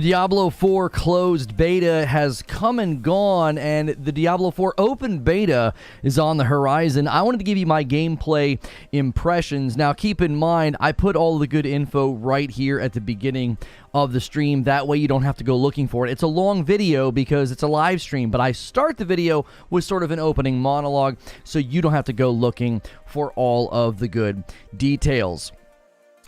The Diablo IV closed beta has come and gone, and the Diablo IV open beta is on the horizon. I wanted to give you my gameplay impressions. Now, keep in mind, I put all the good info right here at the beginning of the stream. That way you don't have to go looking for it. It's a long video because it's a live stream, but I start the video with sort of an opening monologue, so you don't have to go looking for all of the good details.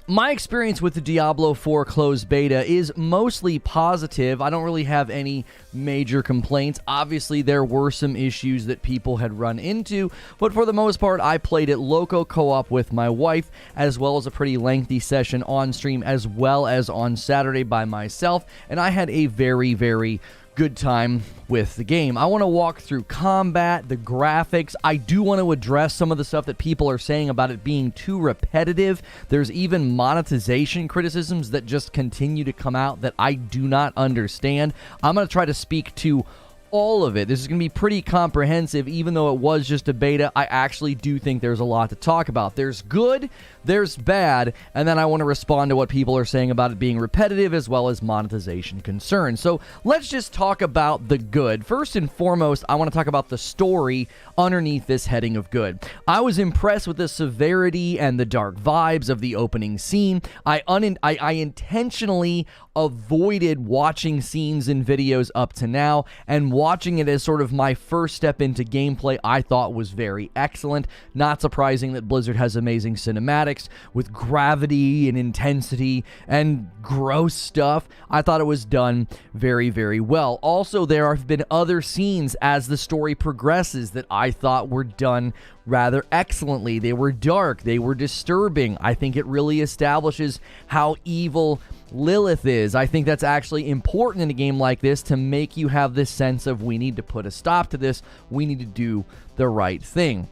My experience with the Diablo IV closed beta is mostly positive. I don't really have any major complaints. Obviously, there were some issues that people had run into, but for the most part, I played it local co-op with my wife, as well as a pretty lengthy session on stream, as well as on Saturday by myself, and I had a very, very good time with the game. I want to walk through combat, the graphics. I do want to address some of the stuff that people are saying about it being too repetitive. There's even monetization criticisms that just continue to come out that I do not understand. I'm going to try to speak to all of it. This is going to be pretty comprehensive. Even though it was just a beta, I actually do think there's a lot to talk about. There's good, there's bad, and then I want to respond to what people are saying about it being repetitive as well as monetization concerns. So let's just talk about the good. First and foremost, I want to talk about the story underneath this heading of good. I was impressed with the severity and the dark vibes of the opening scene. I intentionally avoided watching scenes and videos up to now, and watching it as sort of my first step into gameplay I thought was very excellent. Not surprising that Blizzard has amazing cinematics with gravity and intensity and gross stuff. I thought it was done very, very well. Also, there have been other scenes as the story progresses that I thought were done rather excellently. They were dark, they were disturbing. I think it really establishes how evil Lilith is. I think that's actually important in a game like this to make you have this sense of we need to put a stop to this, we need to do the right thing.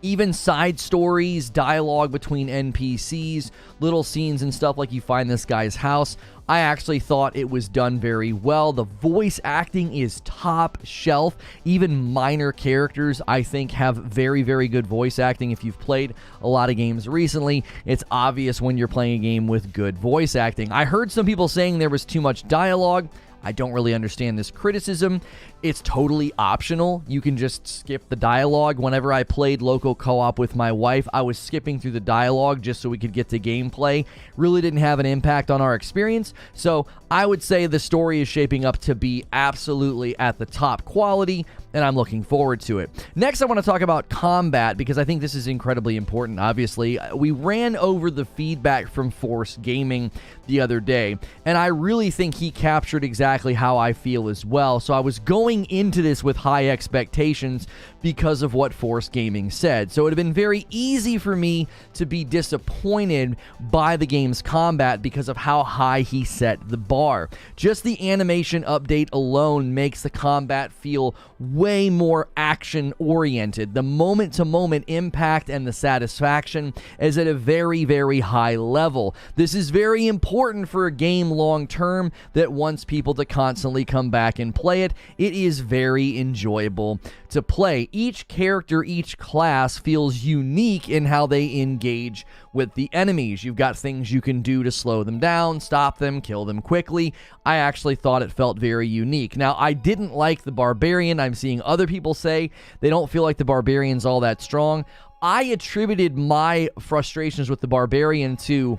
Even side stories, dialogue between NPCs, little scenes and stuff like you find this guy's house, I actually thought it was done very well. The voice acting is top shelf. Even minor characters, I think, have very, very good voice acting. If you've played a lot of games recently, it's obvious when you're playing a game with good voice acting. I heard some people saying there was too much dialogue. I don't really understand this criticism. It's totally optional. You can just skip the dialogue. Whenever I played local co-op with my wife, I was skipping through the dialogue just so we could get to gameplay. Really didn't have an impact on our experience. So I would say the story is shaping up to be absolutely at the top quality, and I'm looking forward to it. Next, I want to talk about combat because I think this is incredibly important, obviously. We ran over the feedback from Reforge Gaming the other day, and I really think he captured exactly how I feel as well. So I was going into this with high expectations because of what Reforge Gaming said. So it would have been very easy for me to be disappointed by the game's combat because of how high he set the bar. Just the animation update alone makes the combat feel way more action-oriented. The moment-to-moment impact and the satisfaction is at a very, very high level. This is very important for a game long-term that wants people to constantly come back and play it. It is very enjoyable to play. Each character, each class feels unique in how they engage with the enemies. You've got things you can do to slow them down, stop them, kill them quickly. I actually thought it felt very unique. Now, I didn't like the Barbarian. I'm seeing other people say they don't feel like the Barbarian's all that strong. I attributed my frustrations with the Barbarian to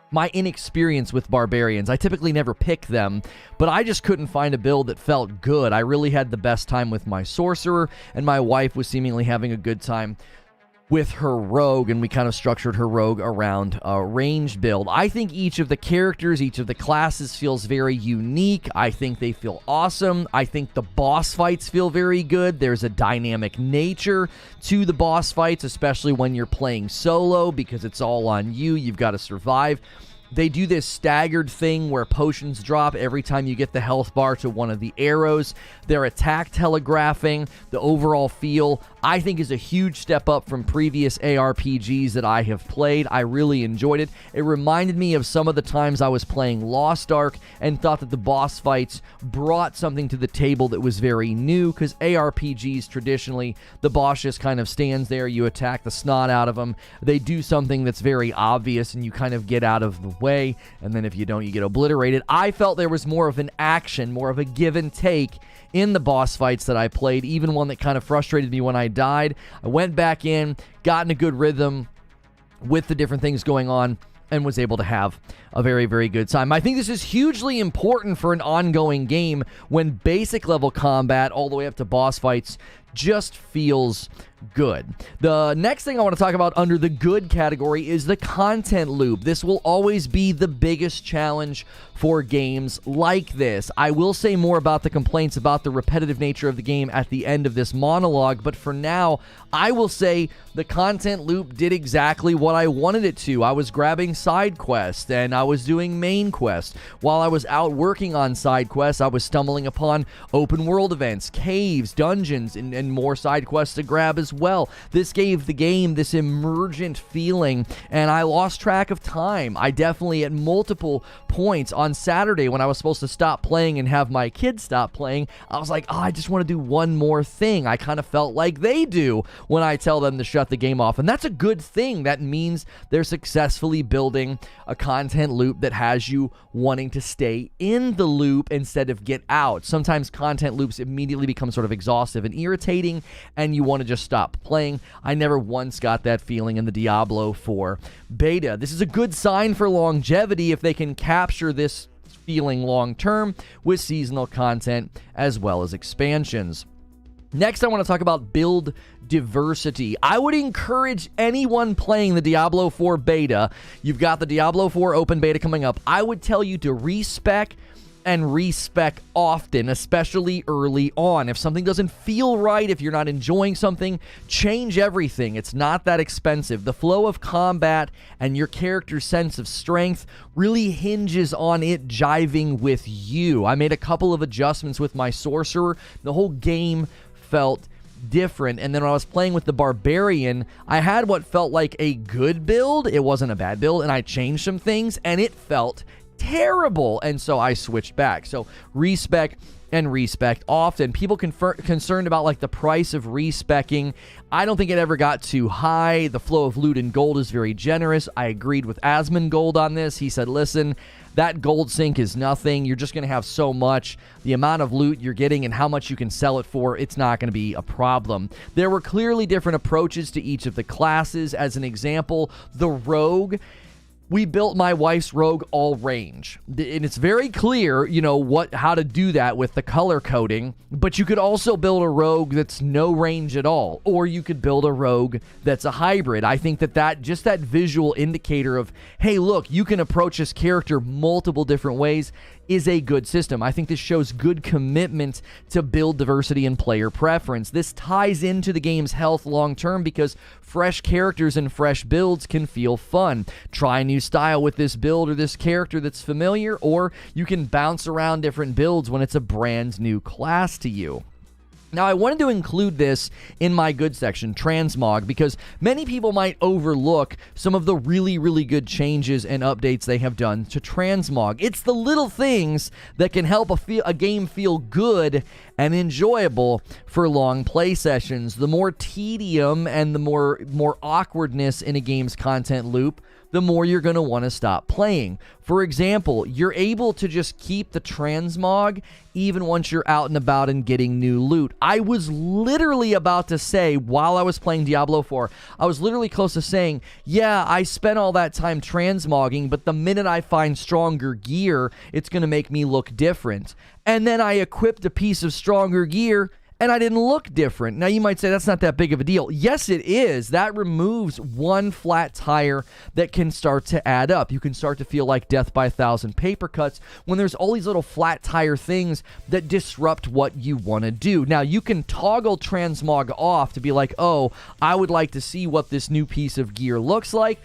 my inexperience with Barbarians. I typically never pick them, but I just couldn't find a build that felt good. I really had the best time with my Sorcerer, and my wife was seemingly having a good time with her Rogue, and we kind of structured her Rogue around a ranged build. I think each of the characters, each of the classes feels very unique. I think they feel awesome. I think the boss fights feel very good. There's a dynamic nature to the boss fights, especially when you're playing solo, because it's all on you. You've got to survive. They do this staggered thing where potions drop every time you get the health bar to one of the arrows. Their attack telegraphing, the overall feel, I think is a huge step up from previous ARPGs that I have played. I really enjoyed it. It reminded me of some of the times I was playing Lost Ark and thought that the boss fights brought something to the table that was very new, because ARPGs traditionally, the boss just kind of stands there, you attack the snot out of them, they do something that's very obvious and you kind of get out of the way, and then if you don't, you get obliterated. I felt there was more of an action, more of a give and take in the boss fights that I played, even one that kind of frustrated me when I died. I went back in, got in a good rhythm with the different things going on, and was able to have a very, very good time. I think this is hugely important for an ongoing game when basic level combat all the way up to boss fights just feels good. The next thing I want to talk about under the good category is the content loop. This will always be the biggest challenge for games like this. I will say more about the complaints about the repetitive nature of the game at the end of this monologue, but for now, I will say the content loop did exactly what I wanted it to. I was grabbing side quests and I was doing main quests. While I was out working on side quests, I was stumbling upon open world events, caves, dungeons, and more side quests to grab as well. This gave the game this emergent feeling, and I lost track of time. I definitely, at multiple points on Saturday when I was supposed to stop playing and have my kids stop playing, I was like, oh, I just want to do one more thing. I kind of felt like they do when I tell them to shut the game off, and that's a good thing. That means they're successfully building a content loop that has you wanting to stay in the loop instead of get out. Sometimes content loops immediately become sort of exhaustive and irritating, and you want to just stop playing. I never once got that feeling in the Diablo IV beta. This is a good sign for longevity if they can capture this feeling long term with seasonal content as well as expansions. Next, I want to talk about build diversity. I would encourage anyone playing the Diablo 4 beta, you've got the Diablo 4 open beta coming up, I would tell you to respec and respec often, especially early on. If something doesn't feel right, if you're not enjoying something, change everything. It's not that expensive. The flow of combat and your character's sense of strength really hinges on it jiving with you. I made a couple of adjustments with my sorcerer. The whole game felt different, and then when I was playing with the barbarian, I had what felt like a good build. It wasn't a bad build, and I changed some things, and it felt terrible, and so I switched back. So respec and respec often. People concerned about like the price of respecing. I don't think it ever got too high. The flow of loot and gold is very generous. I agreed with Asmongold on this. He said, listen, that gold sink is nothing. You're just going to have so much. The amount of loot you're getting and how much you can sell it for, it's not going to be a problem. There were clearly different approaches to each of the classes. As an example, the rogue, we built my wife's rogue all range, and it's very clear, you know, how to do that with the color coding, but you could also build a rogue that's no range at all, or you could build a rogue that's a hybrid. I think that just that visual indicator of, hey, look, you can approach this character multiple different ways is a good system. I think this shows good commitment to build diversity and player preference. This ties into the game's health long term because fresh characters and fresh builds can feel fun. Try a new style with this build or this character that's familiar, or you can bounce around different builds when it's a brand new class to you. Now, I wanted to include this in my good section, Transmog, because many people might overlook some of the really, really good changes and updates they have done to Transmog. It's the little things that can help a game feel good and enjoyable for long play sessions. The more tedium and the more awkwardness in a game's content loop, the more you're going to want to stop playing. For example, you're able to just keep the transmog even once you're out and about and getting new loot. I was literally about to say, while I was playing Diablo 4, I was literally close to saying, yeah, I spent all that time transmogging, but the minute I find stronger gear, it's going to make me look different. And then I equipped a piece of stronger gear, and I didn't look different. Now, you might say that's not that big of a deal. Yes, it is. That removes one flat tire that can start to add up. You can start to feel like death by 1,000 paper cuts when there's all these little flat tire things that disrupt what you want to do. Now, you can toggle transmog off to be like, oh, I would like to see what this new piece of gear looks like,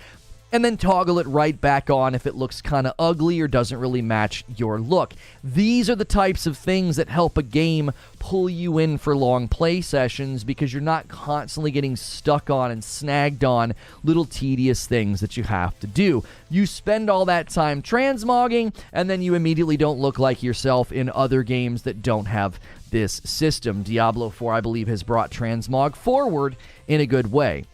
and then toggle it right back on if it looks kind of ugly or doesn't really match your look. These are the types of things that help a game pull you in for long play sessions because you're not constantly getting stuck on and snagged on little tedious things that you have to do. You spend all that time transmogging, and then you immediately don't look like yourself in other games that don't have this system. Diablo 4, I believe, has brought transmog forward in a good way.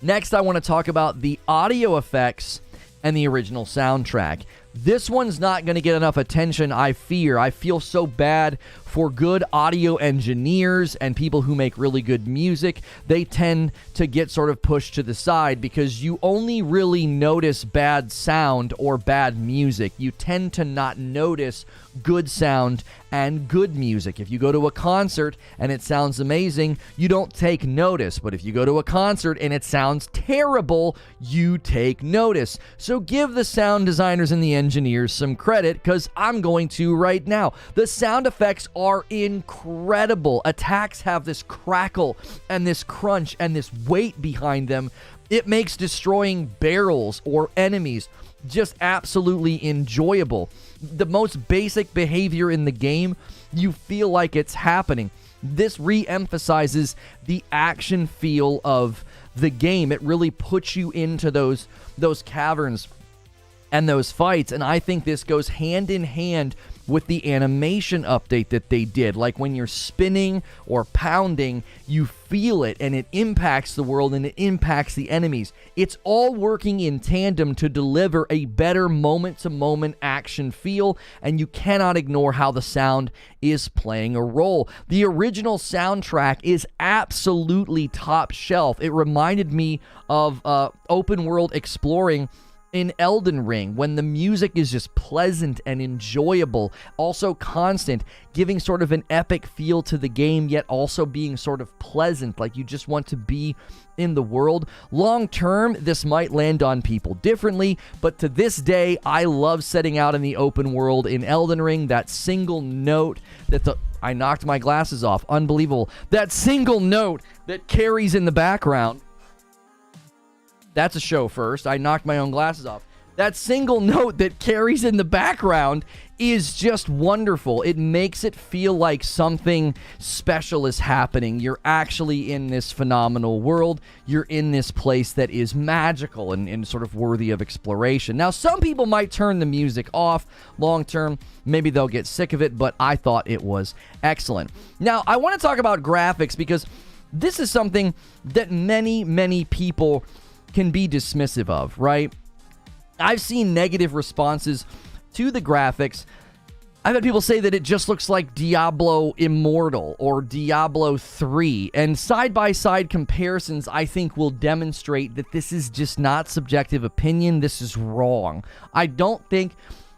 Next, I want to talk about the audio effects and the original soundtrack. This one's not going to get enough attention, I fear. I feel so bad for good audio engineers and people who make really good music. They tend to get sort of pushed to the side because you only really notice bad sound or bad music. You tend to not notice good sound and good music. If you go to a concert and it sounds amazing, you don't take notice. But if you go to a concert and it sounds terrible, you take notice. So give the sound designers and the engineers some credit, because I'm going to right now. The sound effects are incredible. Attacks have this crackle and this crunch and this weight behind them. It makes destroying barrels or enemies just absolutely enjoyable. The most basic behavior in the game, you feel like it's happening. This re-emphasizes the action feel of the game. It really puts you into those caverns and those fights, and I think this goes hand in hand with the animation update that they did. Like when you're spinning or pounding, you feel it, and it impacts the world, and it impacts the enemies. It's all working in tandem to deliver a better moment-to-moment action feel, and you cannot ignore how the sound is playing a role. The original soundtrack is absolutely top shelf. It reminded me of open world exploring in Elden Ring, when the music is just pleasant and enjoyable, also constant, giving sort of an epic feel to the game, yet also being sort of pleasant, like you just want to be in the world. Long term, this might land on people differently, but to this day, I love setting out in the open world in Elden Ring. That single note that I knocked my glasses off. Unbelievable. That single note that carries in the background. That's a show first. I knocked my own glasses off. That single note that carries in the background is just wonderful. It makes it feel like something special is happening. You're actually in this phenomenal world. You're in this place that is magical and sort of worthy of exploration. Now, some people might turn the music off long term. Maybe they'll get sick of it, but I thought it was excellent. Now, I want to talk about graphics because this is something that many people can be dismissive of, right? I've seen negative responses to the graphics. I've had people say that it just looks like Diablo Immortal or Diablo 3, and side-by-side comparisons, I think, will demonstrate that this is just not subjective opinion. This is wrong. I don't think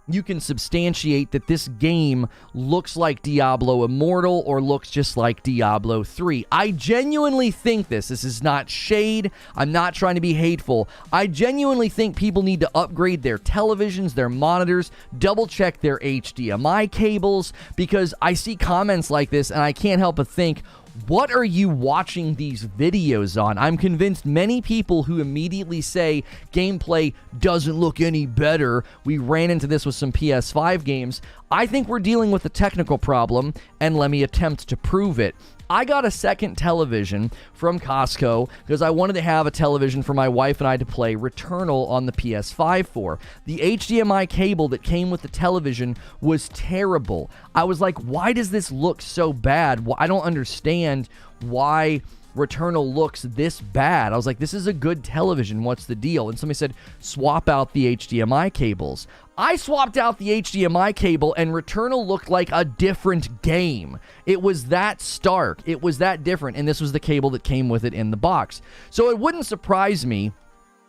you can substantiate that this game looks like Diablo Immortal or looks just like Diablo 3. I genuinely think this. This is not shade. I'm not trying to be hateful. I genuinely think people need to upgrade their televisions, their monitors, double check their HDMI cables, because I see comments like this and I can't help but think, what are you watching these videos on? I'm convinced many people who immediately say gameplay doesn't look any better. We ran into this with some PS5 games. I think we're dealing with a technical problem, and let me attempt to prove it. I got a second television from Costco because I wanted to have a television for my wife and I to play Returnal on the PS5 for. The HDMI cable that came with the television was terrible. I was like, why does this look so bad? Well, I don't understand why Returnal looks this bad. I was like, this is a good television. What's the deal? And somebody said, swap out the HDMI cables. I swapped out the HDMI cable and Returnal looked like a different game. It was that stark. It was that different. And this was the cable that came with it in the box. So it wouldn't surprise me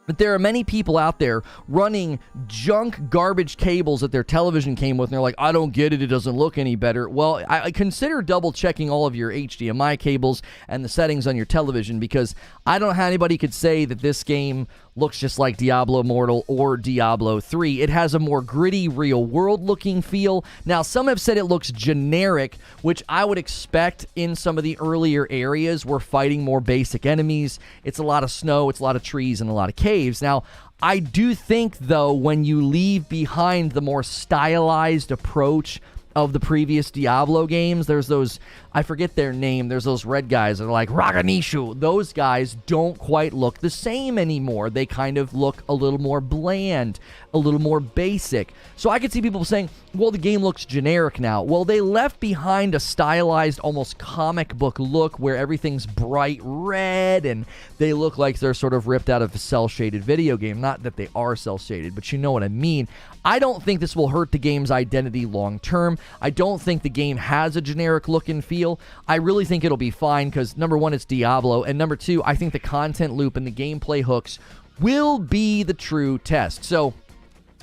but there are many people out there running junk garbage cables that their television came with, and they're like, I don't get it, it doesn't look any better. Well, I consider double checking all of your HDMI cables and the settings on your television, because I don't know how anybody could say that this game looks just like Diablo Immortal or Diablo 3. It has a more gritty, real-world looking feel. Now, some have said it looks generic, which I would expect in some of the earlier areas. We're fighting more basic enemies. It's a lot of snow, it's a lot of trees, and a lot of caves. Now, I do think, though, when you leave behind the more stylized approach of the previous Diablo games, there's those, I forget their name, there's those red guys that are like Raganishu. Those guys don't quite look the same anymore. They kind of look a little more bland, a little more basic. So I could see people saying, well, the game looks generic now. Well, they left behind a stylized, almost comic book look where everything's bright red and they look like they're sort of ripped out of a cel-shaded video game. Not that they are cel-shaded, but you know what I mean. I don't think this will hurt the game's identity long term. I don't think the game has a generic look and feel. I really think it'll be fine because, number one, it's Diablo, and number two, I think the content loop and the gameplay hooks will be the true test. So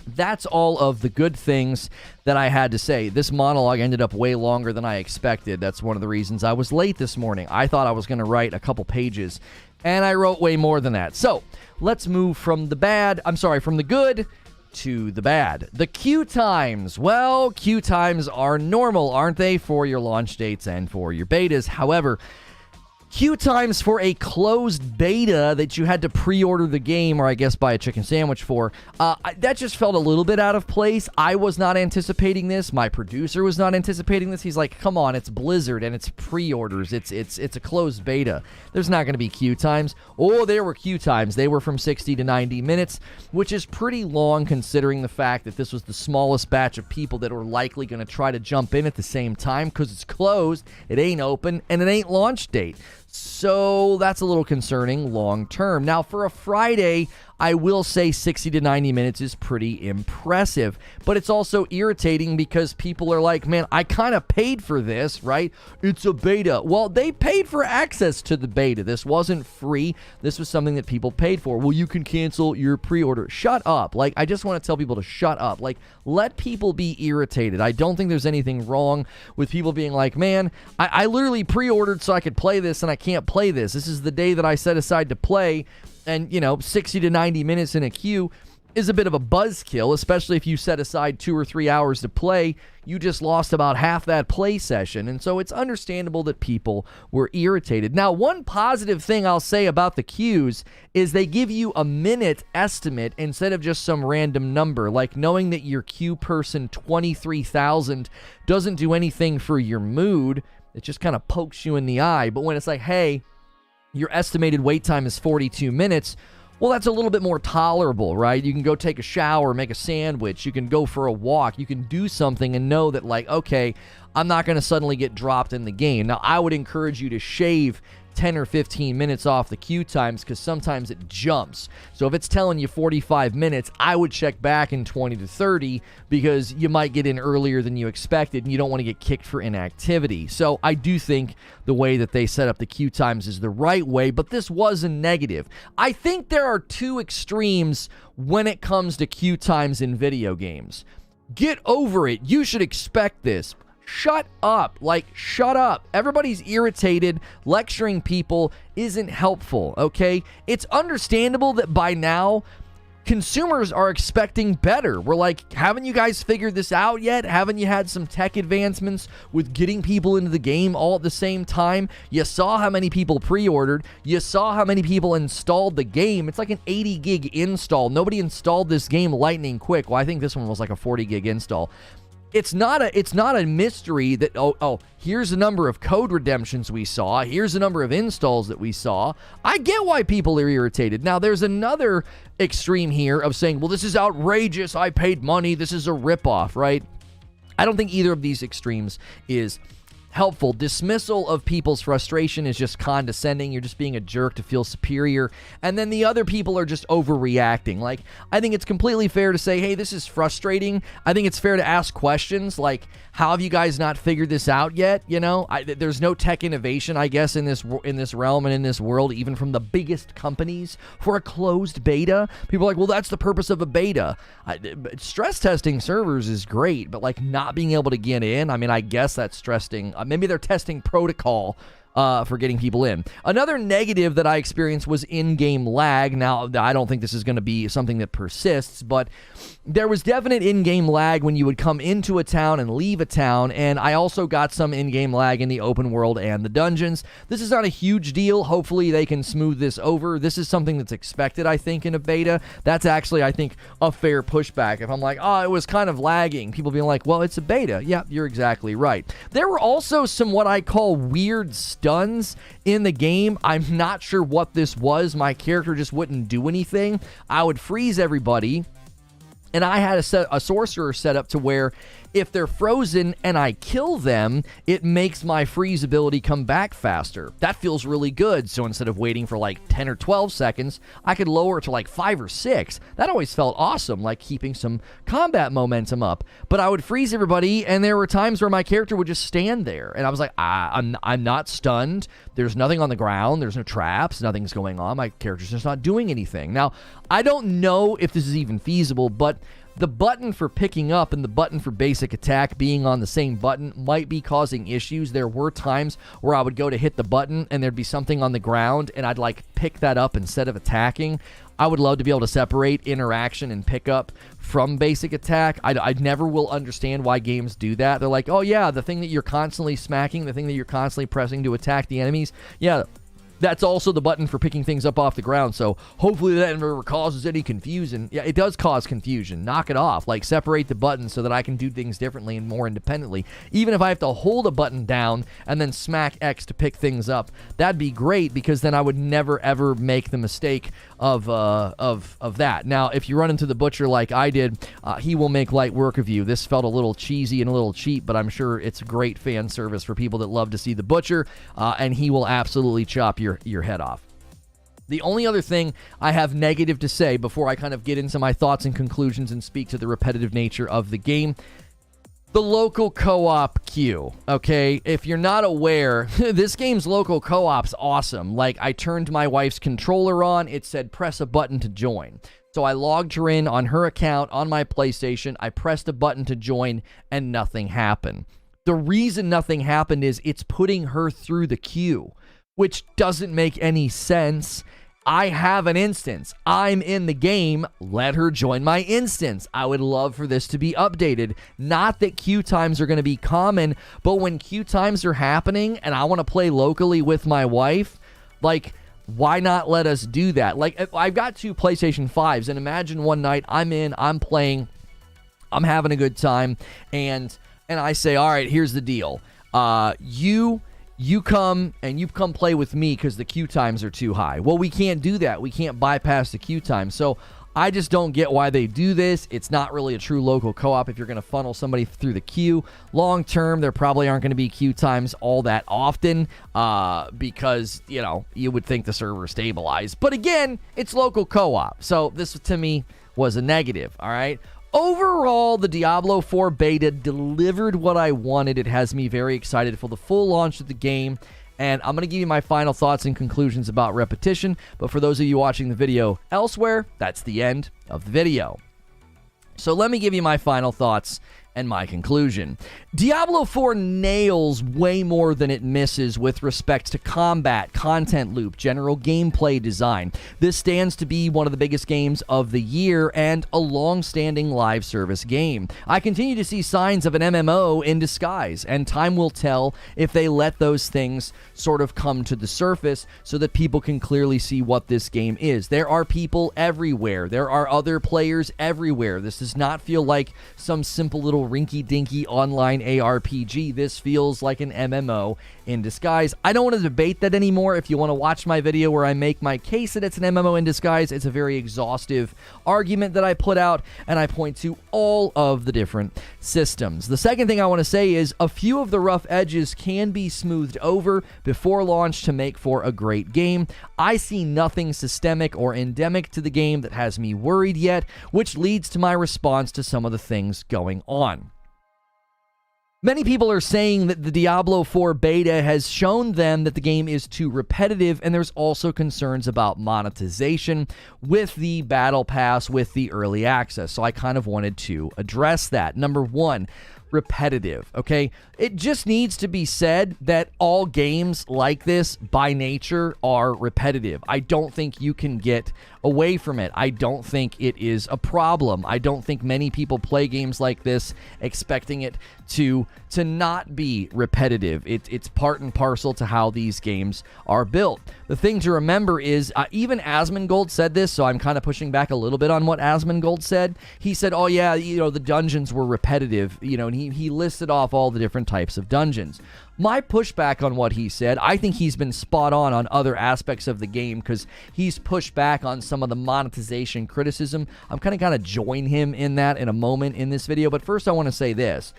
that's all of the good things that I had to say. This monologue ended up way longer than I expected. That's one of the reasons I was late this morning. I thought I was going to write a couple pages, and I wrote way more than that. So let's move from the good to the bad. The queue times. Well, queue times are normal, aren't they, for your launch dates and for your betas. However, queue times for a closed beta that you had to pre-order the game, or I guess buy a chicken sandwich for, that just felt a little bit out of place. I was not anticipating this. My producer was not anticipating this. He's like, come on, it's Blizzard and it's pre-orders. It's a closed beta. There's not going to be queue times. Oh, there were queue times. They were from 60 to 90 minutes, which is pretty long considering the fact that this was the smallest batch of people that were likely going to try to jump in at the same time because it's closed, it ain't open, and it ain't launch date. So that's a little concerning long term. Now, for a Friday, I will say 60 to 90 minutes is pretty impressive, but it's also irritating because people are like, man, I kind of paid for this, right? It's a beta. Well, they paid for access to the beta. This wasn't free. This was something that people paid for. Well, you can cancel your pre-order. Shut up. Like, I just want to tell people to shut up. Like, let people be irritated. I don't think there's anything wrong with people being like, man, I literally pre-ordered so I could play this and I can't play this. This is the day that I set aside to play. And, 60 to 90 minutes in a queue is a bit of a buzzkill, especially if you set aside 2 or 3 hours to play. You just lost about half that play session. And so it's understandable that people were irritated. Now, one positive thing I'll say about the queues is they give you a minute estimate instead of just some random number. Like knowing that your queue person 23,000 doesn't do anything for your mood. It just kind of pokes you in the eye. But when it's like, hey, your estimated wait time is 42 minutes, well, that's a little bit more tolerable, right? You can go take a shower, make a sandwich, you can go for a walk, you can do something and know that, like, okay, I'm not going to suddenly get dropped in the game. Now, I would encourage you to shave 10 or 15 minutes off the queue times because sometimes it jumps. So if it's telling you 45 minutes, I would check back in 20 to 30 because you might get in earlier than you expected and you don't want to get kicked for inactivity. So I do think the way that they set up the queue times is the right way, but this was a negative. I think there are two extremes when it comes to queue times in video games. Get over it. You should expect this. Shut up. Like, shut up. Everybody's irritated. Lecturing people isn't helpful, okay? It's understandable that by now, consumers are expecting better. We're like, haven't you guys figured this out yet? Haven't you had some tech advancements with getting people into the game all at the same time? You saw how many people pre-ordered. You saw how many people installed the game. It's like an 80 gig install. Nobody installed this game lightning quick. Well, I think this one was like a 40 gig install. It's not a mystery that, here's the number of code redemptions we saw. Here's the number of installs that we saw. I get why people are irritated. Now, there's another extreme here of saying, well, this is outrageous. I paid money. This is a ripoff, right? I don't think either of these extremes is helpful. Dismissal of people's frustration is just condescending. You're just being a jerk to feel superior. And then the other people are just overreacting. Like, I think it's completely fair to say, hey, this is frustrating. I think it's fair to ask questions like, how have you guys not figured this out yet? There's no tech innovation, I guess, in this realm and in this world, even from the biggest companies for a closed beta. People are like, well, that's the purpose of a beta. Stress testing servers is great, but like not being able to get in, I mean, I guess that's stressing. Maybe they're testing protocol for getting people in. Another negative that I experienced was in-game lag. Now, I don't think this is going to be something that persists, but there was definite in-game lag when you would come into a town and leave a town, and I also got some in-game lag in the open world and the dungeons. This is not a huge deal. Hopefully, they can smooth this over. This is something that's expected, I think, in a beta. That's actually, I think, a fair pushback. If I'm like, it was kind of lagging, people being like, well, it's a beta. Yeah, you're exactly right. There were also some what I call weird stuns in the game. I'm not sure what this was. My character just wouldn't do anything. I would freeze everybody, And I had a sorcerer set up to where if they're frozen and I kill them, it makes my freeze ability come back faster. That feels really good. So instead of waiting for like 10 or 12 seconds, I could lower it to like 5 or 6. That always felt awesome, like keeping some combat momentum up. But I would freeze everybody, and there were times where my character would just stand there. And I was like, I'm not stunned. There's nothing on the ground. There's no traps. Nothing's going on. My character's just not doing anything. Now, I don't know if this is even feasible, but the button for picking up and the button for basic attack being on the same button might be causing issues. There were times where I would go to hit the button and there'd be something on the ground and I'd like pick that up instead of attacking. I would love to be able to separate interaction and pickup from basic attack. I never will understand why games do that. They're like, oh yeah, the thing that you're constantly smacking, the thing that you're constantly pressing to attack the enemies, yeah, that's also the button for picking things up off the ground, so hopefully that never causes any confusion. Yeah, it does cause confusion. Knock it off. Like, separate the buttons so that I can do things differently and more independently. Even if I have to hold a button down and then smack X to pick things up, that'd be great, because then I would never, ever make the mistake of that. Now, if you run into the butcher like I did, he will make light work of you. This felt a little cheesy and a little cheap, but I'm sure it's a great fan service for people that love to see the butcher, and he will absolutely chop your head off. The only other thing I have negative to say before I kind of get into my thoughts and conclusions and speak to the repetitive nature of the game, the local co-op queue, okay? If you're not aware, this game's local co-op's awesome. Like, I turned my wife's controller on, it said press a button to join. So I logged her in on her account on my PlayStation, I pressed a button to join, and nothing happened. The reason nothing happened is it's putting her through the queue, which doesn't make any sense. I have an instance. I'm in the game. Let her join my instance. I would love for this to be updated. Not that queue times are going to be common, but when queue times are happening and I want to play locally with my wife, like, why not let us do that? Like, I've got 2 PlayStation 5s, and imagine one night I'm playing, I'm having a good time, and I say, all right, here's the deal. You come play with me because the queue times are too high. Well, we can't do that. We can't bypass the queue time. So I just don't get why they do this. It's not really a true local co-op if you're going to funnel somebody through the queue. Long term, there probably aren't going to be queue times all that often because, you know, you would think the server stabilized. But again, it's local co-op. So this, to me, was a negative, all right? Overall, the Diablo IV beta delivered what I wanted. It has me very excited for the full launch of the game, and I'm going to give you my final thoughts and conclusions about repetition, but for those of you watching the video elsewhere, that's the end of the video. So let me give you my final thoughts and my conclusion. Diablo IV nails way more than it misses with respect to combat, content loop, general gameplay design. This stands to be one of the biggest games of the year and a long-standing live service game. I continue to see signs of an MMO in disguise, and time will tell if they let those things sort of come to the surface so that people can clearly see what this game is. There are people everywhere. There are other players everywhere. This does not feel like some simple little rinky-dinky online ARPG. This feels like an MMO in disguise. I don't want to debate that anymore. If you want to watch my video where I make my case that it's an MMO in disguise, it's a very exhaustive argument that I put out, and I point to all of the different systems. The second thing I want to say is a few of the rough edges can be smoothed over before launch to make for a great game. I see nothing systemic or endemic to the game that has me worried yet, which leads to my response to some of the things going on. Many people are saying that the Diablo IV beta has shown them that the game is too repetitive, and there's also concerns about monetization with the Battle Pass, with the early access. So I kind of wanted to address that. Number one, repetitive, okay? It just needs to be said that all games like this, by nature, are repetitive. I don't think you can get away from it. I don't think it is a problem. I don't think many people play games like this expecting it to not be repetitive. It's part and parcel to how these games are built. The thing to remember is, even Asmongold said this, so I'm kind of pushing back a little bit on what Asmongold said. He said, oh yeah, you know, the dungeons were repetitive, you know, and he he listed off all the different types of dungeons. My pushback on what he said, I think he's been spot on other aspects of the game because he's pushed back on some of the monetization criticism. I'm kind of join him in that in a moment in this video, but first I want to say this.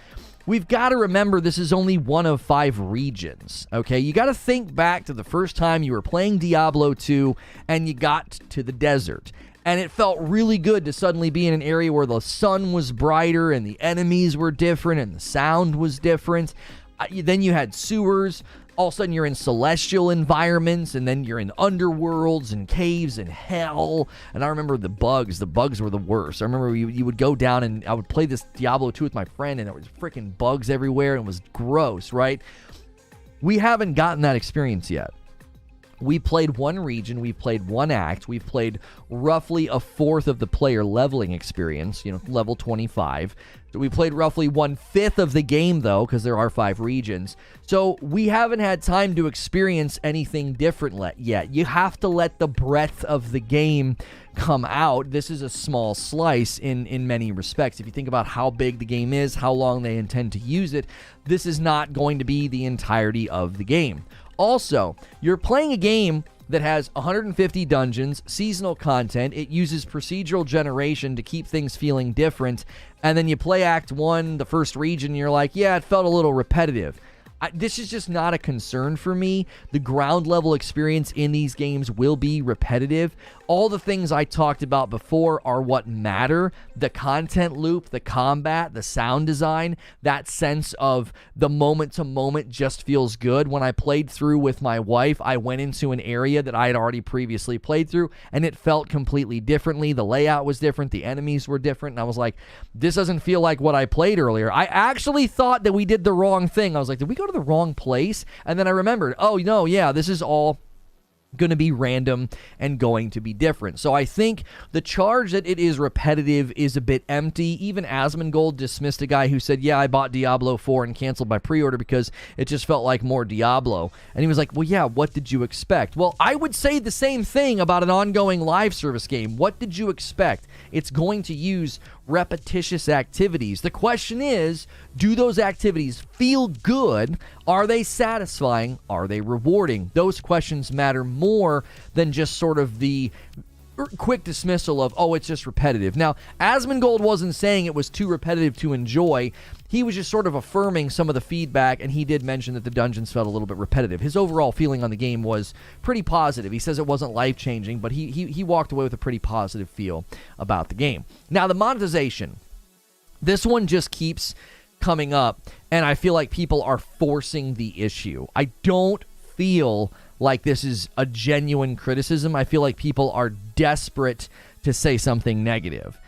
We've got to remember this is only one of 5 regions, okay? You got to think back to the first time you were playing Diablo 2 and you got to the desert. And it felt really good to suddenly be in an area where the sun was brighter and the enemies were different and the sound was different. Then you had sewers. All of a sudden you're in celestial environments, and then you're in underworlds and caves and hell. And I remember the bugs. The bugs were the worst. I remember you would go down, and I would play this Diablo 2 with my friend, and there was freaking bugs everywhere, and it was gross, right? We haven't gotten that experience yet. We played one region, we played one act, we've played roughly a fourth of the player leveling experience, level 25. So we played roughly 1/5 of the game, though, because there are 5 regions. So we haven't had time to experience anything different yet. You have to let the breadth of the game come out. This is a small slice in many respects. If you think about how big the game is, how long they intend to use it, this is not going to be the entirety of the game. Also, you're playing a game that has 150 dungeons, seasonal content. It uses procedural generation to keep things feeling different. And then you play Act 1, the first region, and you're like, yeah, it felt a little repetitive. This is just not a concern for me. The ground level experience in these games will be repetitive. All the things I talked about before are what matter. The content loop, the combat, the sound design, that sense of the moment to moment just feels good. When I played through with my wife, I went into an area that I had already previously played through, and it felt completely differently. The layout was different. The enemies were different. And I was like, this doesn't feel like what I played earlier. I actually thought that we did the wrong thing. I was like, did we go to the wrong place? And then I remembered, oh no, yeah, this is all going to be random and going to be different. So I think the charge that it is repetitive is a bit empty. Even Asmongold dismissed a guy who said, yeah, I bought Diablo 4 and canceled my pre-order because it just felt like more Diablo. And he was like, well, yeah, what did you expect? Well, I would say the same thing about an ongoing live service game. What did you expect? It's going to use repetitious activities. The question is, do those activities feel good? Are they satisfying? Are they rewarding? Those questions matter more than just sort of the quick dismissal of, oh, it's just repetitive. Now, Asmongold wasn't saying it was too repetitive to enjoy. He was just sort of affirming some of the feedback, and he did mention that the dungeons felt a little bit repetitive. His overall feeling on the game was pretty positive. He says it wasn't life-changing, but he walked away with a pretty positive feel about the game. Now, the monetization. This one just keeps coming up, and I feel like people are forcing the issue. I don't feel like this is a genuine criticism. I feel like people are desperate to say something negative.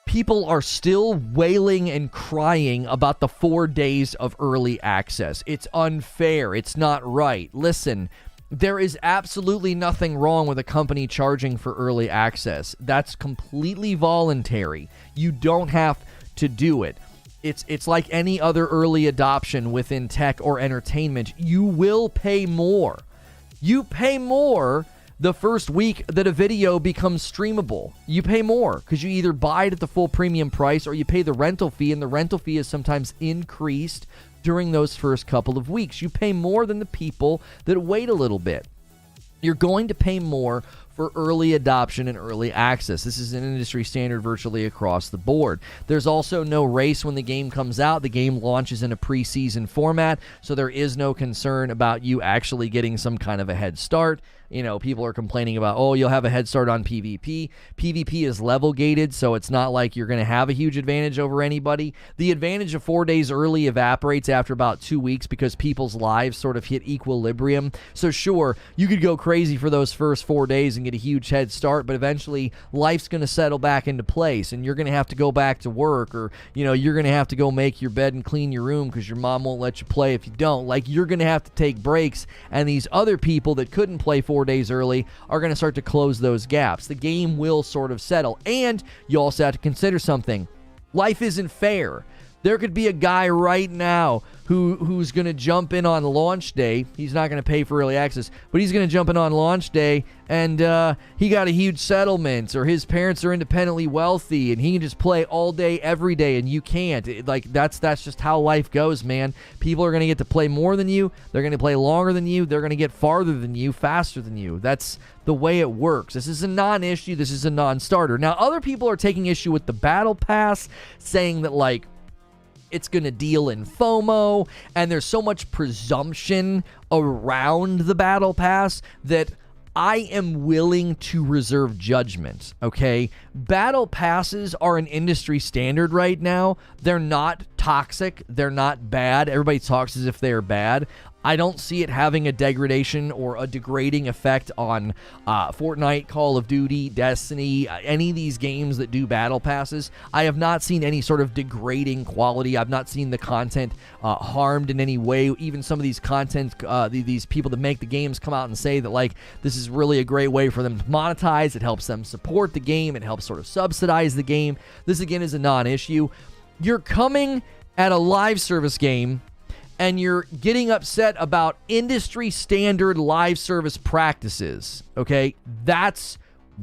People are still wailing and crying about the 4 days of early access. It's unfair. It's not right. Listen, there is absolutely nothing wrong with a company charging for early access. That's completely voluntary. You don't have to do it. It's like any other early adoption within tech or entertainment. You will pay more. You pay more the first week that a video becomes streamable. You pay more because you either buy it at the full premium price or you pay the rental fee, and the rental fee is sometimes increased during those first couple of weeks. You pay more than the people that wait a little bit. You're going to pay more for early adoption and early access. This is an industry standard virtually across the board. There's also no race when the game comes out. The game launches in a preseason format, so there is no concern about you actually getting some kind of a head start. You know, people are complaining about, oh, you'll have a head start on PvP. PvP is level gated, so it's not like you're going to have a huge advantage over anybody. The advantage of 4 days early evaporates after about 2 weeks because people's lives sort of hit equilibrium. So sure, you could go crazy for those first 4 days and get a huge head start, but eventually life's going to settle back into place, and you're going to have to go back to work, or, you know, you're going to have to go make your bed and clean your room because your mom won't let you play if you don't. Like, you're going to have to take breaks, and these other people that couldn't play 4 days early are going to start to close those gaps. The game will sort of settle. And you also have to consider something. Life isn't fair. There could be a guy right now who's going to jump in on launch day. He's not going to pay for early access, but he's going to jump in on launch day, and he got a huge settlement, or his parents are independently wealthy, and he can just play all day, every day, and you can't. That's just how life goes, man. People are going to get to play more than you. They're going to play longer than you. They're going to get farther than you, faster than you. That's the way it works. This is a non-issue. This is a non-starter. Now, other people are taking issue with the Battle Pass, saying that, like, it's going to deal in FOMO, and there's so much presumption around the Battle Pass that I am willing to reserve judgment, okay? Battle Passes are an industry standard right now. They're not toxic. They're not bad. Everybody talks as if they're bad. I don't see it having a degradation or a degrading effect on Fortnite, Call of Duty, Destiny, any of these games that do battle passes. I have not seen any sort of degrading quality. I've not seen the content harmed in any way. Even some of these these people that make the games come out and say that, like, this is really a great way for them to monetize. It helps them support the game. It helps sort of subsidize the game. This, again, is a non-issue. You're coming at a live service game, and you're getting upset about industry standard live service practices, okay? That's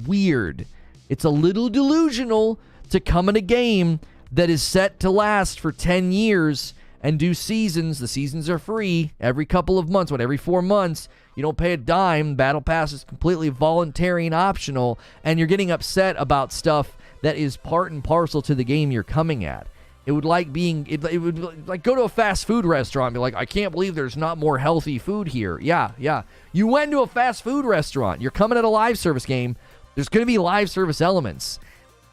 weird. It's a little delusional to come in a game that is set to last for 10 years and do seasons. The seasons are free every couple of months, every 4 months. You don't pay a dime. Battle Pass is completely voluntary and optional, and you're getting upset about stuff that is part and parcel to the game you're coming at. It would like go to a fast food restaurant and be like, I can't believe there's not more healthy food here. Yeah. You went to a fast food restaurant. You're coming at a live service game. There's going to be live service elements.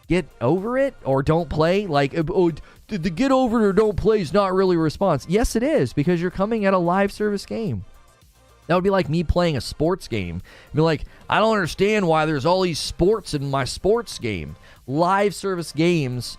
Get over it or don't play. Like, the get over it or don't play is not really a response. Yes, it is, because you're coming at a live service game. That would be like me playing a sports game. Be like, I don't understand why there's all these sports in my sports game. Live service games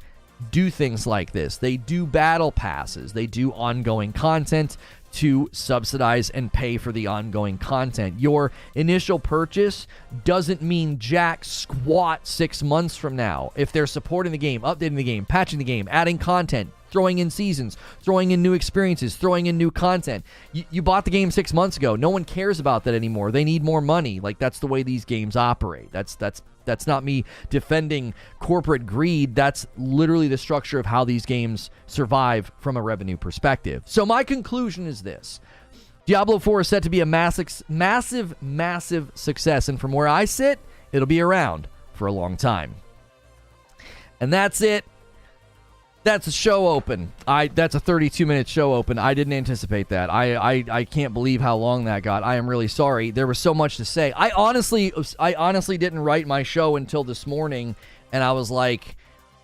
do things like this. They do battle passes. They do ongoing content to subsidize and pay for the ongoing content. Your initial purchase doesn't mean jack squat 6 months from now. If they're supporting the game, updating the game, patching the game, adding content, throwing in seasons, throwing in new experiences, throwing in new content. You bought the game 6 months ago. No one cares about that anymore. They need more money. Like, that's the way these games operate. That's not me defending corporate greed. That's literally the structure of how these games survive from a revenue perspective. So my conclusion is this. Diablo 4 is set to be a massive success. And from where I sit, it'll be around for a long time. And that's it. That's a show open. That's a 32-minute show open. I didn't anticipate that. I can't believe how long that got. I am really sorry. There was so much to say. I honestly didn't write my show until this morning, and I was like,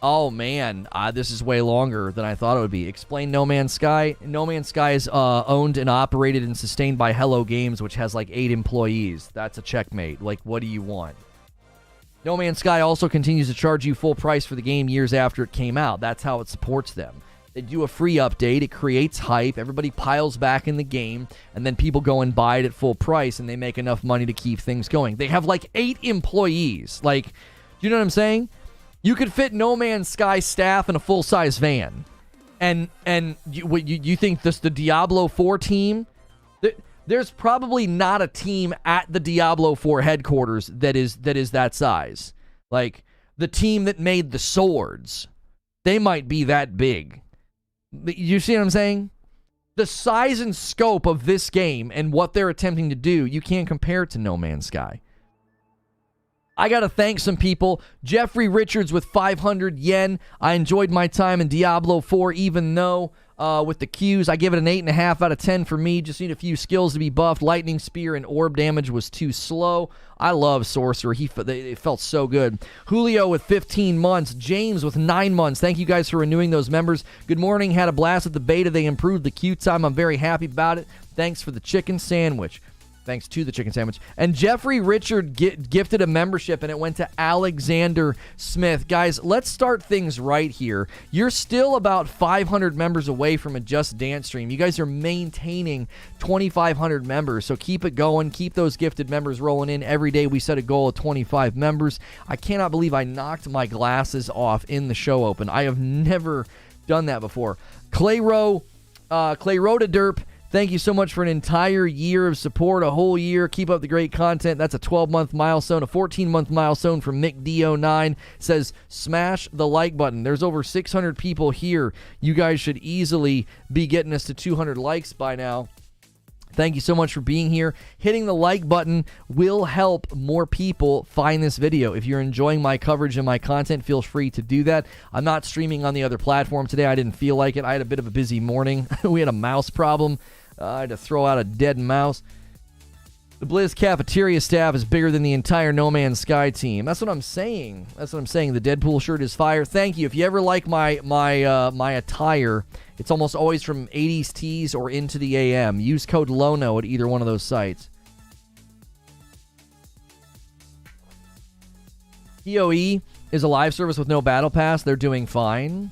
oh man, this is way longer than I thought it would be. Explain No Man's Sky. No Man's Sky is owned and operated and sustained by Hello Games, which has like 8 employees. That's a checkmate. Like, what do you want? No Man's Sky also continues to charge you full price for the game years after it came out. That's how it supports them. They do a free update. It creates hype. Everybody piles back in the game, and then people go and buy it at full price, and they make enough money to keep things going. They have like 8 employees. Like, you know what I'm saying? You could fit No Man's Sky staff in a full-size van. And you think this the Diablo 4 team? There's probably not a team at the Diablo 4 headquarters that is that size. Like, the team that made the swords, they might be that big. You see what I'm saying? The size and scope of this game and what they're attempting to do, you can't compare it to No Man's Sky. I got to thank some people. Jeffrey Richards with 500 yen. I enjoyed my time in Diablo 4, even though with the Qs, I give it an 8.5 out of 10 for me. Just need a few skills to be buffed. Lightning Spear and Orb damage was too slow. I love Sorcerer. It felt so good. Julio with 15 months. James with 9 months. Thank you guys for renewing those members. Good morning. Had a blast with the beta. They improved the queue time. I'm very happy about it. Thanks for the chicken sandwich. Thanks to the chicken sandwich. And Jeffrey Richard gifted a membership, and it went to Alexander Smith. Guys, let's start things right here. You're still about 500 members away from a Just Dance stream. You guys are maintaining 2,500 members, so keep it going. Keep those gifted members rolling in. Every day we set a goal of 25 members. I cannot believe I knocked my glasses off in the show open. I have never done that before. Clay Row to Derp, thank you so much for an entire year of support, a whole year. Keep up the great content. That's a 12-month milestone, a 14-month milestone from Mick D09. Says, smash the like button. There's over 600 people here. You guys should easily be getting us to 200 likes by now. Thank you so much for being here. Hitting the like button will help more people find this video. If you're enjoying my coverage and my content, feel free to do that. I'm not streaming on the other platform today. I didn't feel like it. I had a bit of a busy morning. We had a mouse problem. I had to throw out a dead mouse. The Blizz cafeteria staff is bigger than the entire No Man's Sky team. That's what I'm saying. That's what I'm saying. The Deadpool shirt is fire. Thank you. If you ever like my attire, it's almost always from 80s Tees or Into the AM. Use code Lono at either one of those sites. PoE is a live service with no battle pass. They're doing fine.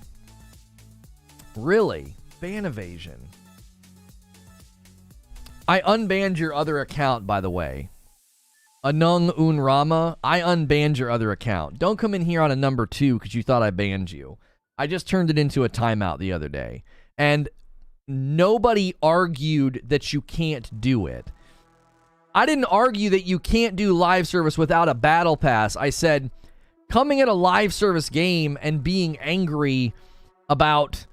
Really? Ban evasion. I unbanned your other account, by the way. Anung Unrama, I unbanned your other account. Don't come in here on a number 2 because you thought I banned you. I just turned it into a timeout the other day. And nobody argued that you can't do it. I didn't argue that you can't do live service without a battle pass. I said, coming at a live service game and being angry about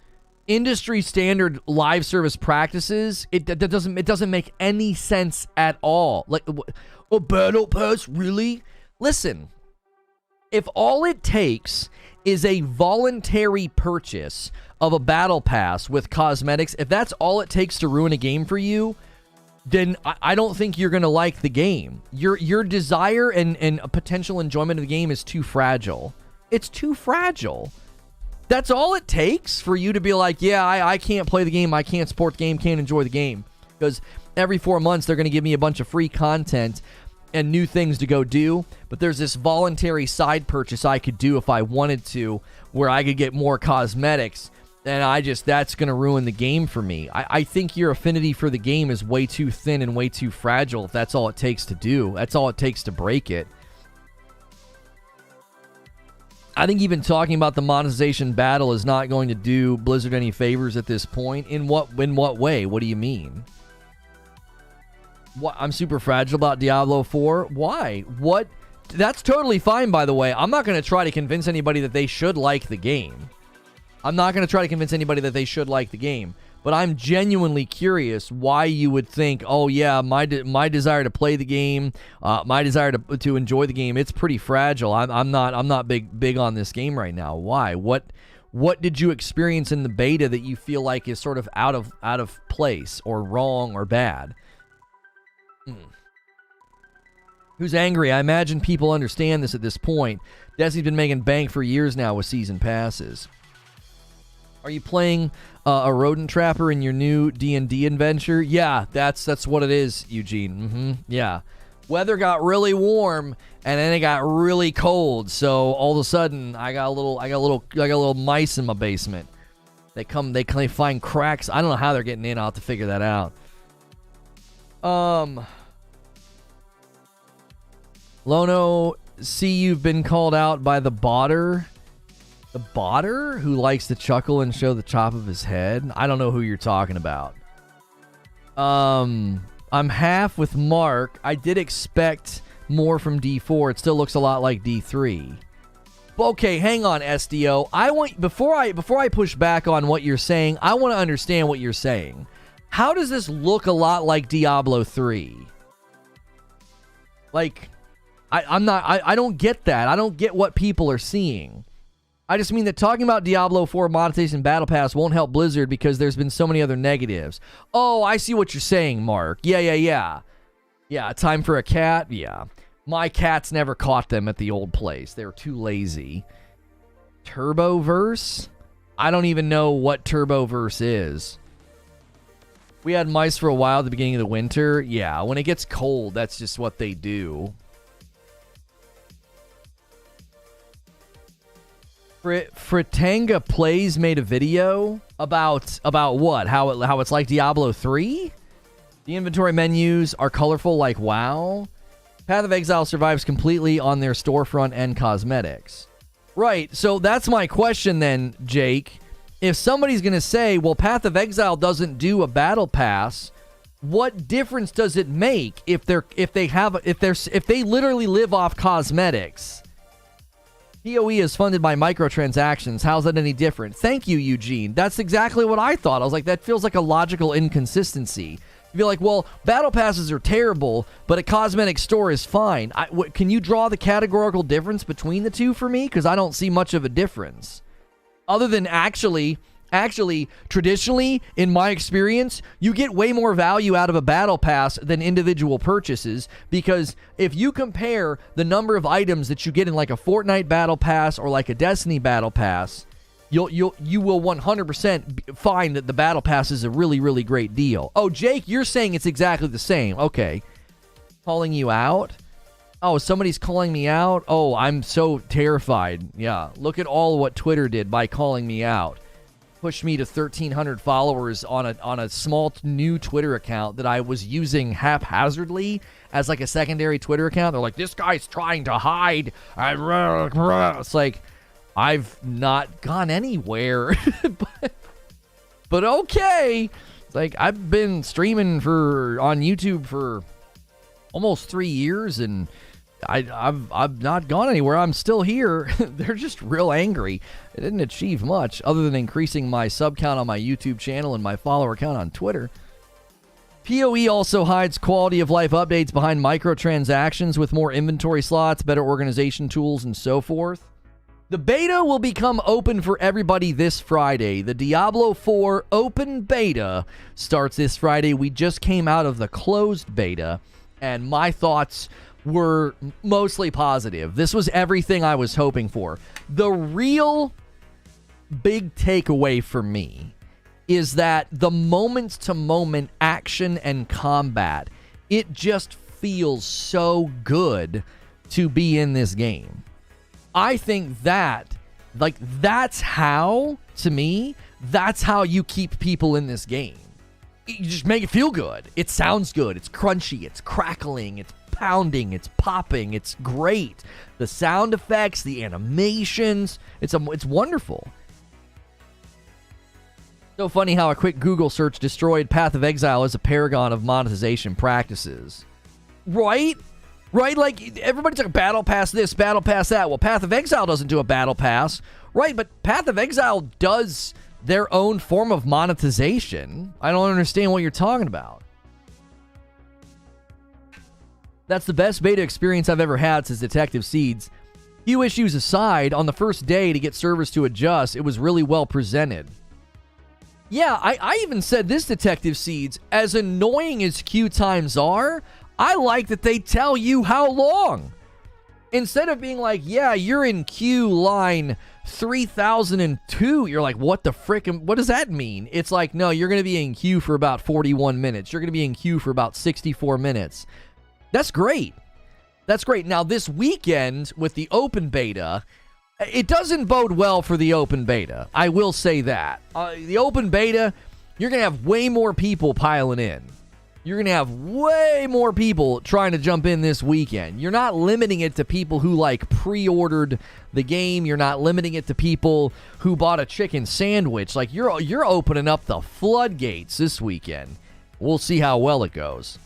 industry standard live service practices, it doesn't make any sense at all. Like, a battle pass, really? Listen, if all it takes is a voluntary purchase of a battle pass with cosmetics, if that's all it takes to ruin a game for you, then I don't think you're going to like the game. Your desire and potential enjoyment of the game is too fragile. It's too fragile. That's all it takes for you to be like, yeah, I can't play the game, I can't support the game, can't enjoy the game. Because every 4 months they're going to give me a bunch of free content and new things to go do. But there's this voluntary side purchase I could do if I wanted to, where I could get more cosmetics. And that's going to ruin the game for me. I think your affinity for the game is way too thin and way too fragile if that's all it takes to do. That's all it takes to break it. I think even talking about the monetization battle is not going to do Blizzard any favors at this point. In what way? What do you mean? What? I'm super fragile about Diablo 4? Why? What? That's totally fine, by the way. I'm not going to try to convince anybody that they should like the game. I'm not going to try to convince anybody that they should like the game. But I'm genuinely curious why you would think, oh yeah, my desire to play the game, my desire to enjoy the game, it's pretty fragile. I'm not big on this game right now. Why? What did you experience in the beta that you feel like is sort of out of place or wrong or bad? Who's angry? I imagine people understand this at this point. Desi's been making bank for years now with season passes. Are you playing a rodent trapper in your new D&D adventure? Yeah, that's what it is, Eugene. Yeah. Weather got really warm and then it got really cold. So all of a sudden, I got a little mice in my basement. They find cracks. I don't know how they're getting in. I'll have to figure that out. Lono, see you've been called out by the botter. The botter who likes to chuckle and show the top of his head? I don't know who you're talking about. I'm half with Mark. I did expect more from D4. It still looks a lot like D3. Okay, hang on, SDO. Before I push back on what you're saying, I want to understand what you're saying. How does this look a lot like Diablo 3? Like, I don't get that. I don't get what people are seeing. I just mean that talking about Diablo 4 Monetization Battle Pass won't help Blizzard because there's been so many other negatives. Oh, I see what you're saying, Mark. Yeah. Yeah, time for a cat? Yeah. My cats never caught them at the old place. They were too lazy. Turboverse? I don't even know what Turboverse is. We had mice for a while at the beginning of the winter. Yeah, when it gets cold, that's just what they do. Fritanga Plays made a video about what? How it's like Diablo 3? The inventory menus are colorful like WoW. Path of Exile survives completely on their storefront and cosmetics. Right, so that's my question then, Jake. if somebody's going to say, well, Path of Exile doesn't do a battle pass, what difference does it make if they literally live off cosmetics? PoE is funded by microtransactions. How's that any different? Thank you, Eugene. That's exactly what I thought. I was like, that feels like a logical inconsistency. You'd be like, well, battle passes are terrible, but a cosmetic store is fine. Can you draw the categorical difference between the two for me? Because I don't see much of a difference. Other than actually, traditionally, in my experience, you get way more value out of a battle pass than individual purchases, because if you compare the number of items that you get in like a Fortnite battle pass or like a Destiny battle pass, you will 100% find that the battle pass is a really, really great deal. Oh, Jake, you're saying it's exactly the same. Okay. Calling you out? Oh, somebody's calling me out? Oh, I'm so terrified. Yeah, look at all what Twitter did by calling me out. Pushed me to 1,300 followers on a small new Twitter account that I was using haphazardly as like a secondary Twitter account. They're like, this guy's trying to hide. It's like, I've not gone anywhere. but okay. It's like, I've been streaming on YouTube for almost 3 years, and I've not gone anywhere. I'm still here. They're just real angry. It didn't achieve much other than increasing my sub count on my YouTube channel and my follower count on Twitter. PoE also hides quality of life updates behind microtransactions with more inventory slots, better organization tools, and so forth. The beta will become open for everybody this Friday. The Diablo IV open beta starts this Friday. We just came out of the closed beta, and my thoughts were mostly positive. This was everything I was hoping for. The real big takeaway for me is that the moment-to-moment action and combat, it just feels so good to be in this game. I think that, like, that's how you keep people in this game. You just make it feel good. It sounds good. It's crunchy. It's crackling. It's pounding. It's popping. It's great. The sound effects, the animations, it's wonderful. So funny how a quick Google search destroyed Path of Exile as a paragon of monetization practices. Right? Right? Like, everybody's like, battle pass this, battle pass that. Well, Path of Exile doesn't do a battle pass. Right, but Path of Exile does their own form of monetization. I don't understand what you're talking about. That's the best beta experience I've ever had since Detective Seeds. Few issues aside, on the first day to get servers to adjust, it was really well presented. Yeah, I even said this, Detective Seeds, as annoying as queue times are, I like that they tell you how long. Instead of being like, yeah, you're in queue line 3002, you're like, what the frick? What does that mean? It's like, no, you're going to be in queue for about 41 minutes. You're going to be in queue for about 64 minutes. That's great. That's great. Now, this weekend with the open beta, it doesn't bode well for the open beta. I will say that. The open beta, you're going to have way more people piling in. You're going to have way more people trying to jump in this weekend. You're not limiting it to people who, like, pre-ordered the game. You're not limiting it to people who bought a chicken sandwich. Like, you're opening up the floodgates this weekend. We'll see how well it goes.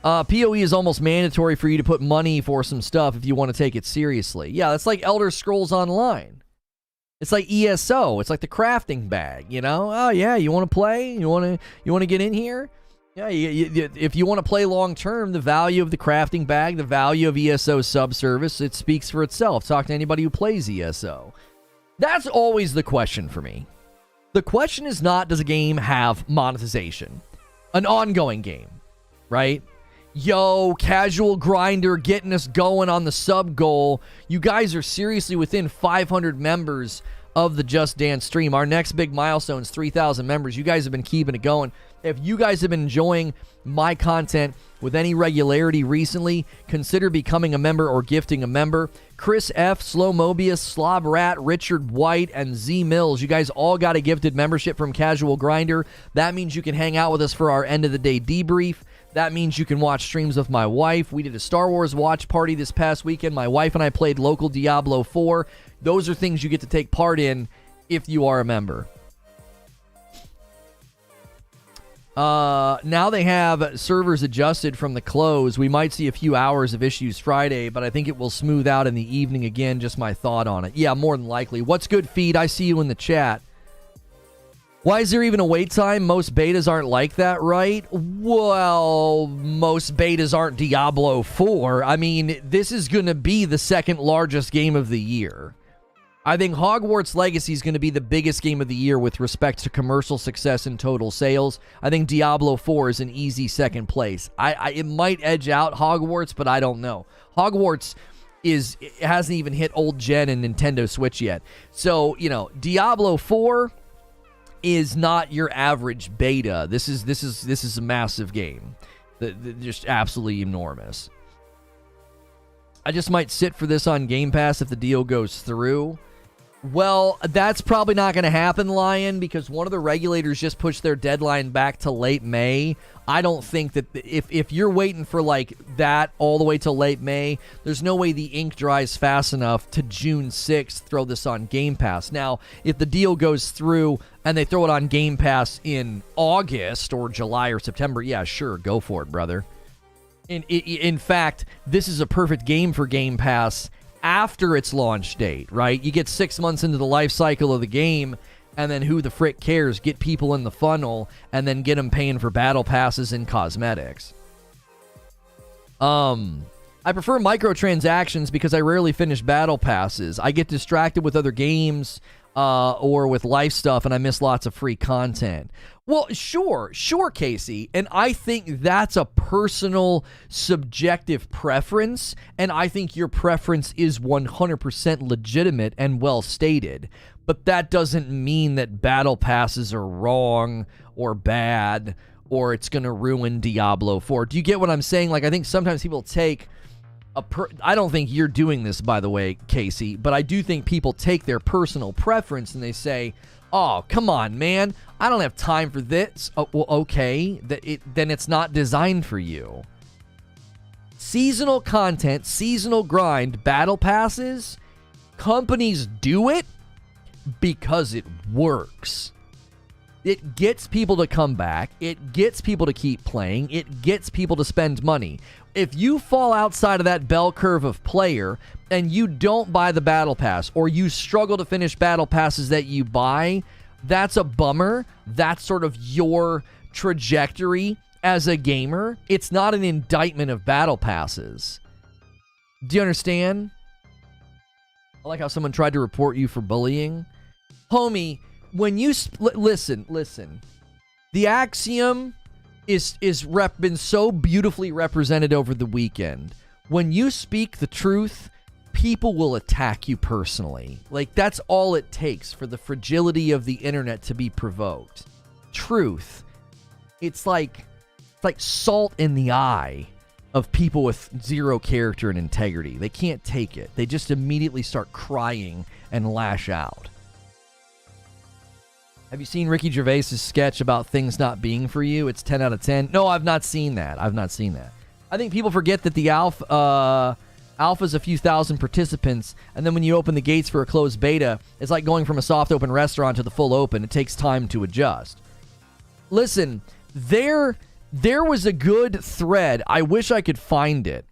PoE is almost mandatory for you to put money for some stuff if you want to take it seriously. Yeah, that's like Elder Scrolls Online. It's like ESO. It's like the crafting bag, you know? Oh, yeah, you want to play? You want to get in here? Yeah, if you want to play long-term, the value of the crafting bag, the value of ESO subservice, it speaks for itself. Talk to anybody who plays ESO. That's always the question for me. The question is not, does a game have monetization? An ongoing game, right? Yo, casual grinder getting us going on the sub goal. You guys are seriously within 500 members of the Just Dance stream. Our next big milestone is 3,000 members. You guys have been keeping it going. If you guys have been enjoying my content with any regularity recently, consider becoming a member or gifting a member. Chris F., Slow Mobius, Slob Rat, Richard White, and Z Mills. You guys all got a gifted membership from Casual Grinder. That means you can hang out with us for our end of the day debrief. That means you can watch streams with my wife. We did a Star Wars watch party this past weekend. My wife and I played local Diablo 4. Those are things you get to take part in if you are a member. Now they have servers adjusted from the close. We might see a few hours of issues Friday, but I think it will smooth out in the evening again. Just my thought on it. Yeah, more than likely. What's good, Feed? I see you in the chat. Why is there even a wait time? Most betas aren't like that, right? Well, most betas aren't Diablo 4. I mean, this is going to be the second largest game of the year. I think Hogwarts Legacy is going to be the biggest game of the year with respect to commercial success and total sales. I think Diablo 4 is an easy second place. It might edge out Hogwarts, but I don't know. Hogwarts hasn't even hit old gen and Nintendo Switch yet. So, Diablo 4 is not your average beta. This is a massive game. Just absolutely enormous. I just might sit for this on Game Pass if the deal goes through. Well, that's probably not going to happen, Lion, because one of the regulators just pushed their deadline back to late May. I don't think that if you're waiting for like that all the way till late May, there's no way the ink dries fast enough to June 6th throw this on Game Pass. Now, if the deal goes through and they throw it on Game Pass in August or July or September, yeah, sure, go for it, brother. In fact, this is a perfect game for Game Pass after its launch date, right? You get 6 months into the life cycle of the game, and then who the frick cares? Get people in the funnel, and then get them paying for battle passes and cosmetics. I prefer microtransactions because I rarely finish battle passes. I get distracted with other games or with life stuff, and I miss lots of free content. Well, sure, Casey. And I think that's a personal, subjective preference, and I think your preference is 100% legitimate and well stated. But that doesn't mean that battle passes are wrong or bad or it's going to ruin Diablo 4. Do you get what I'm saying? Like, I think sometimes people take I don't think you're doing this, by the way, Casey, but I do think people take their personal preference and they say, oh, come on, man, I don't have time for this. Oh, well, okay, then it's not designed for you. Seasonal content, seasonal grind, battle passes, companies do it because it works. It gets people to come back. It gets people to keep playing. It gets people to spend money. If you fall outside of that bell curve of player and you don't buy the battle pass or you struggle to finish battle passes that you buy, that's a bummer. That's sort of your trajectory as a gamer. It's not an indictment of battle passes. Do you understand? I like how someone tried to report you for bullying. Homie, when you listen. The axiom is been so beautifully represented over the weekend. When you speak the truth, people will attack you personally. Like, that's all it takes for the fragility of the internet to be provoked. Truth. It's like salt in the eye of people with zero character and integrity. They can't take it. They just immediately start crying and lash out. Have you seen Ricky Gervais' sketch about things not being for you? It's 10 out of 10. No, I've not seen that. I think people forget that the alpha's a few thousand participants, and then when you open the gates for a closed beta, it's like going from a soft open restaurant to the full open. It takes time to adjust. Listen, there was a good thread. I wish I could find it.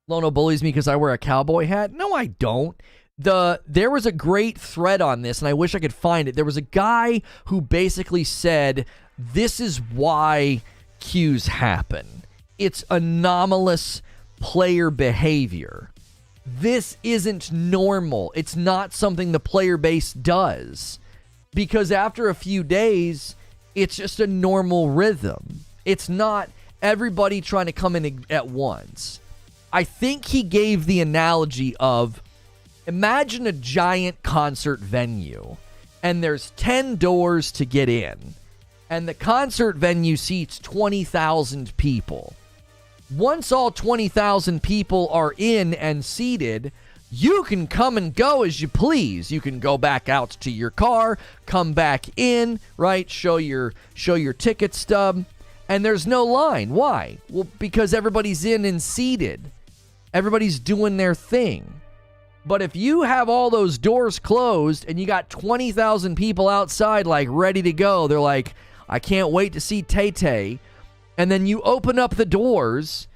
Lono bullies me because I wear a cowboy hat. No, I don't. There was a great thread on this, and I wish I could find it. There was a guy who basically said, this is why queues happen. It's anomalous player behavior. This isn't normal. It's not something the player base does. Because after a few days, it's just a normal rhythm. It's not everybody trying to come in at once. I think he gave the analogy of, imagine a giant concert venue, and there's 10 doors to get in, and the concert venue seats 20,000 people. Once all 20,000 people are in and seated, you can come and go as you please. You can go back out to your car, come back in, right? Show your ticket stub, and there's no line. Why? Well, because everybody's in and seated. Everybody's doing their thing. But if you have all those doors closed and you got 20,000 people outside, like, ready to go, they're like, I can't wait to see Tay-Tay, and then you open up the doors,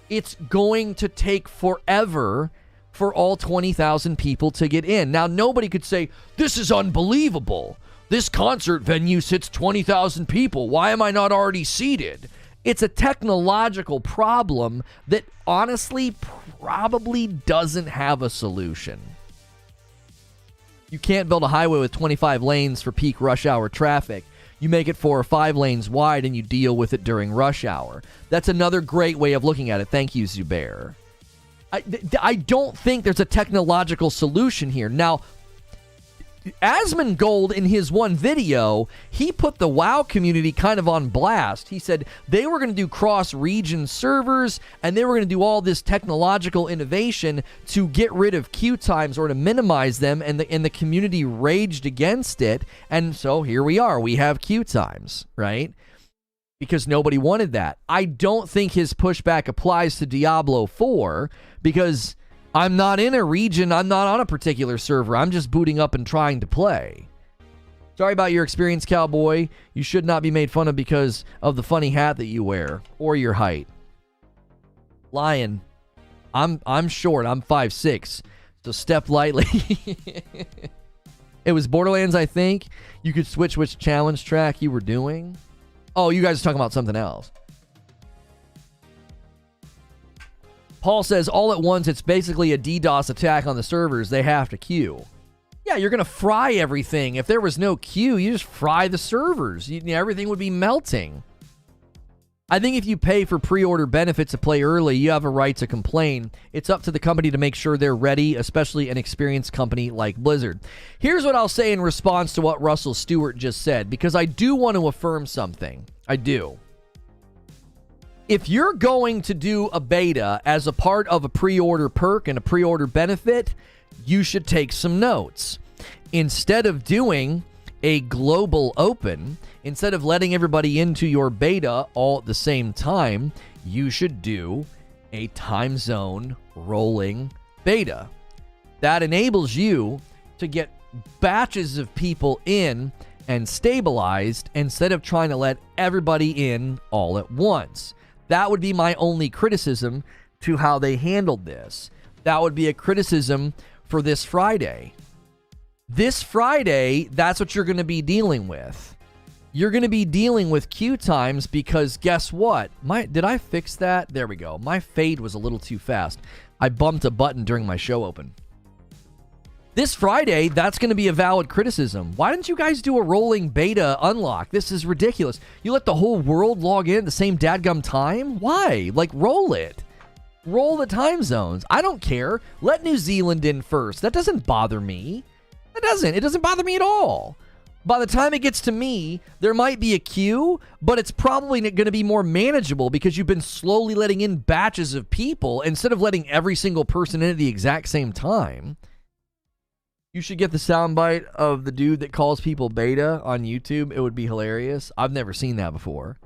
it's going to take forever for all 20,000 people to get in. Now, nobody could say, this is unbelievable. This concert venue sits 20,000 people. Why am I not already seated? It's a technological problem that honestly probably doesn't have a solution. You can't build a highway with 25 lanes for peak rush hour traffic. You make it 4 or 5 lanes wide and you deal with it during rush hour. That's another great way of looking at it. Thank you, Zubair. I don't think there's a technological solution here. Now, Asmongold, in his one video, he put the WoW community kind of on blast. He said they were going to do cross-region servers, and they were going to do all this technological innovation to get rid of queue times or to minimize them, and the community raged against it. And so here we are. We have queue times, right? Because nobody wanted that. I don't think his pushback applies to Diablo 4 because I'm not in a region, I'm not on a particular server. I'm just booting up and trying to play. Sorry about your experience, cowboy. You should not be made fun of because of the funny hat that you wear or your height. Lion, I'm short. I'm 5'6", so step lightly. It was Borderlands, I think. You could switch which challenge track you were doing. Oh, you guys are talking about something else. Paul says, all at once, it's basically a DDoS attack on the servers. They have to queue. Yeah, you're going to fry everything. If there was no queue, you just fry the servers. Everything would be melting. I think if you pay for pre-order benefits to play early, you have a right to complain. It's up to the company to make sure they're ready, especially an experienced company like Blizzard. Here's what I'll say in response to what Russell Stewart just said, because I do want to affirm something. I do. If you're going to do a beta as a part of a pre-order perk and a pre-order benefit, you should take some notes. Instead of doing a global open, instead of letting everybody into your beta all at the same time, you should do a time zone rolling beta. That enables you to get batches of people in and stabilized instead of trying to let everybody in all at once. That would be my only criticism to how they handled this. That would be a criticism for this Friday. This Friday, that's what you're going to be dealing with. You're going to be dealing with queue times because guess what? Did I fix that? There we go. My fade was a little too fast. I bumped a button during my show open. This Friday, that's going to be a valid criticism. Why didn't you guys do a rolling beta unlock? This is ridiculous. You let the whole world log in at the same dadgum time? Why? Like, roll it. Roll the time zones. I don't care. Let New Zealand in first. That doesn't bother me. It doesn't bother me at all. By the time it gets to me, there might be a queue, but it's probably going to be more manageable because you've been slowly letting in batches of people instead of letting every single person in at the exact same time. You should get the soundbite of the dude that calls people beta on YouTube. It would be hilarious. I've never seen that before.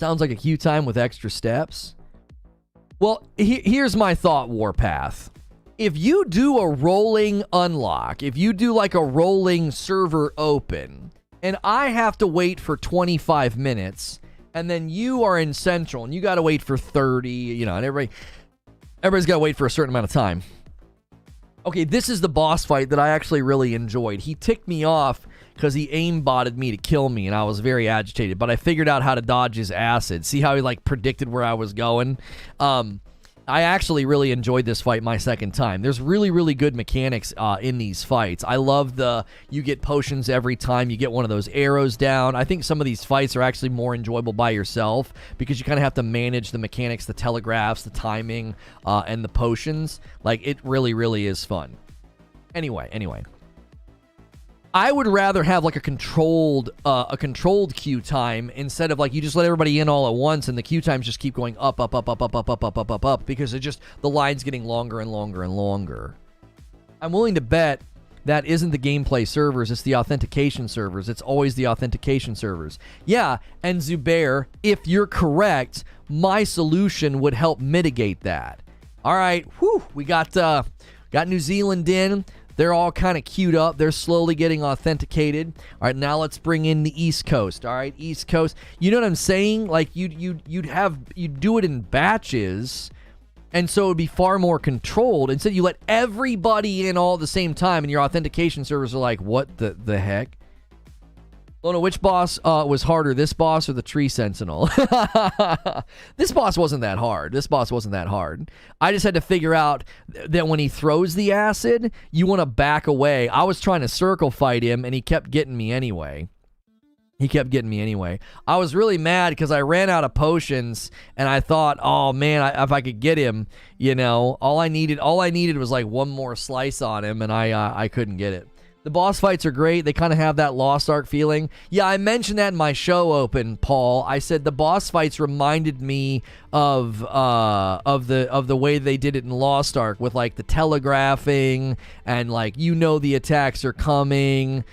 Sounds like a queue time with extra steps. Well, here's my thought, Warpath. If you do a rolling unlock, if you do like a rolling server open, and I have to wait for 25 minutes, and then you are in Central, and you got to wait for 30, and everybody's got to wait for a certain amount of time. Okay, this is the boss fight that I actually really enjoyed. He ticked me off because he aimbotted me to kill me, and I was very agitated. But I figured out how to dodge his acid. See how he predicted where I was going? I actually really enjoyed this fight my second time. There's really, really good mechanics in these fights. I love you get potions every time you get one of those arrows down. I think some of these fights are actually more enjoyable by yourself because you kind of have to manage the mechanics, the telegraphs, the timing, and the potions. It really, really is fun. Anyway. I would rather have a controlled queue time instead of you just let everybody in all at once and the queue times just keep going up because the line's getting longer and longer and longer. I'm willing to bet that isn't the gameplay servers, it's the authentication servers. It's always the authentication servers. Yeah, and Zubair, if you're correct, my solution would help mitigate that. All right, whew, we got New Zealand in. They're all kind of queued up. They're slowly getting authenticated. All right, now let's bring in the East Coast. All right, East Coast. You know what I'm saying? Like you'd do it in batches, and so it would be far more controlled. Instead, you let everybody in all at the same time, and your authentication servers are like, what the heck? Lono, which boss was harder, this boss or the Tree Sentinel? This boss wasn't that hard. I just had to figure out that when he throws the acid, you want to back away. I was trying to circle fight him, and he kept getting me anyway. I was really mad because I ran out of potions, and I thought, oh man, if I could get him, you know, all I needed was like one more slice on him, and I couldn't get it. The boss fights are great. They kind of have that Lost Ark feeling. Yeah, I mentioned that in my show open, Paul. I said the boss fights reminded me of the way they did it in Lost Ark with like the telegraphing and like the attacks are coming.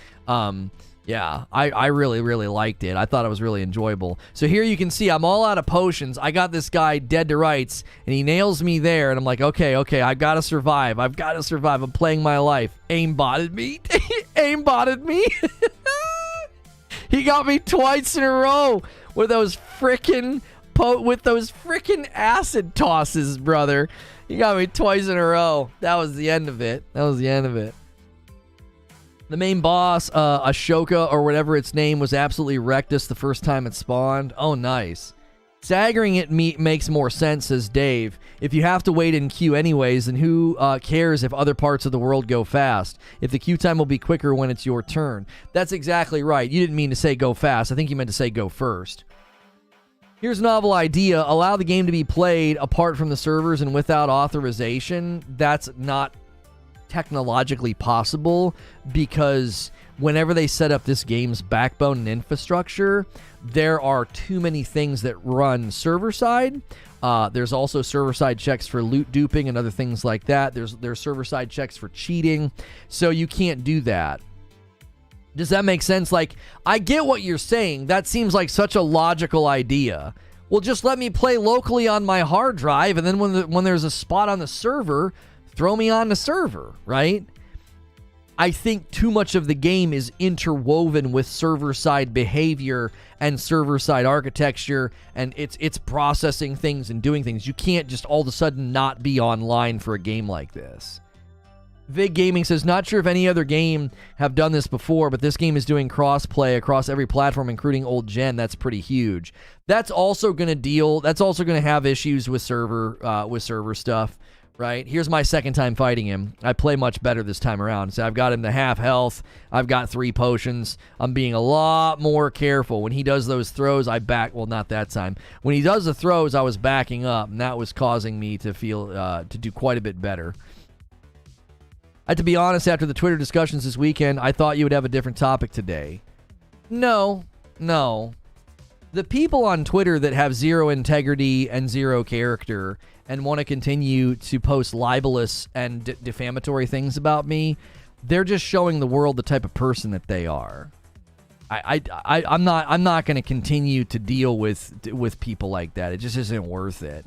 Yeah, I really, really liked it. I thought it was really enjoyable. So here you can see I'm all out of potions. I got this guy dead to rights, and he nails me there, and I'm like, okay, I've got to survive. I'm playing my life. Aimbotted me. He got me twice in a row with those frickin' acid tosses, brother. He got me twice in a row. That was the end of it. The main boss, Ashoka or whatever its name, was absolutely wrecked us the first time it spawned. Oh, nice. Staggering it makes more sense, says Dave. If you have to wait in queue anyways, then who cares if other parts of the world go fast? If the queue time will be quicker when it's your turn. That's exactly right. You didn't mean to say go fast. I think you meant to say go first. Here's a novel idea. Allow the game to be played apart from the servers and without authorization. That's not technologically possible because whenever they set up this game's backbone and infrastructure, there are too many things that run server side. There's also server side checks for loot duping and other things like that. There's server side checks for cheating, so you can't do that. Does that make sense? Like, I get what you're saying. That seems like such a logical idea. Well, just let me play locally on my hard drive, and then when there's a spot on the server, throw me on the server, right? I think too much of the game is interwoven with server-side behavior and server-side architecture, and it's processing things and doing things. You can't just all of a sudden not be online for a game like this. Vig Gaming says, not sure if any other game have done this before, but this game is doing cross-play across every platform, including old gen. That's pretty huge. That's also going to have issues with server stuff. Right? Here's my second time fighting him. I play much better this time around. So I've got him to half health. I've got 3 potions. I'm being a lot more careful. When he does those throws, I back... Well, not that time. When he does the throws, I was backing up, and that was causing me to feel... to do quite a bit better. I have to be honest, after the Twitter discussions this weekend, I thought you would have a different topic today. No. The people on Twitter that have zero integrity and zero character and want to continue to post libelous and defamatory things about me, they're just showing the world the type of person that they are. I'm not going to continue to deal with people like that. It just isn't worth it.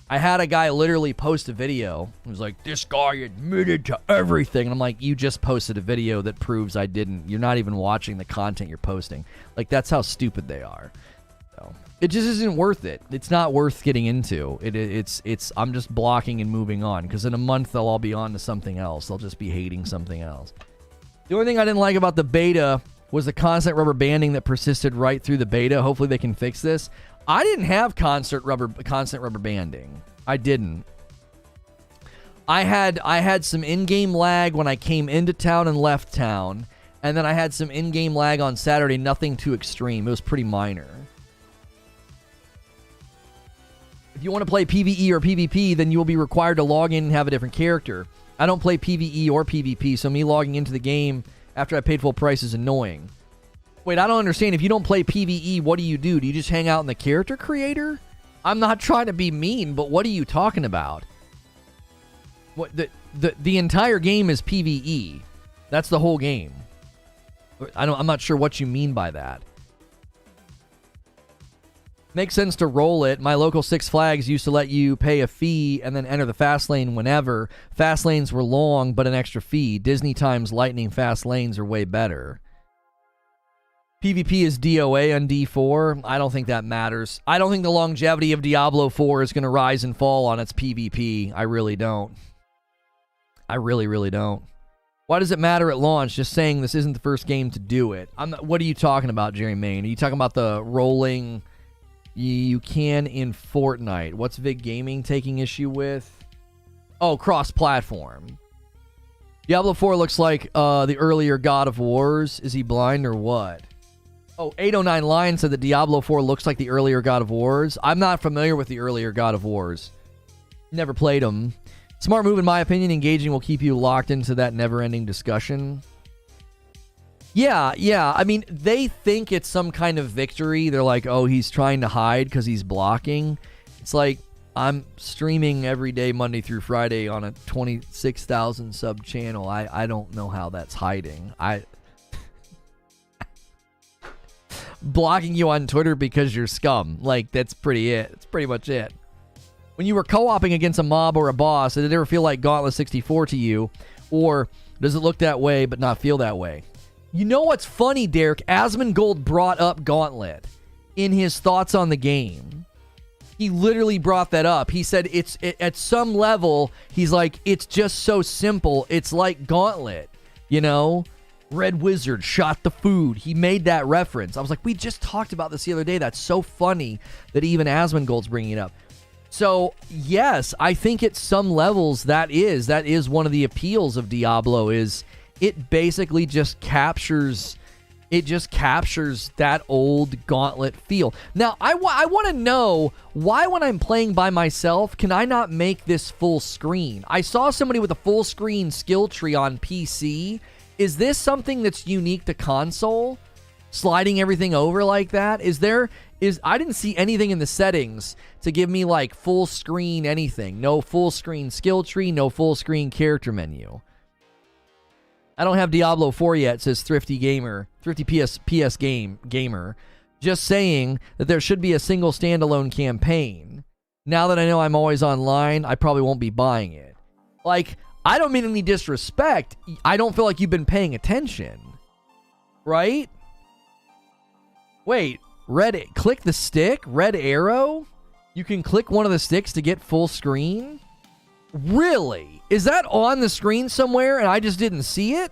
I had a guy literally post a video. He was like, this guy admitted to everything. And I'm like, you just posted a video that proves I didn't. You're not even watching the content you're posting. Like, that's how stupid they are. So it just isn't worth it. It's not worth getting into. It's I'm just blocking and moving on, because in a month they'll all be on to something else. They'll just be hating something else. The only thing I didn't like about the beta was the constant rubber banding that persisted right through the beta. Hopefully they can fix this. I didn't have constant rubber banding. I didn't. I had some in-game lag when I came into town and left town, and then I had some in-game lag on Saturday. Nothing too extreme. It was pretty minor. If you want to play PvE or PvP, then you will be required to log in and have a different character. I don't play PvE or PvP, so me logging into the game after I paid full price is annoying. Wait, I don't understand. If you don't play PvE, what do? Do you just hang out in the character creator? I'm not trying to be mean, but what are you talking about? What the entire game is PvE. That's the whole game. I'm not sure what you mean by that. Makes sense to roll it. My local Six Flags used to let you pay a fee and then enter the fast lane whenever. Fast lanes were long, but an extra fee. Disney times lightning fast lanes are way better. PvP is DOA on D4. I don't think that matters. I don't think the longevity of Diablo 4 is going to rise and fall on its PvP. I really don't. I really, really don't. Why does it matter at launch? Just saying this isn't the first game to do it. What are you talking about, Jerry Main? Are you talking about the rolling you can in Fortnite? What's Vig Gaming taking issue with? Oh, cross-platform. Diablo 4 looks like the earlier God of Wars. Is he blind or what? Oh, 809 Lion said that Diablo 4 looks like the earlier God of Wars. I'm not familiar with the earlier God of Wars. Never played them. Smart move, in my opinion. Engaging will keep you locked into that never-ending discussion. Yeah. I mean, they think it's some kind of victory. They're like, oh, he's trying to hide because he's blocking. It's like, I'm streaming every day, Monday through Friday, on a 26,000 sub channel. I don't know how that's hiding. Blocking you on Twitter because you're scum. Like, that's pretty it. That's pretty much it. When you were co-oping against a mob or a boss, did it ever feel like Gauntlet 64 to you? Or does it look that way but not feel that way? You know what's funny, Derek? Asmongold brought up Gauntlet in his thoughts on the game. He literally brought that up. He said at some level, he's like, it's just so simple. It's like Gauntlet, you know? Red Wizard shot the food. He made that reference. I was like, we just talked about this the other day. That's so funny that even Asmongold's bringing it up. So, yes, I think at some levels that is one of the appeals of Diablo is it basically just captures that old Gauntlet feel. Now, I want to know why when I'm playing by myself, can I not make this full screen? I saw somebody with a full screen skill tree on PC. Is this something that's unique to console? Sliding everything over like that? I didn't see anything in the settings to give me like full screen anything. No full screen skill tree, no full screen character menu. I don't have Diablo 4 yet, says Thrifty PS Gamer. Just saying that there should be a single standalone campaign. Now that I know I'm always online, I probably won't be buying it. Like, I don't mean any disrespect. I don't feel like you've been paying attention. Right? Wait, click the stick? Red arrow? You can click one of the sticks to get full screen? Really? Is that on the screen somewhere and I just didn't see it?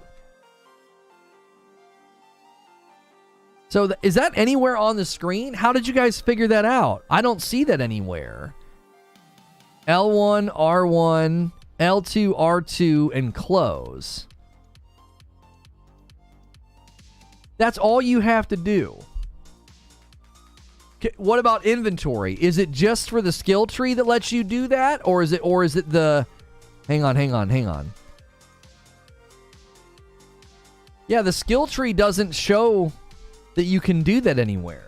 So is that anywhere on the screen? How did you guys figure that out? I don't see that anywhere. L1, R1, L2, R2, and close. That's all you have to do. What about inventory? Is it just for the skill tree that lets you do that? Or is it the... Hang on. Yeah, the skill tree doesn't show that you can do that anywhere.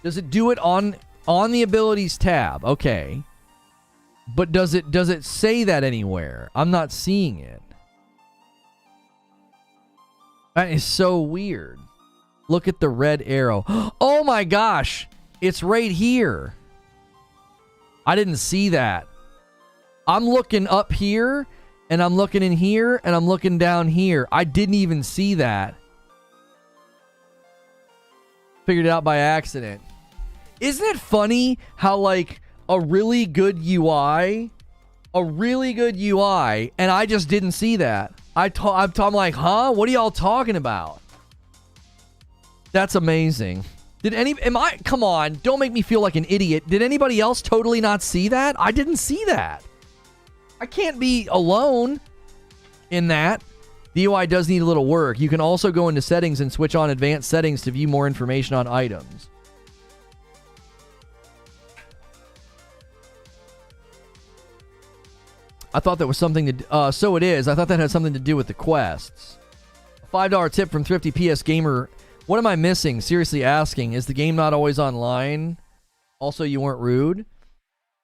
Does it do it on the abilities tab? Okay. But does it say that anywhere? I'm not seeing it. That is so weird. Look at the red arrow. Oh my gosh. It's right here. I didn't see that. I'm looking up here, and I'm looking in here, and I'm looking down here. I didn't even see that. Figured it out by accident. Isn't it funny how, like, a really good UI, and I just didn't see that. I'm like, huh? What are y'all talking about? That's amazing. Come on, don't make me feel like an idiot. Did anybody else totally not see that? I didn't see that. I can't be alone in that. The UI does need a little work. You can also go into settings and switch on advanced settings to view more information on items. I thought that was something to... so it is. I thought that had something to do with the quests. A $5 tip from Thrifty PS Gamer. What am I missing? Seriously asking. Is the game not always online? Also, you weren't rude?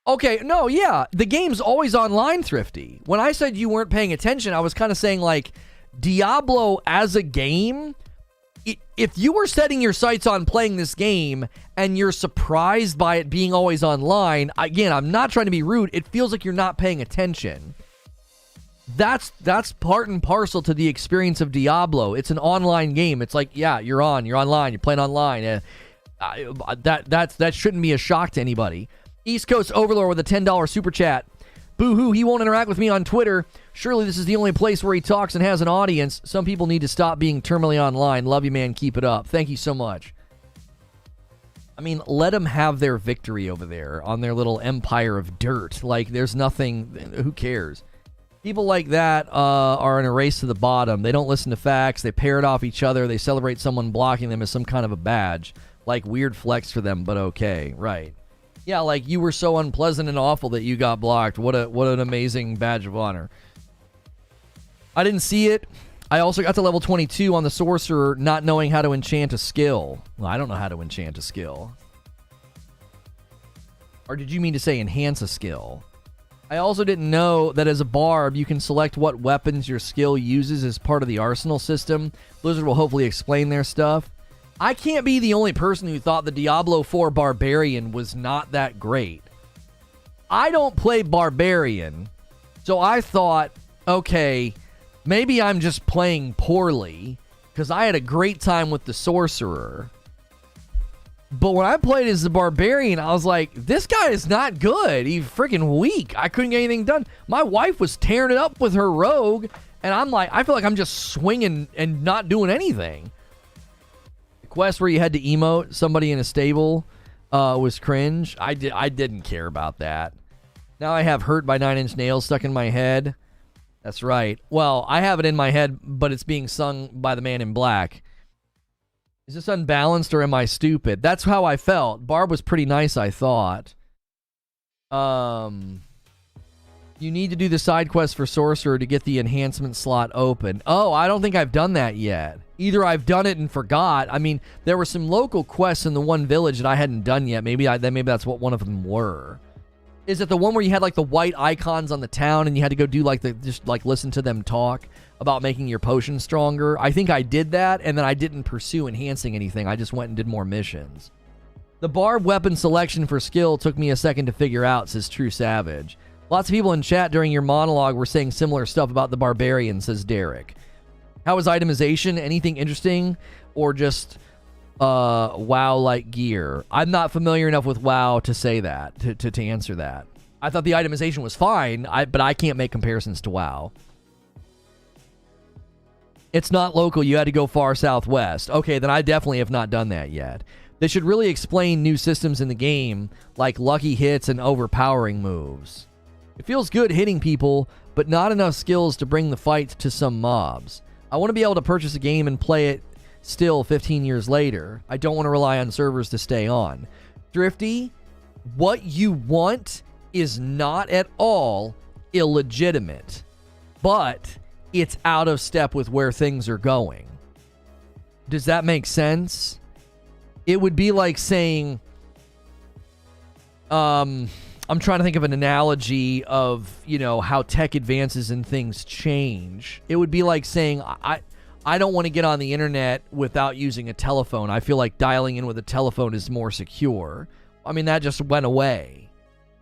Okay, no, yeah. The game's always online, Thrifty. When I said you weren't paying attention, I was kind of saying, like, Diablo as a game if you were setting your sights on playing this game and you're surprised by it being always online, again, I'm not trying to be rude. It feels like you're not paying attention. That's part and parcel to the experience of Diablo. It's an online game. It's like, yeah, you're online, you're playing online. That shouldn't be a shock to anybody. East Coast Overlord with a $10 super chat. Boo-hoo, he won't interact with me on Twitter. Surely this is the only place where he talks and has an audience. Some people need to stop being terminally online. Love you, man. Keep it up. Thank you so much. I mean, let them have their victory over there on their little empire of dirt. Like, there's nothing... Who cares? People like that are in a race to the bottom. They don't listen to facts. They parrot off each other. They celebrate someone blocking them as some kind of a badge. Like, weird flex for them, but okay. Right. Yeah, like, you were so unpleasant and awful that you got blocked. What an amazing badge of honor. I didn't see it. I also got to level 22 on the Sorcerer, not knowing how to enchant a skill. Well, I don't know how to enchant a skill. Or did you mean to say enhance a skill? I also didn't know that as a barb, you can select what weapons your skill uses as part of the arsenal system. Blizzard will hopefully explain their stuff. I can't be the only person who thought the Diablo IV Barbarian was not that great. I don't play Barbarian, so I thought, okay, maybe I'm just playing poorly, because I had a great time with the Sorcerer. But when I played as the Barbarian, I was like, this guy is not good. He's freaking weak. I couldn't get anything done. My wife was tearing it up with her rogue, and I'm like, I feel like I'm just swinging and not doing anything. Quest where you had to emote somebody in a stable was cringe. I didn't care about that. Now I have Hurt by Nine Inch Nails stuck in my head. That's right. Well, I have it in my head, but it's being sung by the Man in Black. Is this unbalanced or am I stupid? That's how I felt. Barb was pretty nice, I thought. You need to do the side quest for Sorcerer to get the enhancement slot open. Oh, I don't think I've done that yet. Either I've done it and forgot. I mean, there were some local quests in the one village that I hadn't done yet. Maybe that's what one of them were. Is it the one where you had like the white icons on the town and you had to go do like just listen to them talk about making your potion stronger? I think I did that, and then I didn't pursue enhancing anything. I just went and did more missions. The barb weapon selection for skill took me a second to figure out, says True Savage. Lots of people in chat during your monologue were saying similar stuff about the Barbarian, says Derek. How was itemization? Anything interesting? Or just WoW-like gear? I'm not familiar enough with WoW to say that, to answer that. I thought the itemization was fine, but I can't make comparisons to WoW. It's not local. You had to go far southwest. Okay, then I definitely have not done that yet. They should really explain new systems in the game, like lucky hits and overpowering moves. It feels good hitting people, but not enough skills to bring the fight to some mobs. I want to be able to purchase a game and play it still 15 years later. I don't want to rely on servers to stay on. Thrifty, what you want is not at all illegitimate, but it's out of step with where things are going. Does that make sense? It would be like saying, I'm trying to think of an analogy of, how tech advances and things change. It would be like saying, I don't want to get on the internet without using a telephone. I feel like dialing in with a telephone is more secure. I mean, that just went away.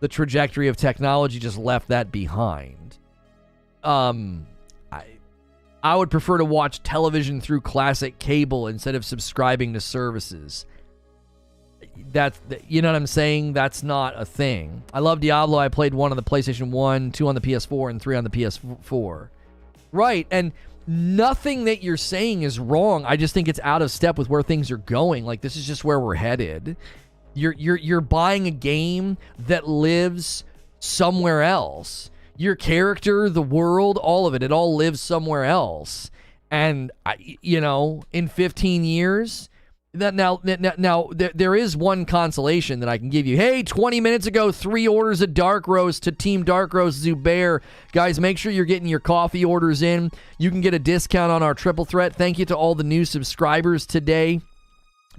The trajectory of technology just left that behind. I would prefer to watch television through classic cable instead of subscribing to services. You know what I'm saying? That's not a thing. I love Diablo. I played 1 on the PlayStation 1, 2 on the PS4, and 3 on the PS4. Right, and nothing that you're saying is wrong. I just think it's out of step with where things are going. Like, this is just where we're headed. You're buying a game that lives somewhere else. Your character, the world, all of it, it all lives somewhere else. And, in 15 years... Now, there is one consolation that I can give you. Hey, 20 minutes ago, 3 orders of Dark Roast to Team Dark Roast Zubair. Guys, make sure you're getting your coffee orders in. You can get a discount on our Triple Threat. Thank you to all the new subscribers today.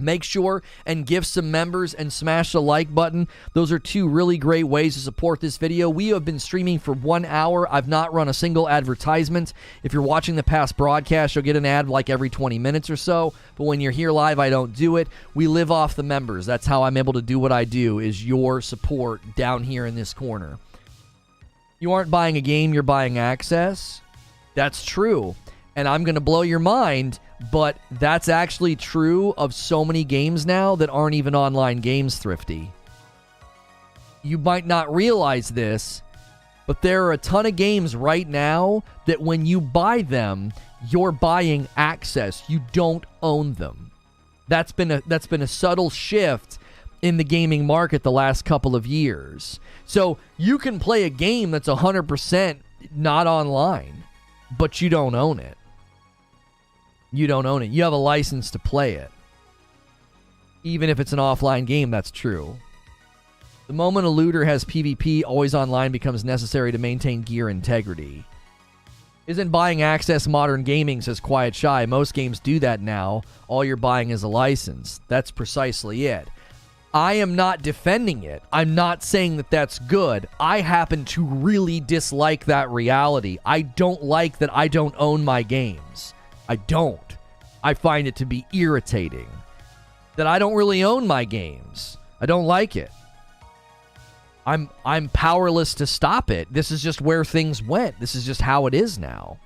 Make sure and gift some members and smash the like button. Those are two really great ways to support this video. We have been streaming for 1 hour. I've not run a single advertisement. If you're watching the past broadcast, you'll get an ad like every 20 minutes or so. But when you're here live, I don't do it. We live off the members. That's how I'm able to do what I do, is your support down here in this corner. You aren't buying a game, you're buying access. That's true. And I'm going to blow your mind, but that's actually true of so many games now that aren't even online games, Thrifty. You might not realize this, but there are a ton of games right now that when you buy them, you're buying access. You don't own them. That's been a subtle shift in the gaming market the last couple of years. So you can play a game that's 100% not online, but you don't own it. You don't own it. You have a license to play it. Even if it's an offline game, that's true. The moment a looter has PvP, always online becomes necessary to maintain gear integrity. Isn't buying access modern gaming, says Quiet Shy. Most games do that now. All you're buying is a license. That's precisely it. I am not defending it. I'm not saying that that's good. I happen to really dislike that reality. I don't like that I don't own my games. I don't. I find it to be irritating that I don't really own my games. I don't like it. I'm powerless to stop it. This is just where things went. This is just how it is now.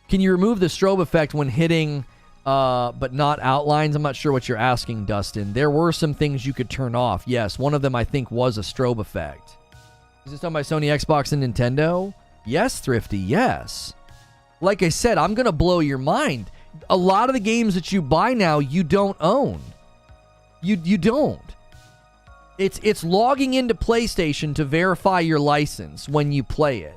Can you remove the strobe effect when hitting but not outlines? I'm not sure what you're asking, Dustin. There were some things you could turn off. Yes, one of them I think was a strobe effect. Is this done by Sony, Xbox, and Nintendo? Yes, Thrifty, yes. Like I said, I'm going to blow your mind. A lot of the games that you buy now, you don't own. You don't. It's logging into PlayStation to verify your license when you play it.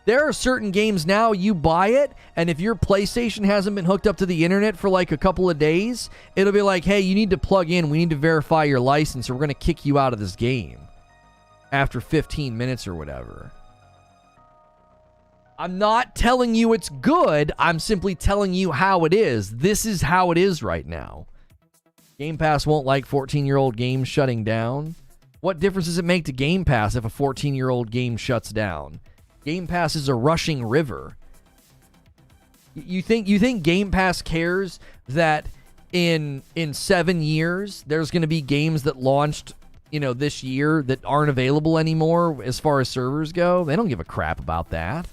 There are certain games now, you buy it, and if your PlayStation hasn't been hooked up to the internet for like a couple of days, it'll be like, hey, you need to plug in. We need to verify your license, or we're going to kick you out of this game after 15 minutes or whatever. I'm not telling you it's good. I'm simply telling you how it is. This is how it is right now. Game Pass won't like 14-year-old games shutting down. What difference does it make to Game Pass if a 14-year-old game shuts down? Game Pass is a rushing river. You think Game Pass cares that in 7 years there's going to be games that launched, this year that aren't available anymore as far as servers go? They don't give a crap about that.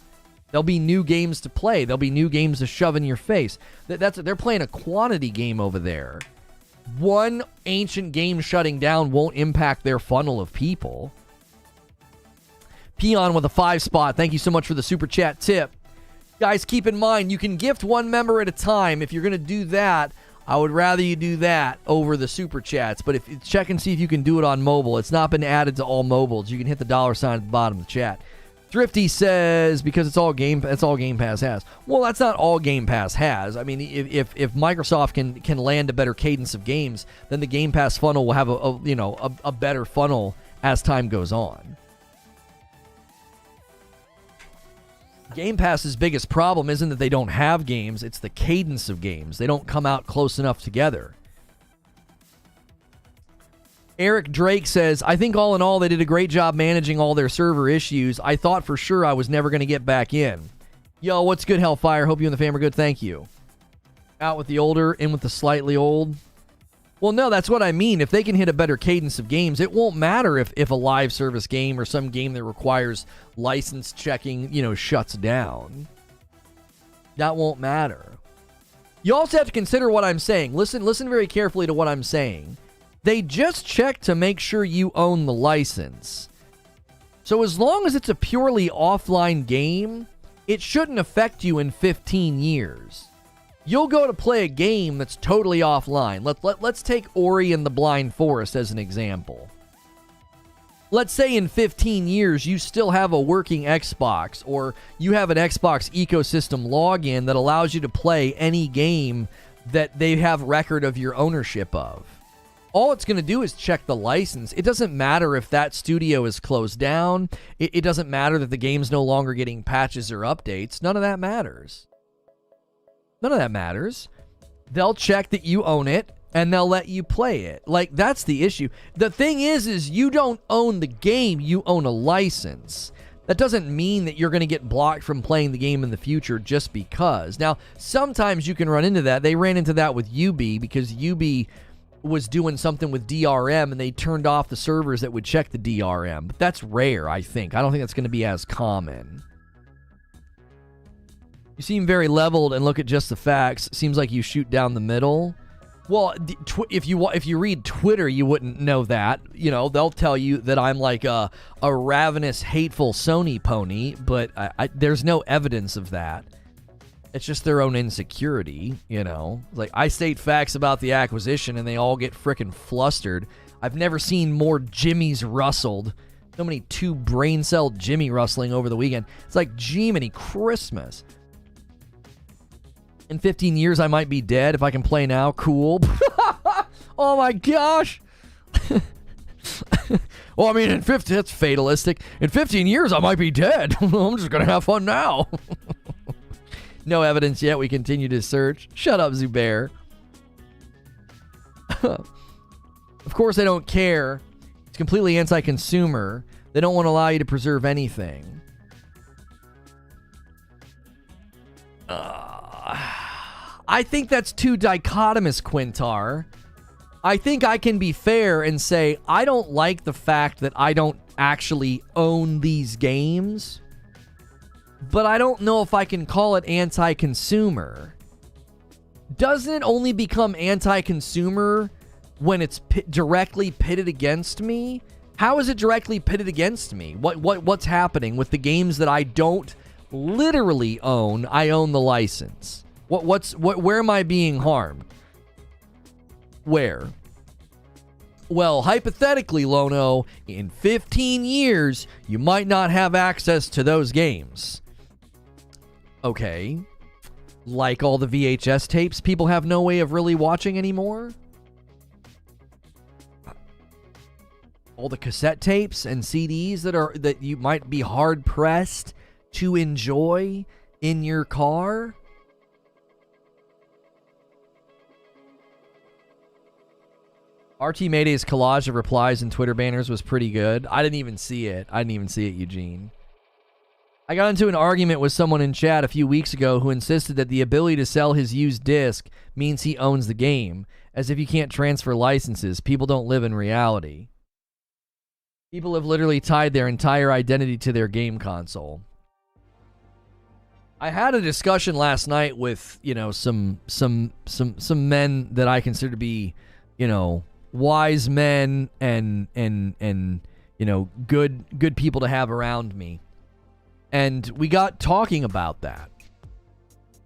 There'll be new games to play. There'll be new games to shove in your face. They're playing a quantity game over there. One ancient game shutting down won't impact their funnel of people. Peon with a 5 spot. Thank you so much for the super chat tip. Guys, keep in mind, you can gift one member at a time. If you're going to do that, I would rather you do that over the super chats. But if check and see if you can do it on mobile. It's not been added to all mobiles. You can hit the $sign at the bottom of the chat. Thrifty says, because that's all Game Pass has. Well, that's not all Game Pass has. I mean, if Microsoft can land a better cadence of games, then the Game Pass funnel will have a better funnel as time goes on. Game Pass's biggest problem isn't that they don't have games, it's the cadence of games. They don't come out close enough together. Eric Drake says, I think all in all, they did a great job managing all their server issues. I thought for sure I was never going to get back in. Yo, what's good, Hellfire? Hope you and the fam are good. Thank you. Out with the older, in with the slightly old. Well, no, that's what I mean. If they can hit a better cadence of games, it won't matter if a live service game or some game that requires license checking, shuts down. That won't matter. You also have to consider what I'm saying. Listen very carefully to what I'm saying. They just check to make sure you own the license. So as long as it's a purely offline game, it shouldn't affect you in 15 years. You'll go to play a game that's totally offline. Let's take Ori and the Blind Forest as an example. Let's say in 15 years you still have a working Xbox, or you have an Xbox ecosystem login that allows you to play any game that they have record of your ownership of. All it's going to do is check the license. It doesn't matter if that studio is closed down. It doesn't matter that the game's no longer getting patches or updates. None of that matters. None of that matters. They'll check that you own it, and they'll let you play it. Like, that's the issue. The thing is you don't own the game, you own a license. That doesn't mean that you're going to get blocked from playing the game in the future just because. Now, sometimes you can run into that. They ran into that with UB because UB was doing something with DRM, and they turned off the servers that would check the DRM. But that's rare, I think. I don't think that's going to be as common. You seem very leveled and look at just the facts. Seems like you shoot down the middle. Well, if you read Twitter, you wouldn't know that. You know, they'll tell you that I'm like a ravenous, hateful Sony pony, but there's no evidence of that. It's just their own insecurity, you know. Like, I state facts about the acquisition, and they all get frickin' flustered. I've never seen more Jimmies rustled. So many two brain cell Jimmy rustling over the weekend. It's like, Jiminy Christmas. In 15 years, I might be dead. If I can play now, cool. Oh my gosh. Well, I mean, that's fatalistic. In 15 years, I might be dead. I'm just going to have fun now. No evidence yet. We continue to search. Shut up, Zubair. Of course, they don't care. It's completely anti-consumer. They don't want to allow you to preserve anything. I think that's too dichotomous, Quintar. I think I can be fair and say I don't like the fact that I don't actually own these games, but I don't know if I can call it anti-consumer. Doesn't it only become anti-consumer when it's directly pitted against me? How is it directly pitted against me? What's happening with the games that I don't literally own? I own the license. Where am I being harmed? Where? Well, hypothetically, Lono, in 15 years, you might not have access to those games. Okay. Like all the VHS tapes people have no way of really watching anymore? All the cassette tapes and CDs that you might be hard pressed to enjoy in your car? RT Mayday's collage of replies and Twitter banners was pretty good. I didn't even see it. Eugene. I got into an argument with someone in chat a few weeks ago who insisted that the ability to sell his used disc means he owns the game, as if you can't transfer licenses. People don't live in reality. People have literally tied their entire identity to their game console. I had a discussion last night with, you know, some men that I consider to be, you know, wise men and you know, good people to have around me. And we got talking about that.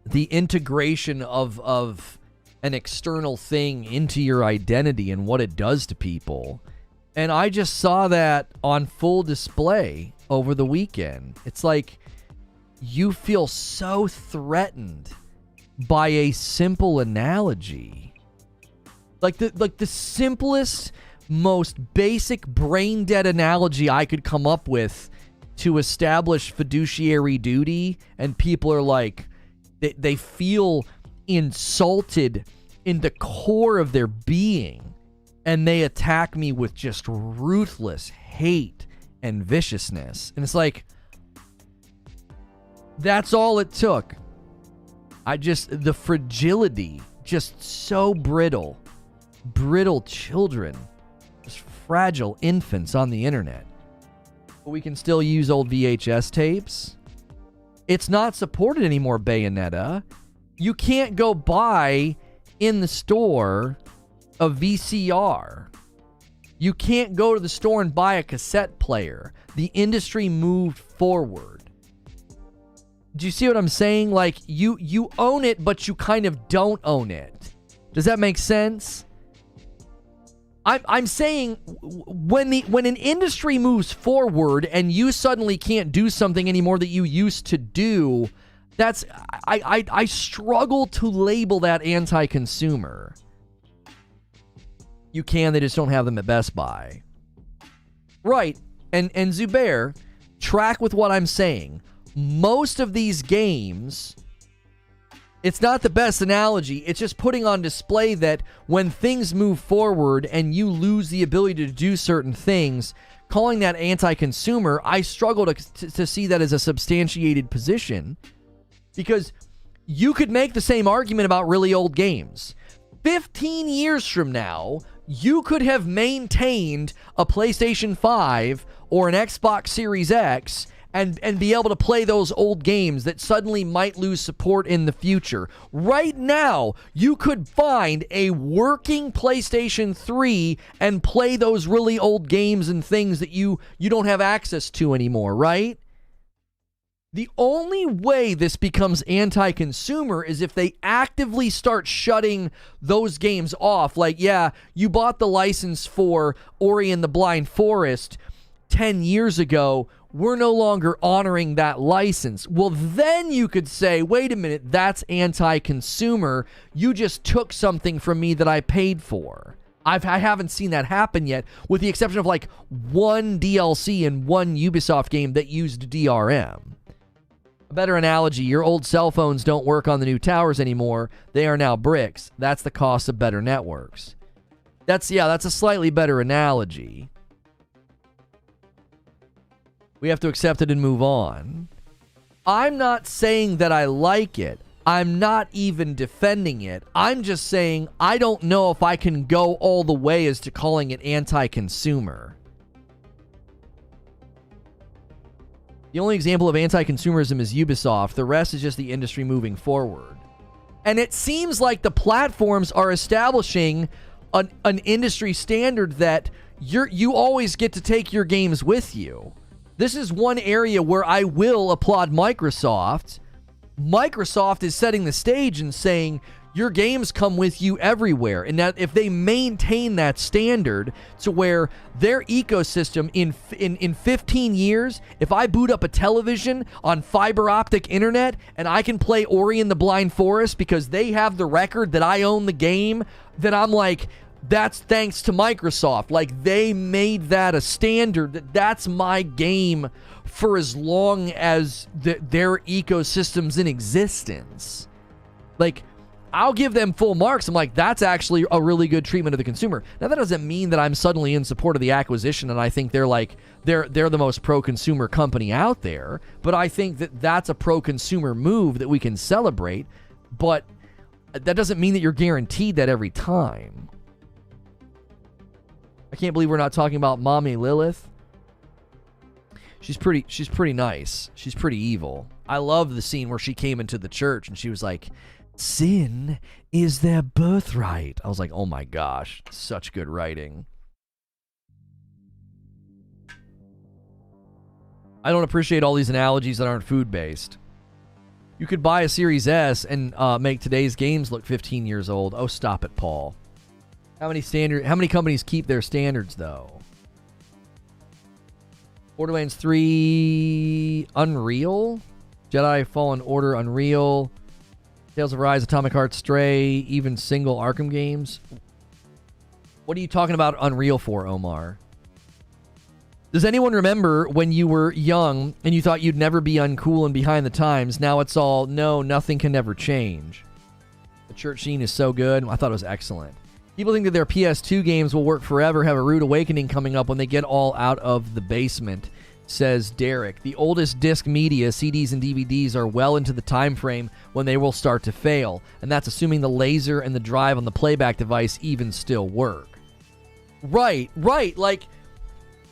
The integration of an external thing into your identity and what it does to people. And I just saw that on full display over the weekend. It's like you feel so threatened by a simple analogy. Like the simplest, most basic brain dead analogy I could come up with to establish fiduciary duty, and people are like, they feel insulted in the core of their being, and they attack me with just ruthless hate and viciousness. And it's like, that's all it took. The fragility, just so brittle children, just fragile infants on the internet. But we can still use old VHS tapes. It's not supported anymore, Bayonetta. You can't go buy in the store a VCR. You can't go to the store and buy a cassette player. The industry moved forward. Do you see what I'm saying? Like, you own it, but you kind of don't own it. Does that make sense? I'm saying when an industry moves forward and you suddenly can't do something anymore that you used to do, that's I struggle to label that anti-consumer. You can, they just don't have them at Best Buy. Right. And Zubair, track with what I'm saying. Most of these games It's not the best analogy. It's just putting on display that when things move forward and you lose the ability to do certain things, calling that anti-consumer, I struggle to see that as a substantiated position, because you could make the same argument about really old games. 15 years from now, you could have maintained a PlayStation 5 or an Xbox Series X and be able to play those old games that suddenly might lose support in the future. Right now, you could find a working PlayStation 3 and play those really old games and things that you don't have access to anymore, right? The only way this becomes anti-consumer is if they actively start shutting those games off. Like, yeah, you bought the license for Ori and the Blind Forest 10 years ago. We're no longer honoring that license. Well, then you could say, wait a minute, that's anti-consumer. You just took something from me that I paid for. I haven't seen that happen yet, with the exception of like one DLC and one Ubisoft game that used DRM. A better analogy, your old cell phones don't work on the new towers anymore. They are now bricks. That's the cost of better networks. That's a slightly better analogy. We have to accept it and move on. I'm not saying that I like it. I'm not even defending it. I'm just saying I don't know if I can go all the way as to calling it anti-consumer. The only example of anti-consumerism is Ubisoft. The rest is just the industry moving forward. And it seems like the platforms are establishing an industry standard that you always get to take your games with you. This is one area where I will applaud Microsoft. Microsoft is setting the stage and saying your games come with you everywhere. And that if they maintain that standard to where their ecosystem in 15 years, if I boot up a television on fiber optic internet and I can play Ori and the Blind Forest because they have the record that I own the game, then I'm like, that's thanks to Microsoft. Like, they made that a standard that's my game for as long as their ecosystem's in existence. Like, I'll give them full marks. I'm like, that's actually a really good treatment of the consumer. Now, that doesn't mean that I'm suddenly in support of the acquisition and I think they're the most pro-consumer company out there. But I think that that's a pro-consumer move that we can celebrate. But that doesn't mean that you're guaranteed that every time. I can't believe we're not talking about Mommy Lilith. She's pretty nice. She's pretty evil. I love the scene where she came into the church and she was like, sin is their birthright. I was like, oh my gosh, such good writing. I don't appreciate all these analogies that aren't food-based. You could buy a Series S and make today's games look 15 years old. Oh, stop it, Paul. How many companies keep their standards, though? Borderlands 3 Unreal? Jedi Fallen Order Unreal? Tales of Rise, Atomic Heart, Stray, even single Arkham games? What are you talking about Unreal for, Omar? Does anyone remember when you were young and you thought you'd never be uncool and behind the times? Now it's all, no, nothing can never change. The church scene is so good. I thought it was excellent. People think that their PS2 games will work forever, have a rude awakening coming up when they get all out of the basement, says Derek. The oldest disc media, CDs and DVDs, are well into the time frame when they will start to fail, and that's assuming the laser and the drive on the playback device even still work. Right. Like,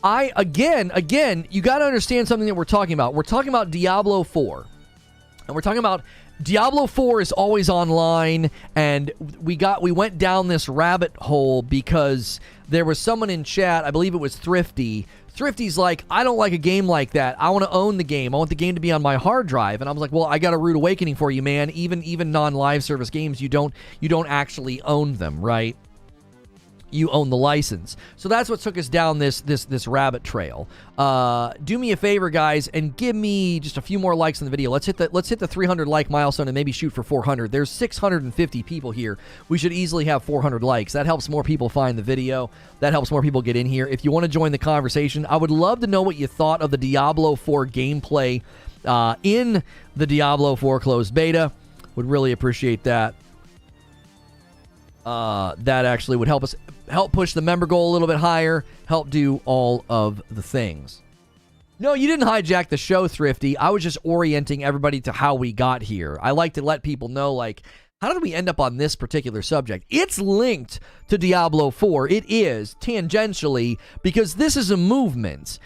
again, you got to understand something that we're talking about. We're talking about Diablo 4, and we're talking about Diablo 4 is always online, and we went down this rabbit hole because there was someone in chat, I believe it was Thrifty. Thrifty's like, I don't like a game like that. I want to own the game. I want the game to be on my hard drive. And I was like, well, I got a rude awakening for you, man. Even non-live service games, you don't actually own them, right? You own the license. So that's what took us down this rabbit trail. Do me a favor, guys, and give me just a few more likes on the video. Let's hit the 300 like milestone and maybe shoot for 400. There's 650 people here. We should easily have 400 likes. That helps more people find the video. That helps more people get in here. If you want to join the conversation, I would love to know what you thought of the Diablo 4 gameplay in the Diablo 4 closed beta. Would really appreciate that. That actually would help push the member goal a little bit higher, help do all of the things. No, you didn't hijack the show, Thrifty. I was just orienting everybody to how we got here. I like to let people know, like, how did we end up on this particular subject? It's linked to Diablo 4. It is, tangentially, because this is a movement.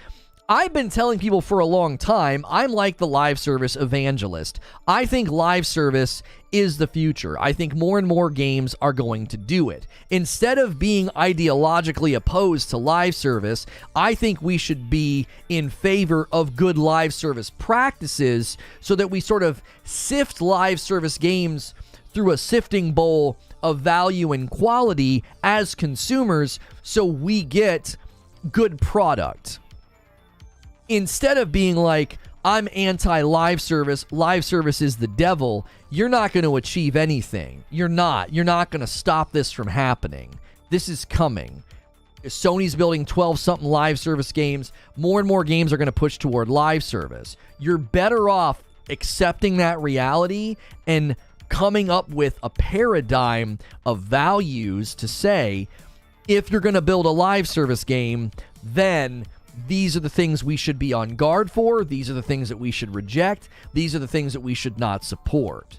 I've been telling people for a long time, I'm like the live service evangelist. I think live service is the future. I think more and more games are going to do it. Instead of being ideologically opposed to live service, I think we should be in favor of good live service practices so that we sort of sift live service games through a sifting bowl of value and quality as consumers so we get good product. Instead of being like, I'm anti-live service is the devil, you're not going to achieve anything. You're not going to stop this from happening. This is coming. Sony's building 12-something live service games. More and more games are going to push toward live service. You're better off accepting that reality and coming up with a paradigm of values to say, if you're going to build a live service game, then these are the things we should be on guard for. These are the things that we should reject. These are the things that we should not support.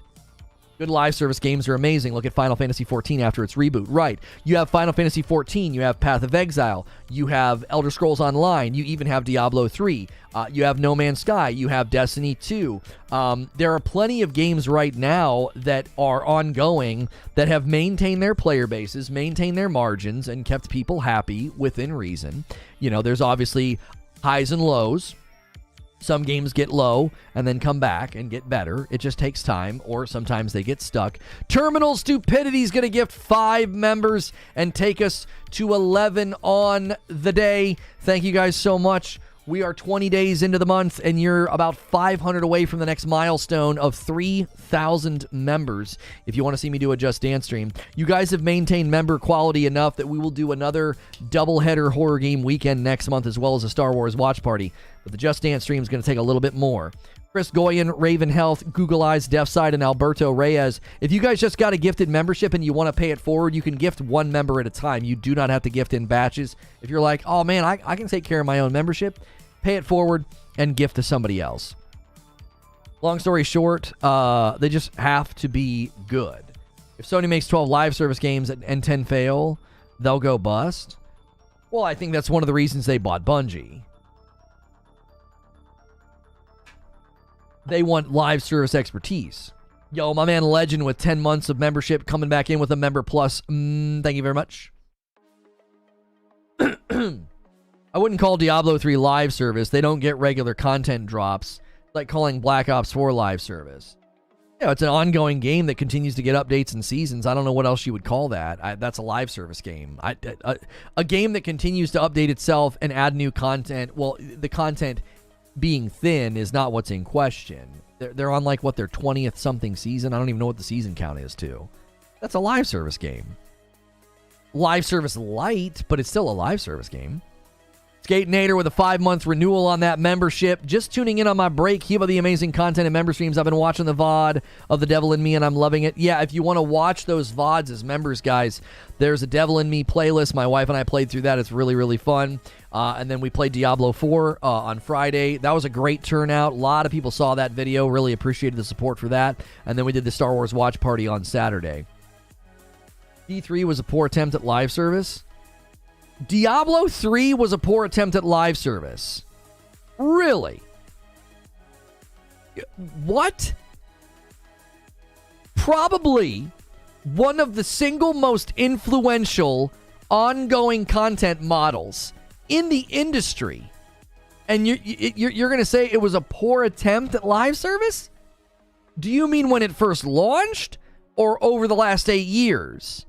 Good live service games are amazing. Look at Final Fantasy XIV after its reboot. Right. You have Final Fantasy XIV. You have Path of Exile. You have Elder Scrolls Online. You even have Diablo 3. You have No Man's Sky. You have Destiny 2. There are plenty of games right now that are ongoing that have maintained their player bases, maintained their margins, and kept people happy within reason. You know, there's obviously highs and lows. Some games get low and then come back and get better. It just takes time, or sometimes they get stuck. Terminal Stupidity is going to gift 5 members and take us to 11 on the day. Thank you guys so much. We are 20 days into the month, and you're about 500 away from the next milestone of 3,000 members. If you want to see me do a Just Dance stream, you guys have maintained member quality enough that we will do another doubleheader horror game weekend next month, as well as a Star Wars watch party. But the Just Dance stream is going to take a little bit more. Chris Goyen, Raven Health, Google Eyes, Deafside, and Alberto Reyes. If you guys just got a gifted membership and you want to pay it forward, you can gift one member at a time. You do not have to gift in batches. If you're like, oh man, I can take care of my own membership, pay it forward and gift to somebody else. Long story short, they just have to be good. If Sony makes 12 live service games and 10 fail, they'll go bust. Well, I think that's one of the reasons they bought Bungie. They want live service expertise. Yo, my man Legend with 10 months of membership coming back in with a member plus. Thank you very much. I wouldn't call Diablo 3 live service. They don't get regular content drops. It's like calling Black Ops 4 live service. You know, it's an ongoing game that continues to get updates and seasons. I don't know what else you would call that. That's a live service game. A game that continues to update itself and add new content. Well, the content being thin is not what's in question. They're on like what, their 20th something season. I don't even know what the season count is too. That's a live service game. Live service light, but it's still a live service game. Skatinator with a 5-month renewal on that membership. Just tuning in on my break. Keep up the amazing content and member streams. I've been watching the VOD of The Devil in Me, and I'm loving it. Yeah, if you want to watch those VODs as members, guys, there's a Devil in Me playlist. My wife and I played through that. It's really, really fun. And then we played Diablo 4 on Friday. That was a great turnout. A lot of people saw that video. Really appreciated the support for that. And then we did the Star Wars watch party on Saturday. D3 was a poor attempt at live service. Diablo 3 was a poor attempt at live service. Really? What? Probably one of the single most influential ongoing content models in the industry. And you're going to say it was a poor attempt at live service? Do you mean when it first launched or over the last 8 years?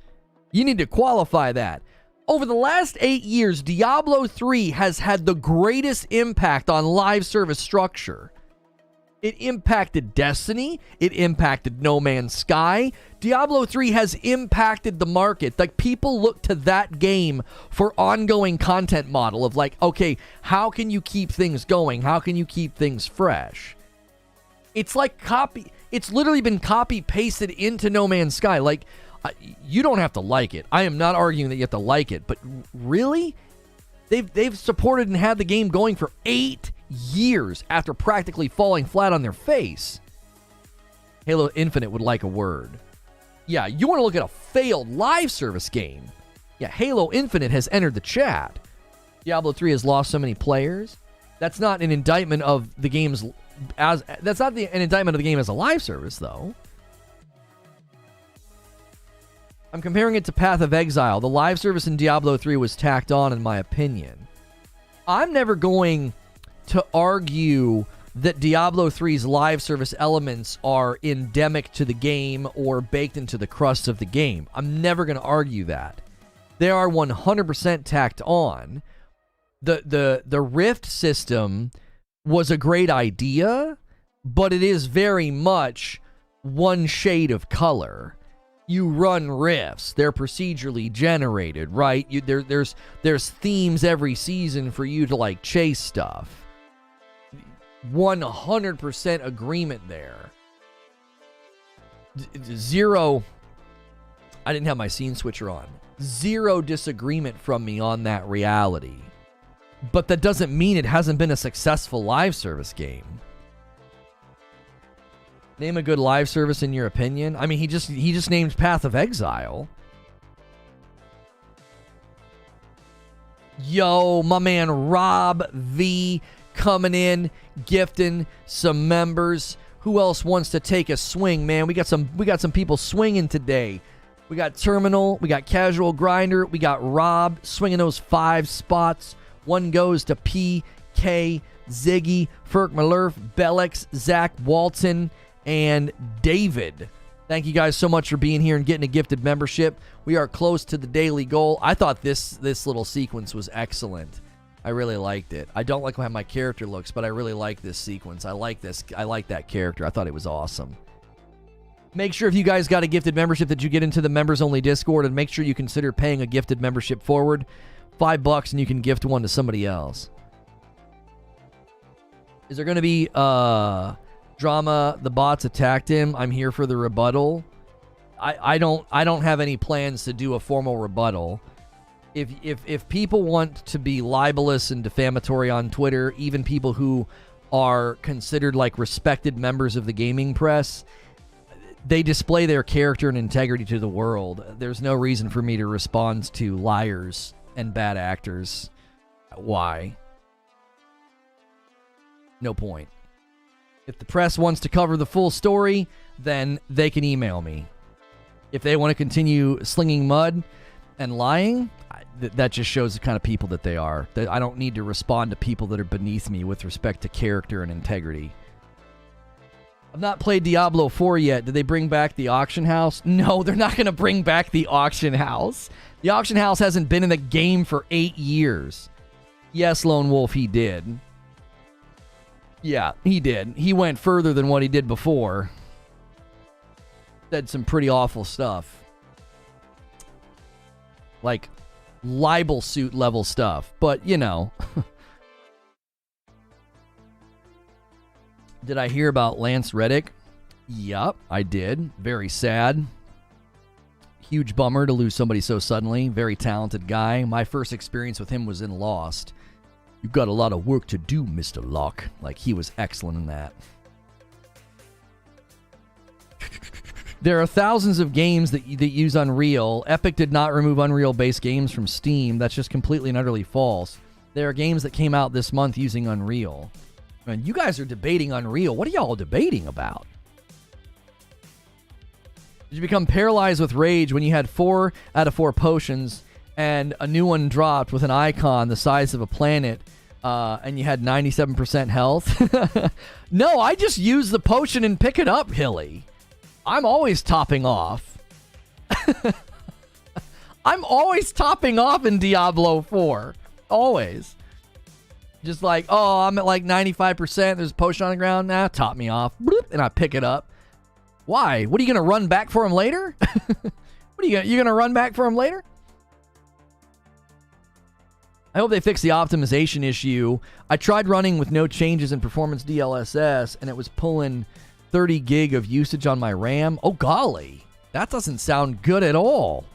You need to qualify that. Over the last 8 years, Diablo 3 has had the greatest impact on live service structure. It impacted Destiny. It impacted No Man's Sky. Diablo 3 has impacted the market. Like, people look to that game for ongoing content model of like, okay, how can you keep things going? How can you keep things fresh? It's like It's literally been copy-pasted into No Man's Sky. Like, you don't have to like it. I am not arguing that you have to like it, but really? They've supported and had the game going for 8 years after practically falling flat on their face. Halo Infinite would like a word. Yeah, you want to look at a failed live service game. Yeah, Halo Infinite has entered the chat. Diablo 3 has lost so many players. That's not an indictment of the game's an indictment of the game as a live service, though. I'm comparing it to Path of Exile. The live service in Diablo 3 was tacked on, in my opinion. I'm never going to argue that Diablo 3's live service elements are endemic to the game or baked into the crust of the game. I'm never going to argue that. They are 100% tacked on. The Rift system was a great idea, but it is very much one shade of color. You run rifts. They're procedurally generated, right? There's themes every season for you to, like, chase stuff. 100% agreement there. Zero. I didn't have my scene switcher on. Zero disagreement from me on that reality. But that doesn't mean it hasn't been a successful live service game. Name a good live service in your opinion. I mean, he just named Path of Exile. Yo, my man Rob V coming in, gifting some members. Who else wants to take a swing, man? We got some people swinging today. We got Terminal, we got Casual Grinder, we got Rob swinging those 5 spots. One goes to PK, Ziggy, Ferk Malurf, Bellex, Zach Walton, and David. Thank you guys so much for being here and getting a gifted membership. We are close to the daily goal. I thought this little sequence was excellent. I really liked it. I don't like how my character looks, but I really like this sequence. I like that character. I thought it was awesome. Make sure if you guys got a gifted membership that you get into the members only Discord, and make sure you consider paying a gifted membership forward. $5 and you can gift one to somebody else. Is there going to be drama? The bots attacked him. I'm here for the rebuttal. I don't have any plans to do a formal rebuttal. If people want to be libelous and defamatory on Twitter, even people who are considered like respected members of the gaming press, they display their character and integrity to the world. There's no reason for me to respond to liars and bad actors. Why? No point. If the press wants to cover the full story, then they can email me. If they want to continue slinging mud and lying, that just shows the kind of people that they are. I don't need to respond to people that are beneath me with respect to character and integrity. I've not played Diablo 4 yet. Did they bring back the auction house? No, they're not going to bring back the auction house. The auction house hasn't been in the game for 8 years. Yes, Lone Wolf, he did. Yeah, he did. He went further than what he did before. Said some pretty awful stuff. Like libel suit level stuff. But, you know. Did I hear about Lance Reddick? Yup, I did. Very sad. Huge bummer to lose somebody so suddenly. Very talented guy. My first experience with him was in Lost. You've got a lot of work to do, Mr. Locke. Like, he was excellent in that. There are thousands of games that use Unreal. Epic did not remove Unreal-based games from Steam. That's just completely and utterly false. There are games that came out this month using Unreal. Man, you guys are debating Unreal. What are y'all debating about? Did you become paralyzed with rage when you had 4 out of 4 potions and a new one dropped with an icon the size of a planet and you had 97% health? No, I just use the potion and pick it up, Hilly. I'm always topping off. I'm always topping off in Diablo 4. Always. Just like, oh, I'm at like 95%. There's a potion on the ground. Nah, top me off. Bloop, and I pick it up. Why? What are you going to run back for him later? What are you going to run back for him later? I hope they fix the optimization issue. I tried running with no changes in performance DLSS, and it was pulling 30 gig of usage on my RAM. Oh, golly. That doesn't sound good at all.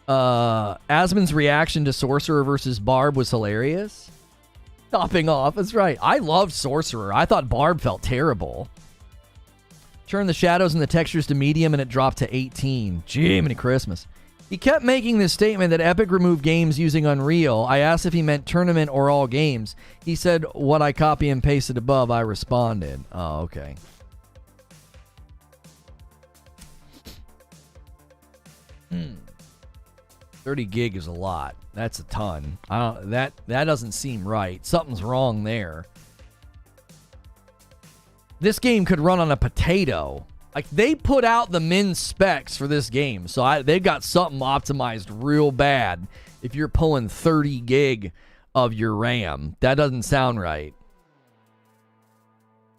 Asmon's reaction to Sorcerer versus Barb was hilarious. Stopping off. That's right. I loved Sorcerer. I thought Barb felt terrible. Turn the shadows and the textures to medium and it dropped to 18. Jiminy Christmas. He kept making this statement that Epic removed games using Unreal. I asked if he meant tournament or all games. He said, what I copy and pasted above, I responded. Oh, okay. Hmm. 30 gig is a lot. That's a ton. That doesn't seem right. Something's wrong there. This game could run on a potato. Like, they put out the min specs for this game, so they've got something optimized real bad if you're pulling 30 gig of your RAM. That doesn't sound right.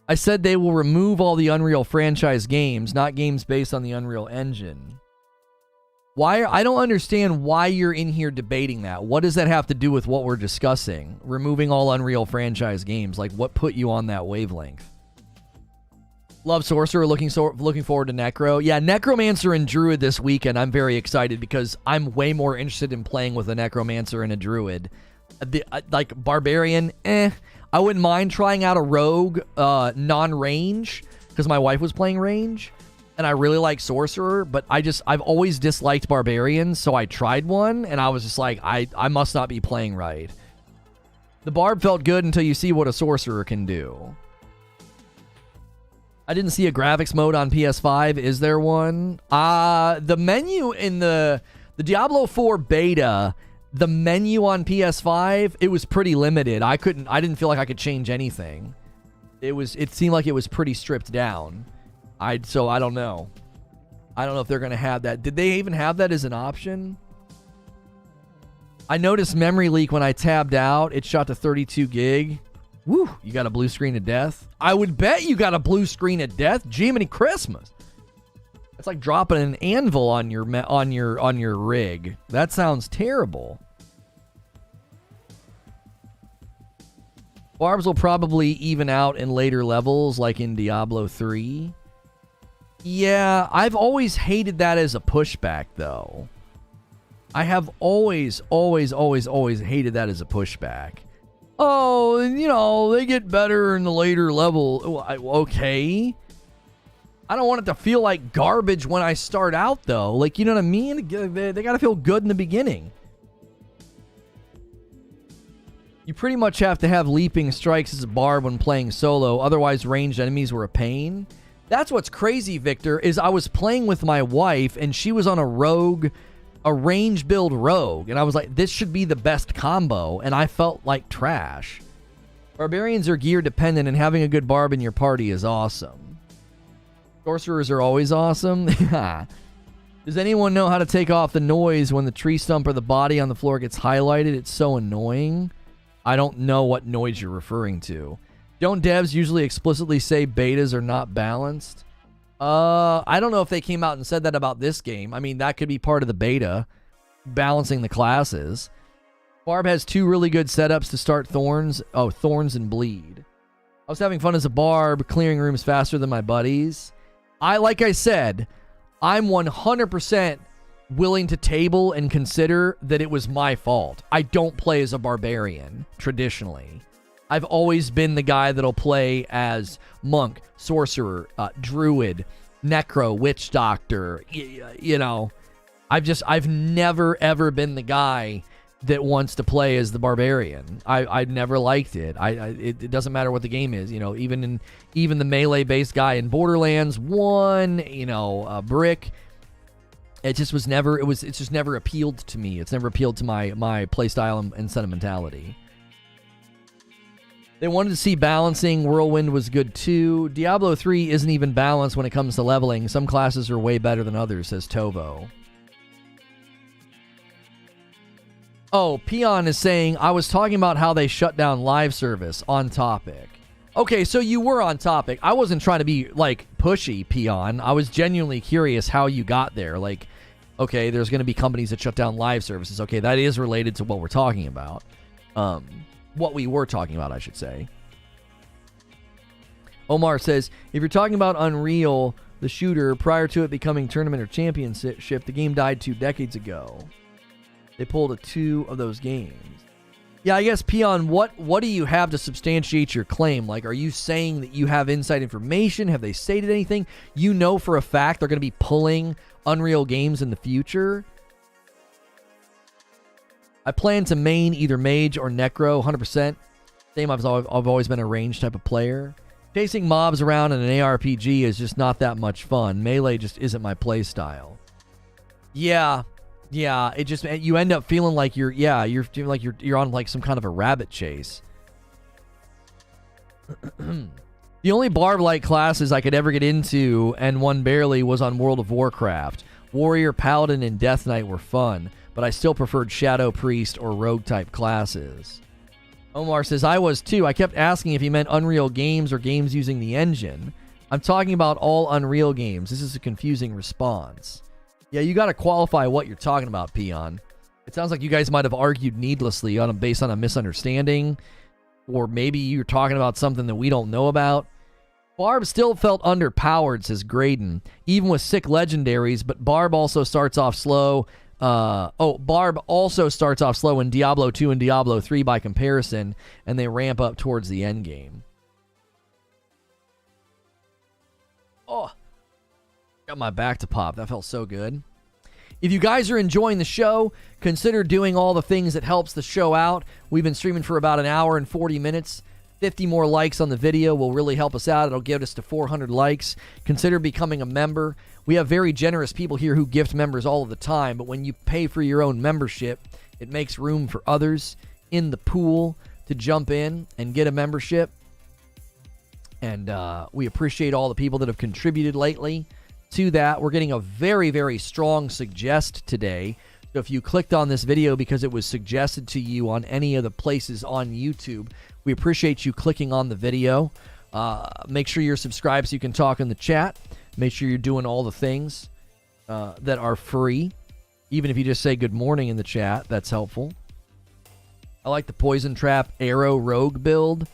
I said they will remove all the Unreal franchise games, not games based on the Unreal Engine. I don't understand why you're in here debating that. What does that have to do with what we're discussing? Removing all Unreal franchise games. Like, what put you on that wavelength? Love Sorcerer, looking forward to Necro. Yeah, Necromancer and Druid this weekend. I'm very excited because I'm way more interested in playing with a Necromancer and a Druid. Like, Barbarian, I wouldn't mind trying out a Rogue non-range because my wife was playing range. And I really like Sorcerer, but I've always disliked Barbarians, so I tried one, and I was just like, I must not be playing right. The Barb felt good until you see what a Sorcerer can do. I didn't see a graphics mode on PS5. Is there one? The menu in the Diablo 4 beta, the menu on PS5, it was pretty limited. I didn't feel like I could change anything. It seemed like it was pretty stripped down. So I don't know. I don't know if they're going to have that. Did they even have that as an option? I noticed memory leak when I tabbed out. It shot to 32 gig. Woo, you got a blue screen of death? I would bet you got a blue screen of death. Jiminy Christmas. It's like dropping an anvil on your rig. That sounds terrible. Barbs will probably even out in later levels like in Diablo 3. Yeah, I've always hated that as a pushback, though. I have always hated that as a pushback. Oh, you know, they get better in the later level. Okay. I don't want it to feel like garbage when I start out, though. Like, you know what I mean? They got to feel good in the beginning. You pretty much have to have leaping strikes as a barb when playing solo. Otherwise, ranged enemies were a pain. That's what's crazy, Victor, is I was playing with my wife, and she was on a range build rogue, and I was like, this should be the best combo, and I felt like trash. Barbarians are gear dependent, and having a good barb in your party is awesome. Sorcerers are always awesome. Does anyone know how to take off the noise when the tree stump or the body on the floor gets highlighted? It's so annoying. I don't know what noise you're referring to. Don't devs usually explicitly say betas are not balanced? I don't know if they came out and said that about this game. I mean, that could be part of the beta, balancing the classes. Barb has two really good setups to start Thorns. Oh, Thorns and Bleed. I was having fun as a Barb, clearing rooms faster than my buddies. Like I said, I'm 100% willing to table and consider that it was my fault. I don't play as a Barbarian, traditionally. I've always been the guy that'll play as Monk, Sorcerer, Druid, Necro, Witch Doctor. You know, I've never, ever been the guy that wants to play as the Barbarian. I never liked it. It doesn't matter what the game is. You know, even the melee-based guy in Borderlands 1, you know, Brick. It just was never, it's just never appealed to me. It's never appealed to my playstyle and sentimentality. They wanted to see balancing. Whirlwind was good too. Diablo 3 isn't even balanced when it comes to leveling. Some classes are way better than others, says Tovo. Oh, Peon is saying, I was talking about how they shut down live service. On topic. Okay, so you were on topic. I wasn't trying to be, like, pushy, Peon. I was genuinely curious how you got there. Like, okay, there's going to be companies that shut down live services. Okay, that is related to what we're talking about. What we were talking about, I should say. Omar says, if you're talking about Unreal, the shooter, prior to it becoming tournament or championship, the game died 2 decades ago. They pulled 2 of those games. Yeah, I guess, Peon, what do you have to substantiate your claim? Like, are you saying that you have inside information? Have they stated anything? You know for a fact they're going to be pulling Unreal games in the future? I plan to main either Mage or Necro, 100%. Same, I've always been a range type of player. Chasing mobs around in an ARPG is just not that much fun. Melee just isn't my play style. Yeah, it just, you end up feeling like you're on like some kind of a rabbit chase. The only barb-like classes I could ever get into, and one barely, was on World of Warcraft. Warrior, Paladin, and Death Knight were fun, but I still preferred Shadow Priest or Rogue-type classes. Omar says, I was too. I kept asking if he meant Unreal games or games using the engine. I'm talking about all Unreal games. This is a confusing response. Yeah, you got to qualify what you're talking about, Peon. It sounds like you guys might have argued needlessly based on a misunderstanding, or maybe you're talking about something that we don't know about. Barb still felt underpowered, says Graydon, even with sick legendaries, but Barb also starts off slow. Barb also starts off slow in Diablo 2 and Diablo 3 by comparison, and they ramp up towards the end game. Oh, got my back to pop. That felt so good. If you guys are enjoying the show, consider doing all the things that helps the show out. We've been streaming for about an hour and 40 minutes. 50 more likes on the video will really help us out. It'll get us to 400 likes. Consider becoming a member. We have very generous people here who gift members all of the time, but when you pay for your own membership, it makes room for others in the pool to jump in and get a membership. And we appreciate all the people that have contributed lately to that. We're getting a very, very strong suggest today. So if you clicked on this video because it was suggested to you on any of the places on YouTube, we appreciate you clicking on the video. Make sure you're subscribed so you can talk in the chat. Make sure you're doing all the things that are free. Even if you just say good morning in the chat, that's helpful. I like the Poison Trap Arrow Rogue build.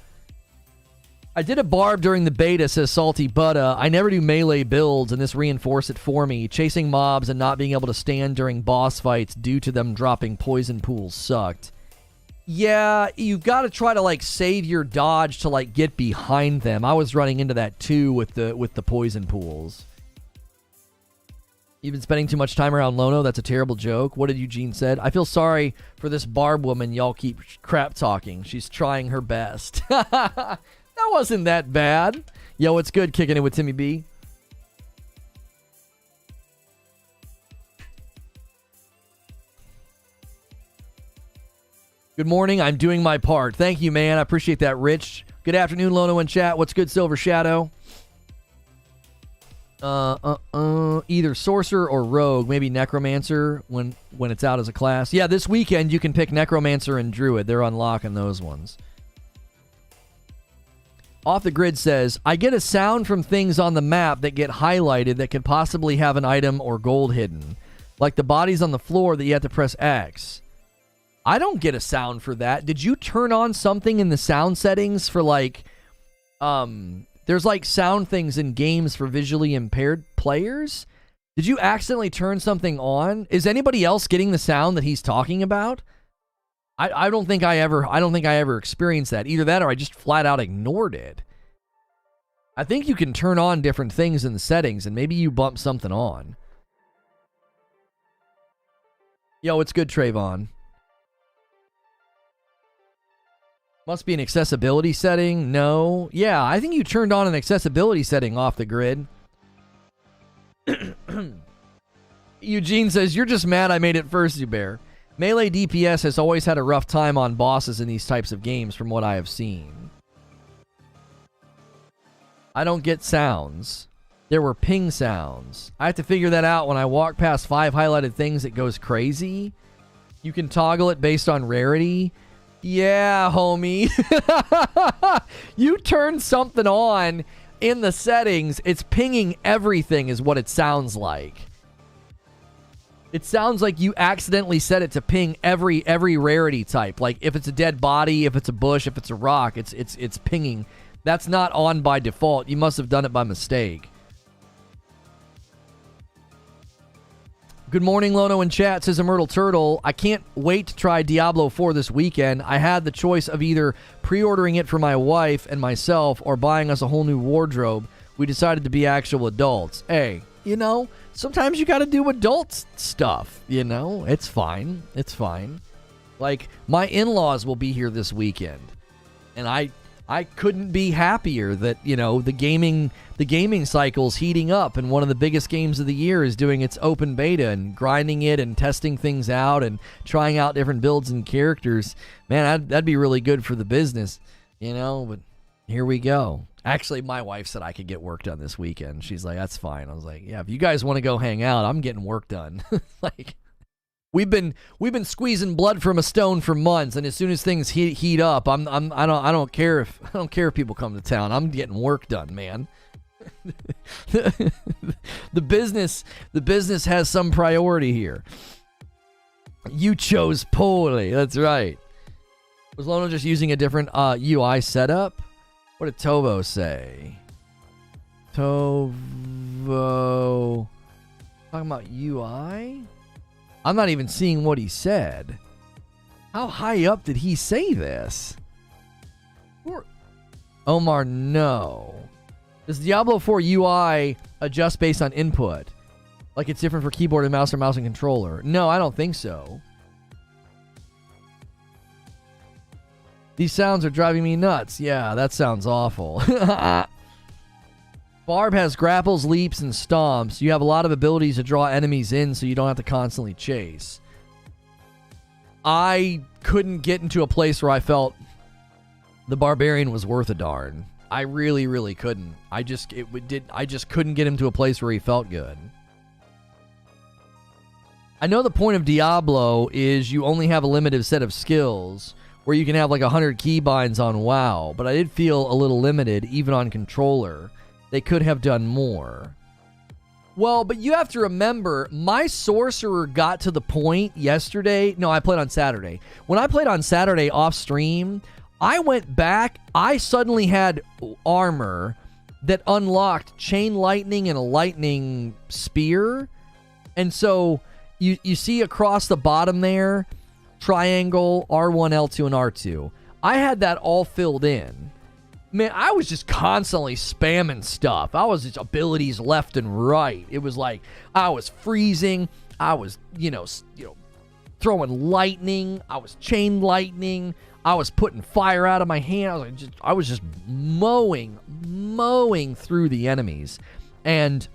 I did a Barb during the beta, says Salty Butta. I never do melee builds, and this reinforced it for me. Chasing mobs and not being able to stand during boss fights due to them dropping poison pools sucked. Yeah, you've got to try to like save your dodge to like get behind them. I was running into that too with the poison pools. You've been spending too much time around Lono. That's a terrible joke. What did Eugene said? I feel sorry for this Barb woman y'all keep crap talking. She's trying her best. That wasn't that bad. Yo, it's good kicking it with Timmy B. Good morning. I'm doing my part. Thank you, man. I appreciate that, Rich. Good afternoon, Lono in chat. What's good, Silver Shadow? Either Sorcerer or Rogue. Maybe Necromancer when it's out as a class. Yeah, this weekend you can pick Necromancer and Druid. They're unlocking those ones. Off the Grid says, I get a sound from things on the map that get highlighted that could possibly have an item or gold hidden. Like the bodies on the floor that you have to press X. I don't get a sound for that. Did you turn on something in the sound settings for like, there's like sound things in games for visually impaired players? Did you accidentally turn something on? Is anybody else getting the sound that he's talking about? I don't think I ever experienced that. Either that or I just flat out ignored it. I think you can turn on different things in the settings and maybe you bump something on. Yo, it's good, Trayvon. Must be an accessibility setting. No. Yeah, I think you turned on an accessibility setting off the grid. Eugene says, you're just mad I made it first, Zubair. Melee DPS has always had a rough time on bosses in these types of games from what I have seen. I don't get sounds. There were ping sounds. I have to figure that out when I walk past 5 highlighted things. It goes crazy. You can toggle it based on rarity. Yeah, homie. You turn something on in the settings, it's pinging everything is what it sounds like. It sounds like you accidentally set it to ping every rarity type. Like if it's a dead body, if it's a bush, if it's a rock, it's pinging That's not on by default. You must have done it by mistake. Good morning, Lono in chat, says Immortal Turtle. I can't wait to try Diablo 4 this weekend. I had the choice of either pre-ordering it for my wife and myself or buying us a whole new wardrobe. We decided to be actual adults. Hey, you know, sometimes you got to do adult stuff, you know? It's fine. It's fine. Like, my in-laws will be here this weekend, and I couldn't be happier that, you know, the gaming cycle's heating up, and one of the biggest games of the year is doing its open beta and grinding it and testing things out and trying out different builds and characters. Man, that'd be really good for the business, you know, but here we go. Actually, my wife said I could get work done this weekend. She's like, that's fine. I was like, yeah, if you guys want to go hang out, I'm getting work done. Like, we've been squeezing blood from a stone for months, and as soon as things heat up, I don't care if people come to town. I'm getting work done, man. The business has some priority here. You chose poorly. That's right. Was Lono just using a different UI setup? What did Tovo say? Tovo talking about UI? I'm not even seeing what he said. How high up did he say this? Omar, no. Does Diablo 4 UI adjust based on input? Like it's different for keyboard and mouse or mouse and controller? No, I don't think so. These sounds are driving me nuts. Yeah, that sounds awful. Barb has grapples, leaps, and stomps. You have a lot of abilities to draw enemies in so you don't have to constantly chase. I couldn't get into a place where I felt the barbarian was worth a darn. I really, really couldn't. I just couldn't get him to a place where he felt good. I know the point of Diablo is you only have a limited set of skills, where you can have like 100 keybinds on WoW, but I did feel a little limited even on controller. They could have done more. Well, but you have to remember, my sorcerer got to the point yesterday. No, I played on Saturday. When I played on Saturday off stream, I went back. I suddenly had armor that unlocked chain lightning and a lightning spear. And so you see across the bottom there, triangle, R1, L2, and R2. I had that all filled in. Man, I was just constantly spamming stuff. I was just abilities left and right. It was like I was freezing. I was, throwing lightning. I was chain lightning. I was putting fire out of my hand. I was just mowing through the enemies. And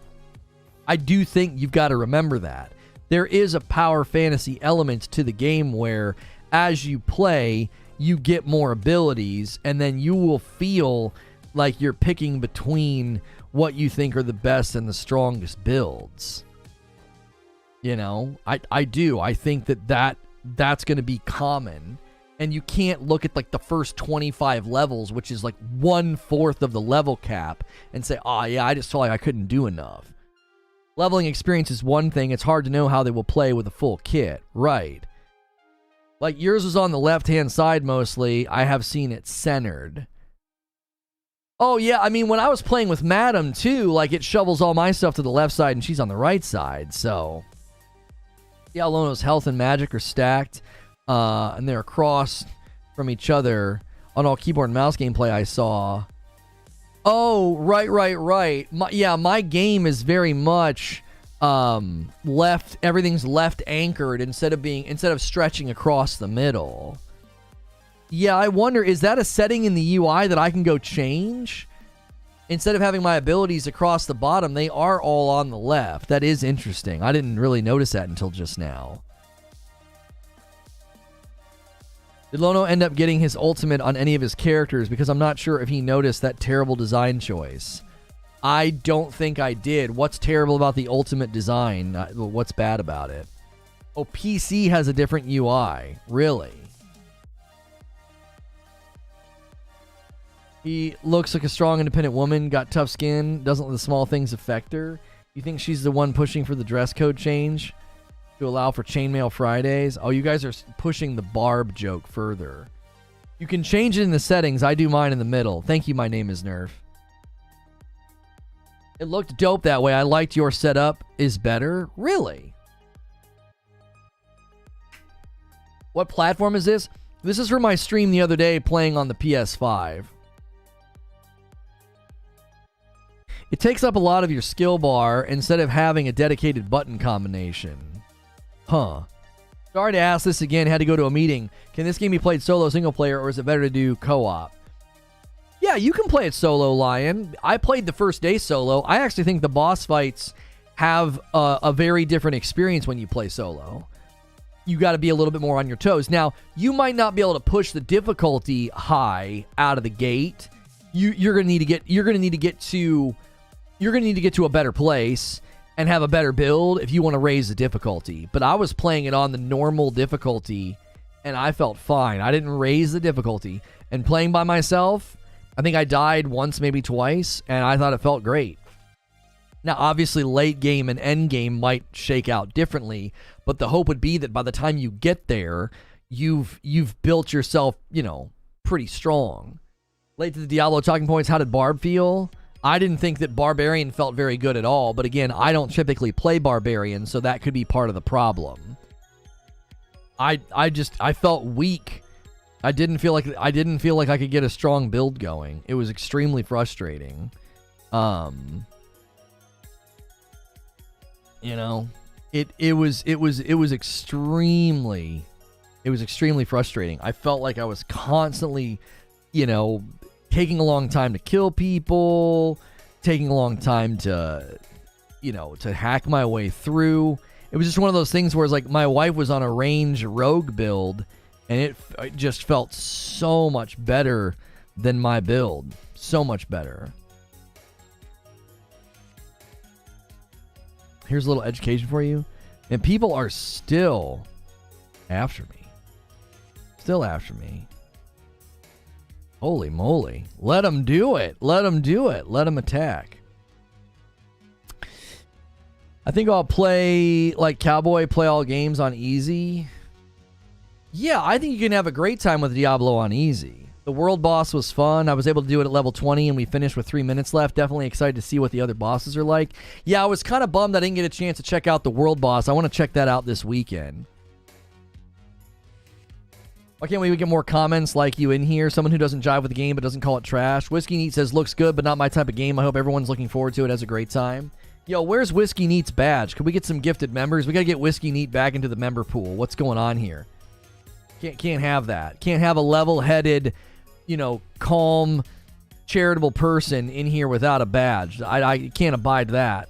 I do think you've got to remember that. There is a power fantasy element to the game where as you play, you get more abilities, and then you will feel like you're picking between what you think are the best and the strongest builds. You know, I do. I think that's going to be common, and you can't look at like the first 25 levels, which is like 1/4 of the level cap, and say, oh yeah, I just felt like I couldn't do enough. Leveling experience is one thing. It's hard to know how they will play with a full kit. Right. Like yours was on the left-hand side mostly. I have seen it centered. Oh, yeah. I mean, when I was playing with Madam, too, like it shovels all my stuff to the left side and she's on the right side. So, yeah, Lono's health and magic are stacked. And they're across from each other on all keyboard and mouse gameplay I saw. Oh, right. My game is very much left. Everything's left anchored instead of stretching across the middle. Yeah, I wonder, is that a setting in the UI that I can go change? Instead of having my abilities across the bottom, they are all on the left. That is interesting. I didn't really notice that until just now. Did Lono end up getting his ultimate on any of his characters? Because I'm not sure if he noticed that terrible design choice. I don't think I did. What's terrible about the ultimate design? What's bad about it? Oh, PC has a different UI. Really? He looks like a strong, independent woman, got tough skin, doesn't let the small things affect her. You think she's the one pushing for the dress code change to allow for chainmail Fridays? Oh, you guys are pushing the Barb joke further. You can change it in the settings. I do mine in the middle. Thank you, my name is Nerf. It looked dope that way. I liked your setup is better. Really? What platform is this? This is for my stream the other day playing on the PS5. It takes up a lot of your skill bar instead of having a dedicated button combination. Huh. Sorry to ask this again. Had to go to a meeting. Can this game be played solo, single player, or is it better to do co-op? Yeah, you can play it solo, Lion. I played the first day solo. I actually think the boss fights have a very different experience when you play solo. You got to be a little bit more on your toes. Now, you might not be able to push the difficulty high out of the gate. You're going to need to get to a better place and have a better build if you want to raise the difficulty. But I was playing it on the normal difficulty, and I felt fine. I didn't raise the difficulty. And playing by myself, I think I died once, maybe twice, and I thought it felt great. Now, obviously, late game and end game might shake out differently, but the hope would be that by the time you get there, you've built yourself, pretty strong. Late to the Diablo talking points, how did Barb feel? I didn't think that Barbarian felt very good at all, but again, I don't typically play Barbarian, so that could be part of the problem. I felt weak. I didn't feel like I could get a strong build going. It was extremely frustrating. It was extremely frustrating. I felt like I was constantly, taking a long time to kill people, taking a long time to hack my way through. It was just one of those things where it's like my wife was on a range rogue build, and it just felt so much better than my build. So much better. Here's a little education for you. And people are still after me. Still after me. Holy moly. Let them do it. Let them do it. Let them attack. I think I'll play like Cowboy, play all games on easy. Yeah, I think you can have a great time with Diablo on easy. The world boss was fun. I was able to do it at level 20, and we finished with 3 minutes left. Definitely excited to see what the other bosses are like. Yeah, I was kind of bummed I didn't get a chance to check out the world boss. I want to check that out this weekend. Why can't we get more comments like you in here? Someone who doesn't jive with the game but doesn't call it trash. Whiskey Neat says, looks good, but not my type of game. I hope everyone's looking forward to it. Has a great time. Yo, where's Whiskey Neat's badge? Could we get some gifted members? We got to get Whiskey Neat back into the member pool. What's going on here? Can't have that. Can't have a level-headed, calm, charitable person in here without a badge. I can't abide that.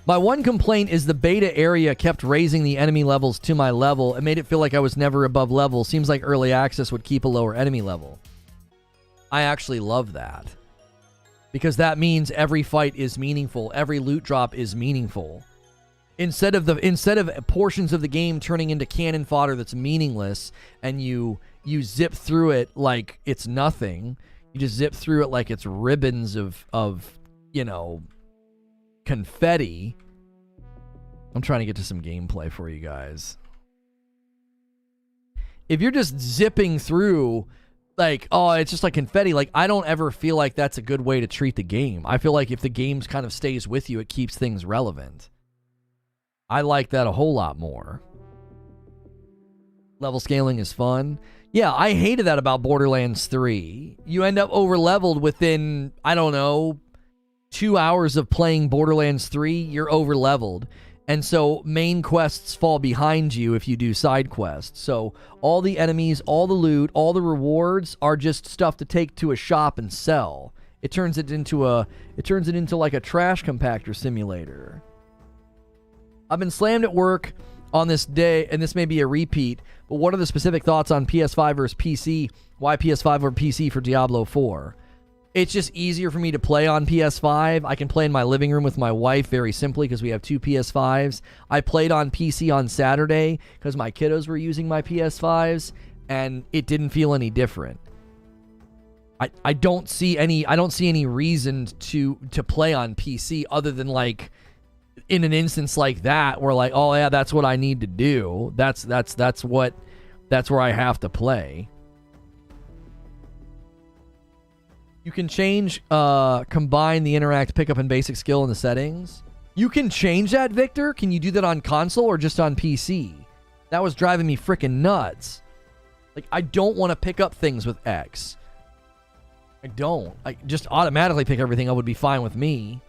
My one complaint is the beta area kept raising the enemy levels to my level. It made it feel like I was never above level. Seems like early access would keep a lower enemy level. I actually love that. Because that means every fight is meaningful. Every loot drop is meaningful. Instead of portions of the game turning into cannon fodder that's meaningless, and you zip through it like it's nothing, you just zip through it like it's ribbons of confetti. I'm trying to get to some gameplay for you guys. If you're just zipping through like, oh, it's just like confetti, like, I don't ever feel like that's a good way to treat the game. I feel like if the game kind of stays with you, it keeps things relevant. I like that a whole lot more. Level scaling is fun. Yeah, I hated that about Borderlands 3. You end up over-leveled within, 2 hours of playing Borderlands 3, you're over-leveled. And so main quests fall behind you if you do side quests. So all the enemies, all the loot, all the rewards are just stuff to take to a shop and sell. It turns it into like a trash compactor simulator. I've been slammed at work on this day, and this may be a repeat, but what are the specific thoughts on PS5 versus PC? Why PS5 or PC for Diablo 4? It's just easier for me to play on PS5. I can play in my living room with my wife very simply because we have two PS5s. I played on PC on Saturday because my kiddos were using my PS5s, and it didn't feel any different. I don't see any reason to play on PC other than like in an instance like that where like, oh yeah, that's what I need to do. That's what that's where I have to play. You can change, combine the interact, pickup, and basic skill in the settings. You can change that, Victor? Can you do that on console or just on PC? That was driving me freaking nuts. Like, I don't want to pick up things with X. I don't. I just automatically pick everything up would be fine with me.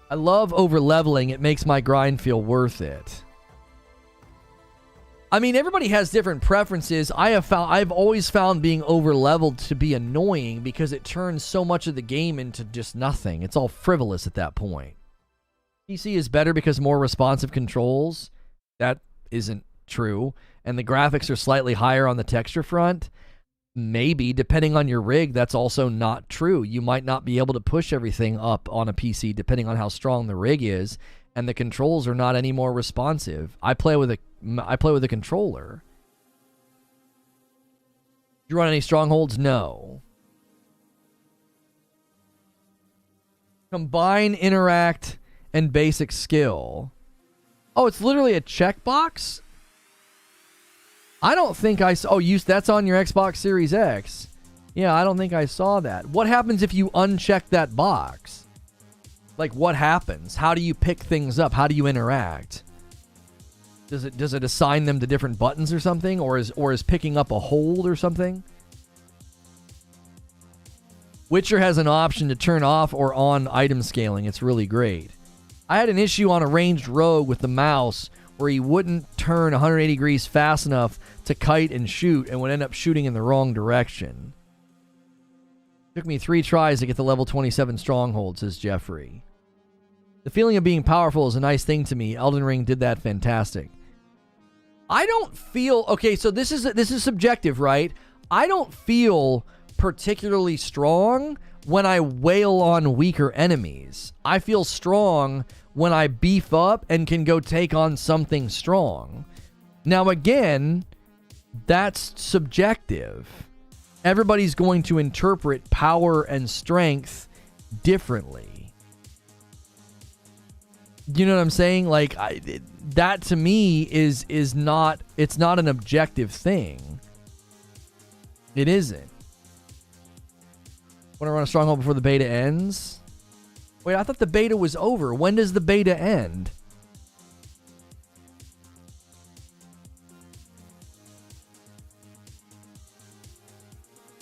I love over-leveling. It makes my grind feel worth it. I mean, everybody has different preferences. I've always found being over-leveled to be annoying because it turns so much of the game into just nothing. It's all frivolous at that point. PC is better because more responsive controls. That isn't true. And the graphics are slightly higher on the texture front. Maybe, depending on your rig, that's also not true. You might not be able to push everything up on a PC depending on how strong the rig is, and the controls are not any more responsive. I play with a controller. Do you run any strongholds? No. Combine, interact, and basic skill. Oh, it's literally a checkbox? I don't think I saw... Oh, that's on your Xbox Series X. Yeah, I don't think I saw that. What happens if you uncheck that box? Like, what happens? How do you pick things up? How do you interact? Does it assign them to different buttons or something? Or is picking up a hold or something? Witcher has an option to turn off or on item scaling. It's really great. I had an issue on a ranged rogue with the mouse where he wouldn't turn 180 degrees fast enough to kite and shoot and would end up shooting in the wrong direction. Took me 3 tries to get the level 27 stronghold, says Jeffrey. The feeling of being powerful is a nice thing to me. Elden Ring did that fantastic. I don't feel... Okay, so this is subjective, right? I don't feel particularly strong when I wail on weaker enemies. I feel strong when I beef up and can go take on something strong. Now, again, that's subjective. Everybody's going to interpret power and strength differently. You know what I'm saying? Like, that to me is not... It's not an objective thing. It isn't. Want to run a stronghold before the beta ends? Wait, I thought the beta was over. When does the beta end?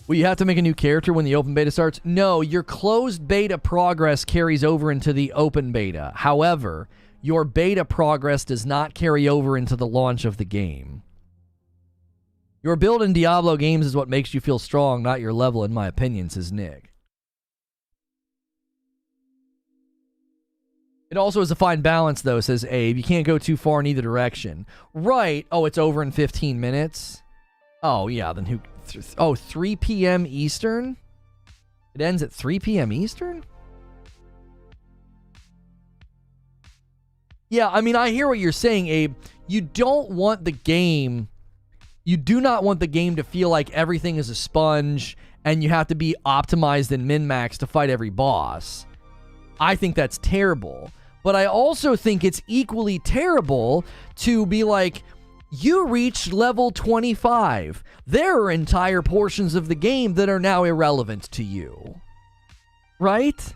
Will you have to make a new character when the open beta starts? No, your closed beta progress carries over into the open beta. However, your beta progress does not carry over into the launch of the game. Your build in Diablo games is what makes you feel strong, not your level, in my opinion, says Nick. It also is a fine balance, though, says Abe. You can't go too far in either direction. Right. Oh, it's over in 15 minutes? Oh, yeah, then who... Oh, 3 p.m. Eastern? It ends at 3 p.m. Eastern? Yeah, I mean, I hear what you're saying, Abe. You don't want the game... You do not want the game to feel like everything is a sponge and you have to be optimized and min-maxed to fight every boss. I think that's terrible. But I also think it's equally terrible to be like, you reached level 25. There are entire portions of the game that are now irrelevant to you. Right?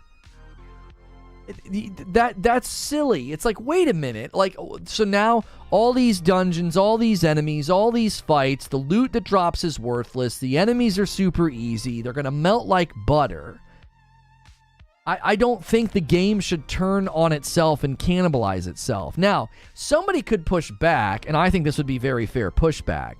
That's silly. It's like, wait a minute. Like, so now all these dungeons, all these enemies, all these fights, the loot that drops is worthless. The enemies are super easy. They're going to melt like butter. I don't think the game should turn on itself and cannibalize itself. Now, somebody could push back, and I think this would be very fair pushback.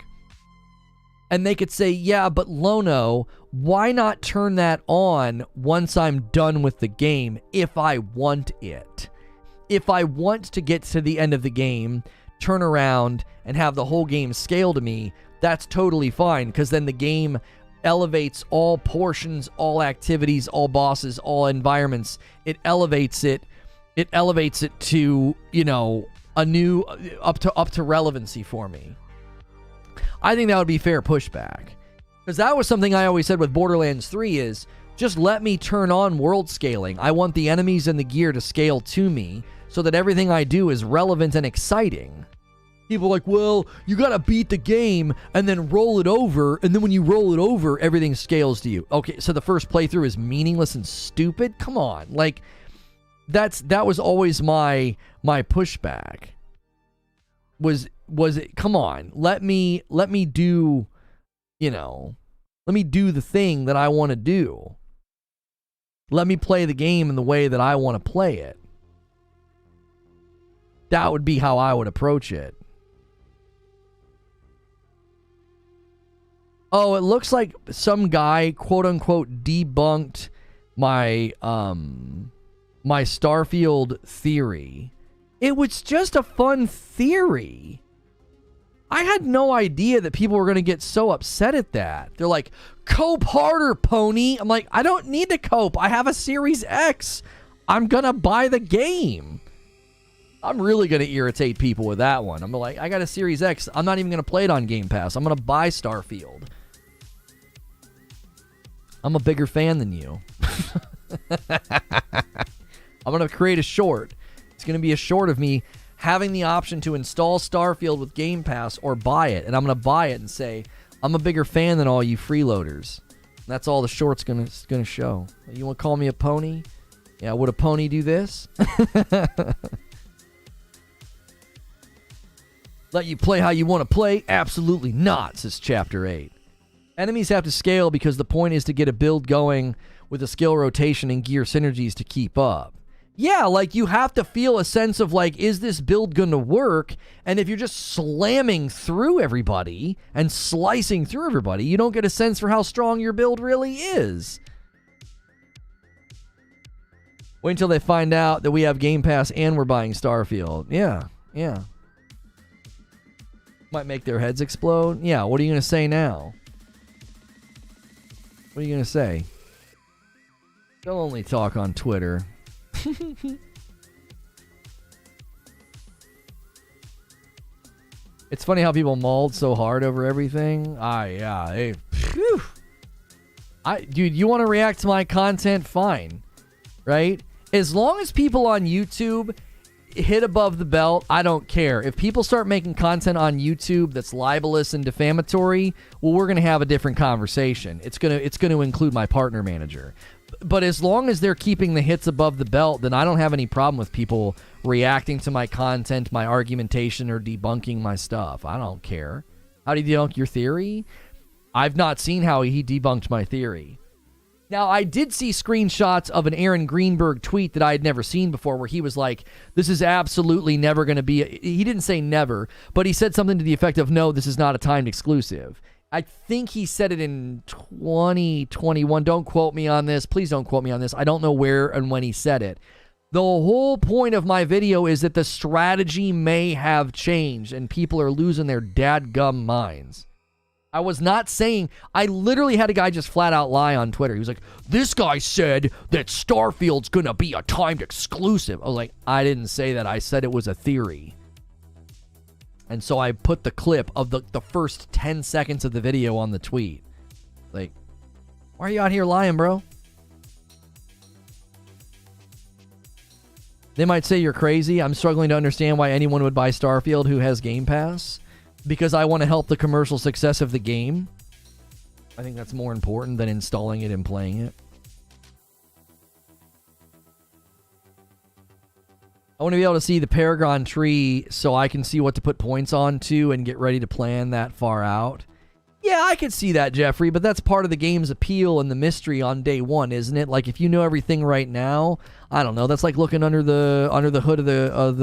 And they could say, yeah, but Lono, why not turn that on once I'm done with the game if I want it? If I want to get to the end of the game, turn around, and have the whole game scale to me, that's totally fine, because then the game elevates all portions, all activities, all bosses, all environments. It elevates it to, you know, a new up to relevancy for me. I think that would be fair pushback. Because that was something I always said with Borderlands 3 is, just let me turn on world scaling. I want the enemies and the gear to scale to me so that everything I do is relevant and exciting. People are like, well, you got to beat the game and then roll it over. And then when you roll it over, everything scales to you. Okay, so the first playthrough is meaningless and stupid? Come on. Like, that was always my pushback. Was it, come on, let me do, let me do the thing that I want to do. Let me play the game in the way that I want to play it. That would be how I would approach it. Oh, it looks like some guy, quote unquote, debunked my my Starfield theory. It was just a fun theory. I had no idea that people were going to get so upset at that. They're like, cope harder, pony. I'm like, I don't need to cope. I have a Series X. I'm going to buy the game. I'm really going to irritate people with that one. I'm like, I got a Series X. I'm not even going to play it on Game Pass. I'm going to buy Starfield. I'm a bigger fan than you. I'm going to create a short. It's going to be a short of me having the option to install Starfield with Game Pass or buy it. And I'm going to buy it and say, I'm a bigger fan than all you freeloaders. That's all the short's going to show. You want to call me a pony? Yeah, would a pony do this? Let you play how you want to play? Absolutely not, says Chapter 8. Enemies have to scale because the point is to get a build going with a skill rotation and gear synergies to keep up. Yeah, like you have to feel a sense of like, is this build going to work? And if you're just slamming through everybody and slicing through everybody, you don't get a sense for how strong your build really is. Wait until they find out that we have Game Pass and we're buying Starfield. Yeah. Might make their heads explode. Yeah, what are you going to say now? What are you going to say? They'll only talk on Twitter. It's funny how people mauled so hard over everything. Yeah. Dude, you want to react to my content? Fine. Right? As long as people on YouTube hit above the belt, I don't care. If people start making content on YouTube that's libelous and defamatory, well, we're going to have a different conversation. It's going to include my partner manager. But as long as they're keeping the hits above the belt, then I don't have any problem with people reacting to my content, my argumentation, or debunking my stuff. I don't care. How do you debunk your theory? I've not seen how he debunked my theory. Now, I did see screenshots of an Aaron Greenberg tweet that I had never seen before where he was like, this is absolutely never going to be... He didn't say never, but he said something to the effect of, no, this is not a timed exclusive. I think he said it in 2021. Don't quote me on this. Please don't quote me on this. I don't know where and when he said it. The whole point of my video is that the strategy may have changed and people are losing their dadgum minds. I was not saying... I literally had a guy just flat out lie on Twitter. He was like, this guy said that Starfield's going to be a timed exclusive. I was like, I didn't say that. I said it was a theory. And so I put the clip of the first 10 seconds of the video on the tweet. Like, why are you out here lying, bro? They might say you're crazy. I'm struggling to understand why anyone would buy Starfield who has Game Pass. Because I want to help the commercial success of the game. I think that's more important than installing it and playing it. I want to be able to see the Paragon tree so I can see what to put points on to and get ready to plan that far out. Yeah, I could see that, Jeffrey, but that's part of the game's appeal and the mystery on day one, isn't it? Like, if you know everything right now, I don't know, that's like looking under the hood of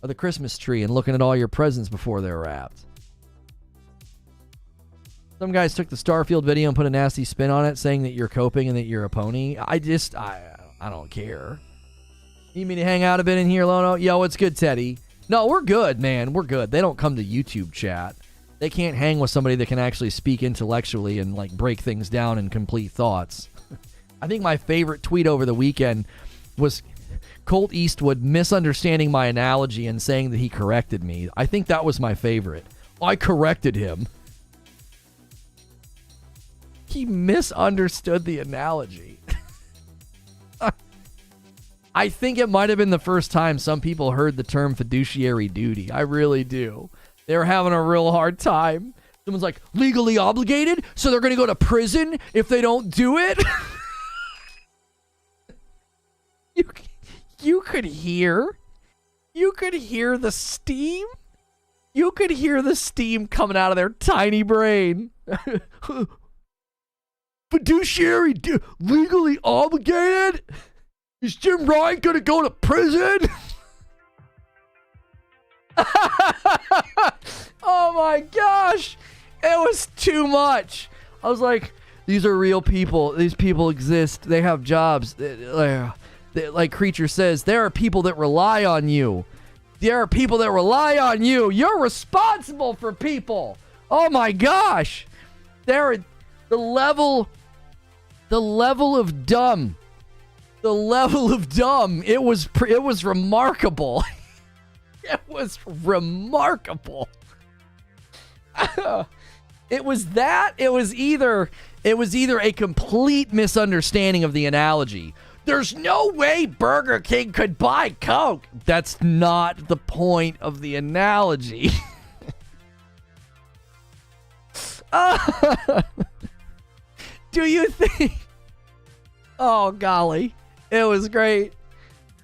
the Christmas tree and looking at all your presents before they're wrapped. Some guys took the Starfield video and put a nasty spin on it, saying that you're coping and that you're a pony. I don't care. You mean to hang out a bit in here, Lono? Yo, what's good, Teddy? No, we're good, man. We're good. They don't come to YouTube chat. They can't hang with somebody that can actually speak intellectually and like break things down in complete thoughts. I think my favorite tweet over the weekend was Colt Eastwood misunderstanding my analogy and saying that he corrected me. I think that was my favorite. I corrected him. He misunderstood the analogy. I think it might have been the first time some people heard the term fiduciary duty. I really do. They're having a real hard time. Someone's like, legally obligated? So they're going to go to prison if they don't do it? You could hear the steam. You could hear the steam coming out of their tiny brain. Fiduciary, legally obligated? Is Jim Ryan gonna go to prison? Oh my gosh. It was too much. I was like, these are real people. These people exist. They have jobs. Like Creature says, there are people that rely on you. There are people that rely on you. You're responsible for people. Oh my gosh. The level of dumb. The level of dumb. It was remarkable. It was remarkable. It was that. It was either a complete misunderstanding of the analogy. There's no way Burger King could buy Coke. That's not the point of the analogy. Do you think? Oh, golly. It was great.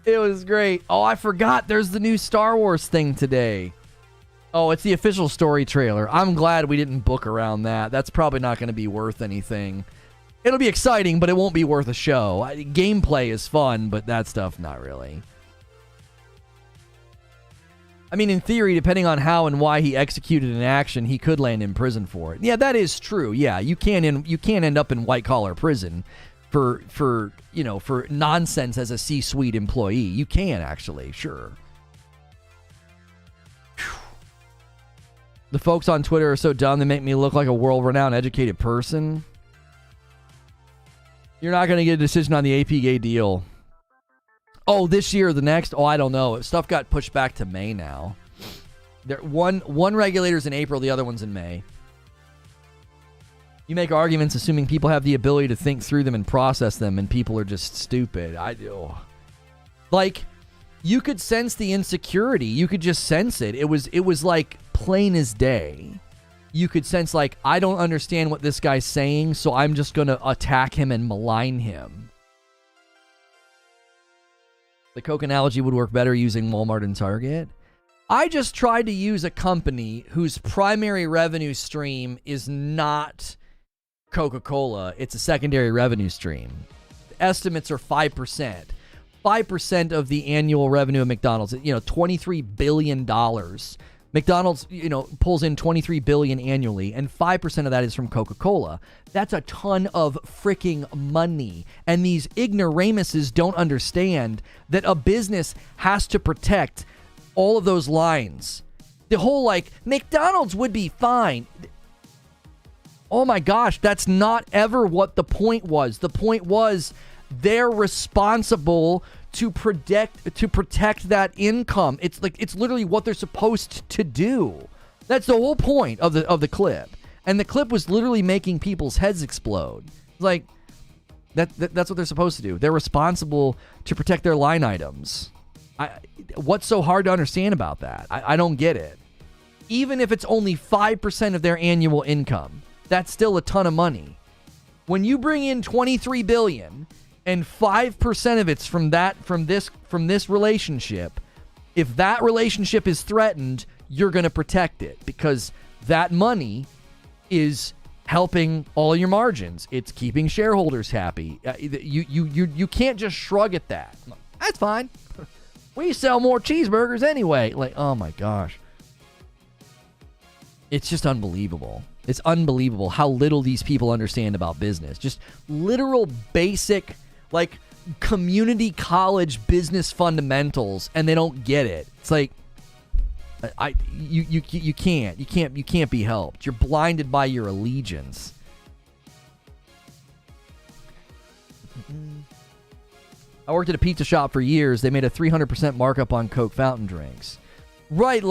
It was great. Oh, I forgot. There's the new Star Wars thing today. Oh, it's the official story trailer. I'm glad we didn't book around that. That's probably not going to be worth anything. It'll be exciting, but it won't be worth a show. Gameplay is fun, but that stuff, not really. I mean, in theory, depending on how and why he executed an action, he could land in prison for it. Yeah, that is true. Yeah, you can end up in white-collar prison for nonsense as a C-suite employee. You can, actually, sure. The folks on Twitter are so dumb, they make me look like a world-renowned educated person. You're not going to get a decision on the APA deal. Oh, this year or the next? Oh, I don't know. Stuff got pushed back to May now. One regulator's in April, the other one's in May. You make arguments assuming people have the ability to think through them and process them, and people are just stupid. Like, you could sense the insecurity. You could just sense it. It was like plain as day. You could sense, like, I don't understand what this guy's saying, so I'm just going to attack him and malign him. The Coke analogy would work better using Walmart and Target. I just tried to use a company whose primary revenue stream is not Coca-Cola. It's a secondary revenue stream. The estimates are 5%. 5% of the annual revenue of McDonald's, $23 billion. McDonald's, pulls in $23 billion annually, and 5% of that is from Coca-Cola. That's a ton of freaking money. And these ignoramuses don't understand that a business has to protect all of those lines. The whole, McDonald's would be fine. Oh my gosh, that's not ever what the point was. The point was they're responsible to protect that income. It's literally what they're supposed to do. That's the whole point of the clip. And the clip was literally making people's heads explode. Like that's what they're supposed to do. They're responsible to protect their line items. What's so hard to understand about that? I don't get it. Even if it's only 5% of their annual income, that's still a ton of money. When you bring in $23 billion and 5% of it's from this relationship, if that relationship is threatened, you're going to protect it because that money is helping all your margins. It's keeping shareholders happy. You can't just shrug at that. That's fine. We sell more cheeseburgers anyway. Oh my gosh. It's just unbelievable. It's unbelievable how little these people understand about business. Just literal basic, community college business fundamentals, and they don't get it. It's like, you can't be helped. You're blinded by your allegiance. I worked at a pizza shop for years. They made a 300% markup on Coke fountain drinks. Right,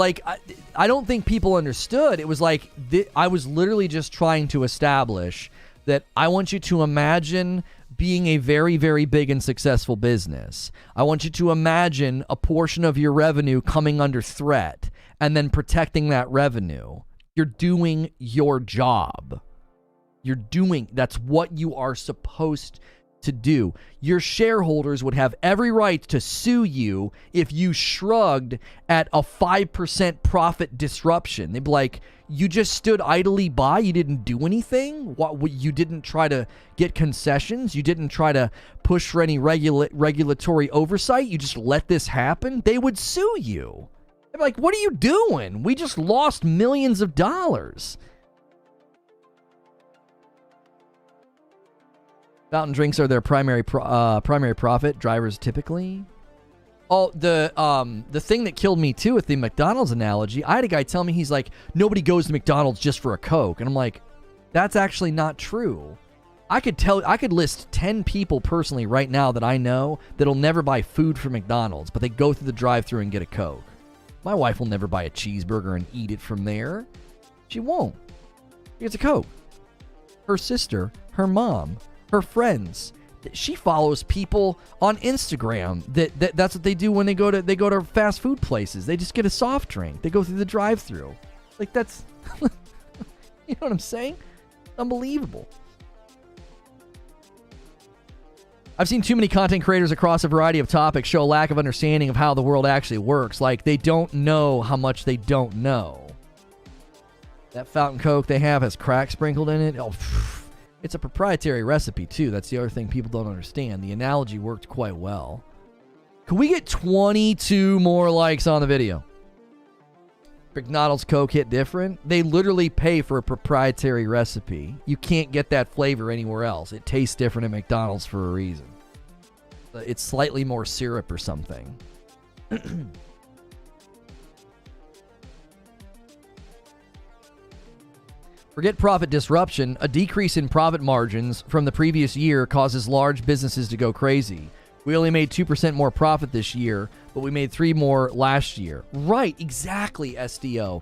I don't think people understood. It was I was literally just trying to establish that I want you to imagine being a very, very big and successful business. I want you to imagine a portion of your revenue coming under threat and then protecting that revenue. You're doing your job. That's what you are supposed to do. Your shareholders would have every right to sue you if you shrugged at a 5% profit disruption. They'd be like, you just stood idly by, you didn't do anything? What, you didn't try to get concessions? You didn't try to push for any regulatory oversight? You just let this happen? They would sue you. They'd be like, what are you doing? We just lost millions of dollars. Fountain drinks are their primary profit drivers typically. Oh, the thing that killed me too with the McDonald's analogy, I had a guy tell me, he's like, nobody goes to McDonald's just for a Coke. And I'm like, that's actually not true. I could list 10 people personally right now that I know that'll never buy food from McDonald's, but they go through the drive-thru and get a Coke. My wife will never buy a cheeseburger and eat it from there. She won't. She gets a Coke. Her sister, her mom, her friends, she follows people on Instagram that's what they do when they go to fast food places. They just get a soft drink. They go through the drive-thru. Like, that's you know what I'm saying? Unbelievable. I've seen too many content creators across a variety of topics show a lack of understanding of how the world actually works. Like, they don't know how much they don't know. That fountain Coke they have has crack sprinkled in it. Oh, it's a proprietary recipe, too. That's the other thing people don't understand. The analogy worked quite well. Can we get 22 more likes on the video? McDonald's Coke hit different? They literally pay for a proprietary recipe. You can't get that flavor anywhere else. It tastes different at McDonald's for a reason. It's slightly more syrup or something. Forget profit disruption. A decrease in profit margins from the previous year causes large businesses to go crazy. We only made 2% more profit this year, but we made 3% more last year. Right, exactly, SDO.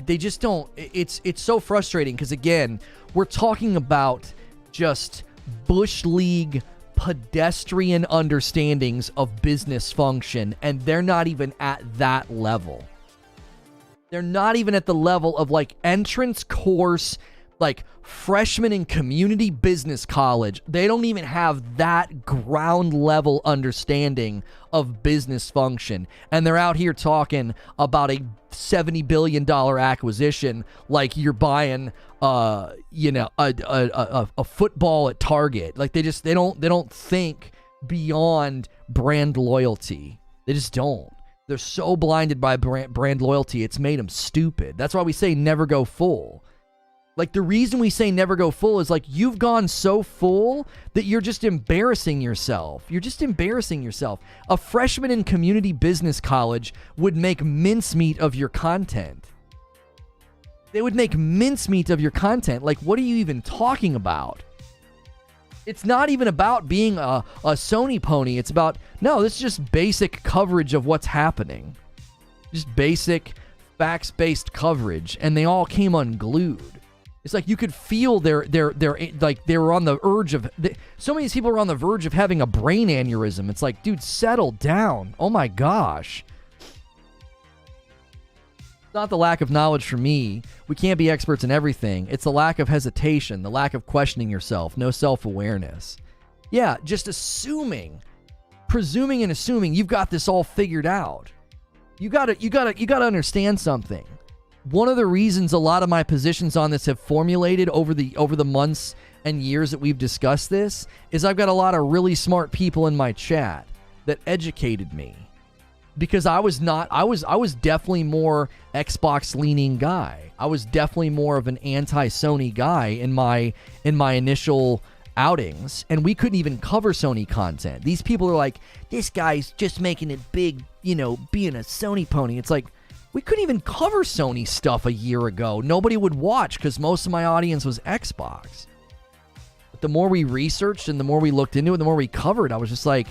They just don't. It's so frustrating because, again, we're talking about just Bush League pedestrian understandings of business function, and they're not even at that level. They're not even at the level of, like, entrance course, like, freshman in community business college. They don't even have that ground level understanding of business function. And they're out here talking about a $70 billion acquisition like you're buying, a football at Target. Like, they don't think beyond brand loyalty. They just don't. They're so blinded by brand loyalty, it's made them stupid. That's why we say never go full. Like, the reason we say never go full is, like, you've gone so full that you're just embarrassing yourself. You're just embarrassing yourself. A freshman in community business college would make mincemeat of your content. They would make mincemeat of your content. Like, what are you even talking about? It's not even about being a Sony pony. It's about, no, this is just basic coverage of what's happening. Just basic facts-based coverage. And they all came unglued. It's like you could feel they're like they were on the verge of, so many people were on the verge of having a brain aneurysm. It's like, dude, settle down. Oh my gosh. It's not the lack of knowledge for me. We can't be experts in everything. It's the lack of hesitation, the lack of questioning yourself, no self-awareness. Yeah, just presuming and assuming you've got this all figured out. You gotta understand something. One of the reasons a lot of my positions on this have formulated over the months and years that we've discussed this is I've got a lot of really smart people in my chat that educated me. Because I was definitely more Xbox leaning guy. I was definitely more of an anti-Sony guy in my initial outings, and we couldn't even cover Sony content. These people are like, this guy's just making it big, being a Sony pony. It's like, we couldn't even cover Sony stuff a year ago. Nobody would watch because most of my audience was Xbox. But the more we researched and the more we looked into it, the more we covered, I was just like,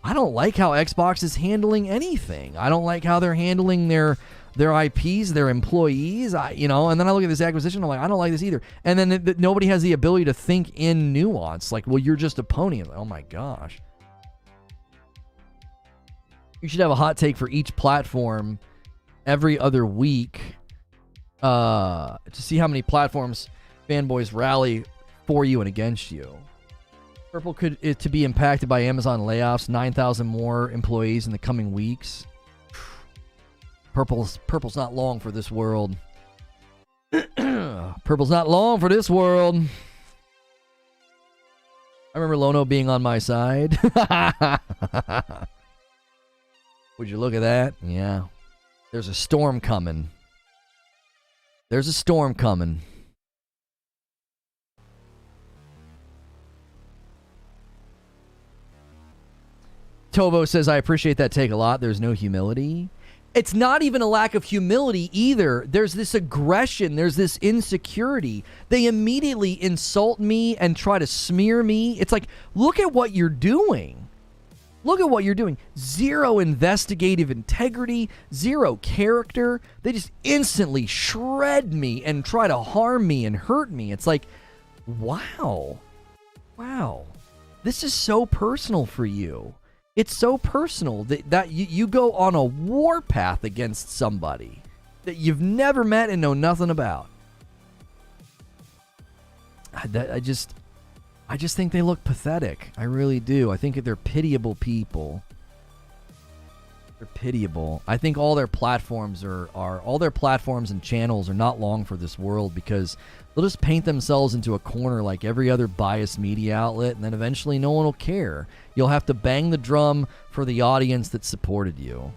I don't like how Xbox is handling anything. I don't like how they're handling their their IPs, their employees, and then I look at this acquisition, I'm like, I don't like this either. And then nobody has the ability to think in nuance. Like, well, you're just a pony. Like, oh my gosh. You should have a hot take for each platform every other week to see how many platforms fanboys rally for you and against you. Purple to be impacted by Amazon layoffs, 9,000 more employees in the coming weeks. Purple's not long for this world. Purple's not long for this world. I remember Lono being on my side. Would you look at that? Yeah. There's a storm coming. There's a storm coming. Tovo says, I appreciate that take a lot. There's no humility. It's not even a lack of humility either. There's this aggression. There's this insecurity. They immediately insult me and try to smear me. It's like, look at what you're doing. Look at what you're doing. Zero investigative integrity, zero character. They just instantly shred me and try to harm me and hurt me. It's like, wow. Wow. This is so personal for you. It's so personal that you go on a warpath against somebody that you've never met and know nothing about. I just think they look pathetic. I really do. I think they're pitiable people. They're pitiable. I think all their platforms all their platforms and channels are not long for this world because they'll just paint themselves into a corner like every other biased media outlet, and then eventually no one will care. You'll have to bang the drum for the audience that supported you.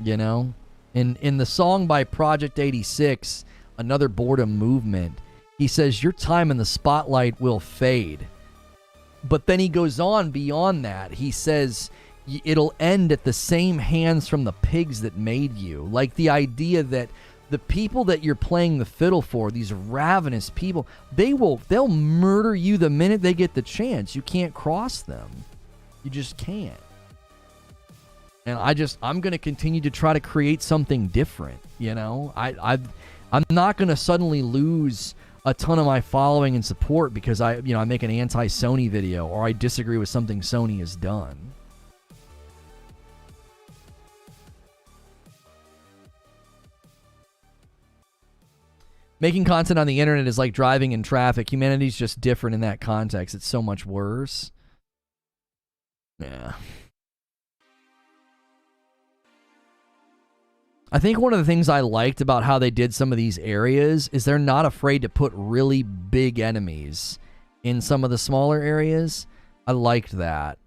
You know? In the song by Project 86, Another Boredom Movement, he says, your time in the spotlight will fade. But then he goes on beyond that. He says, it'll end at the same hands from the pigs that made you. Like the idea that the people that you're playing the fiddle for, these ravenous people, they'll murder you the minute they get the chance. You can't cross them. You just can't. And I'm going to continue to try to create something different. You know, I'm not going to suddenly lose a ton of my following and support because I make an anti-Sony video or I disagree with something Sony has done. Making content on the internet is like driving in traffic. Humanity's just different in that context. It's so much worse. Yeah. I think one of the things I liked about how they did some of these areas is they're not afraid to put really big enemies in some of the smaller areas. I liked that.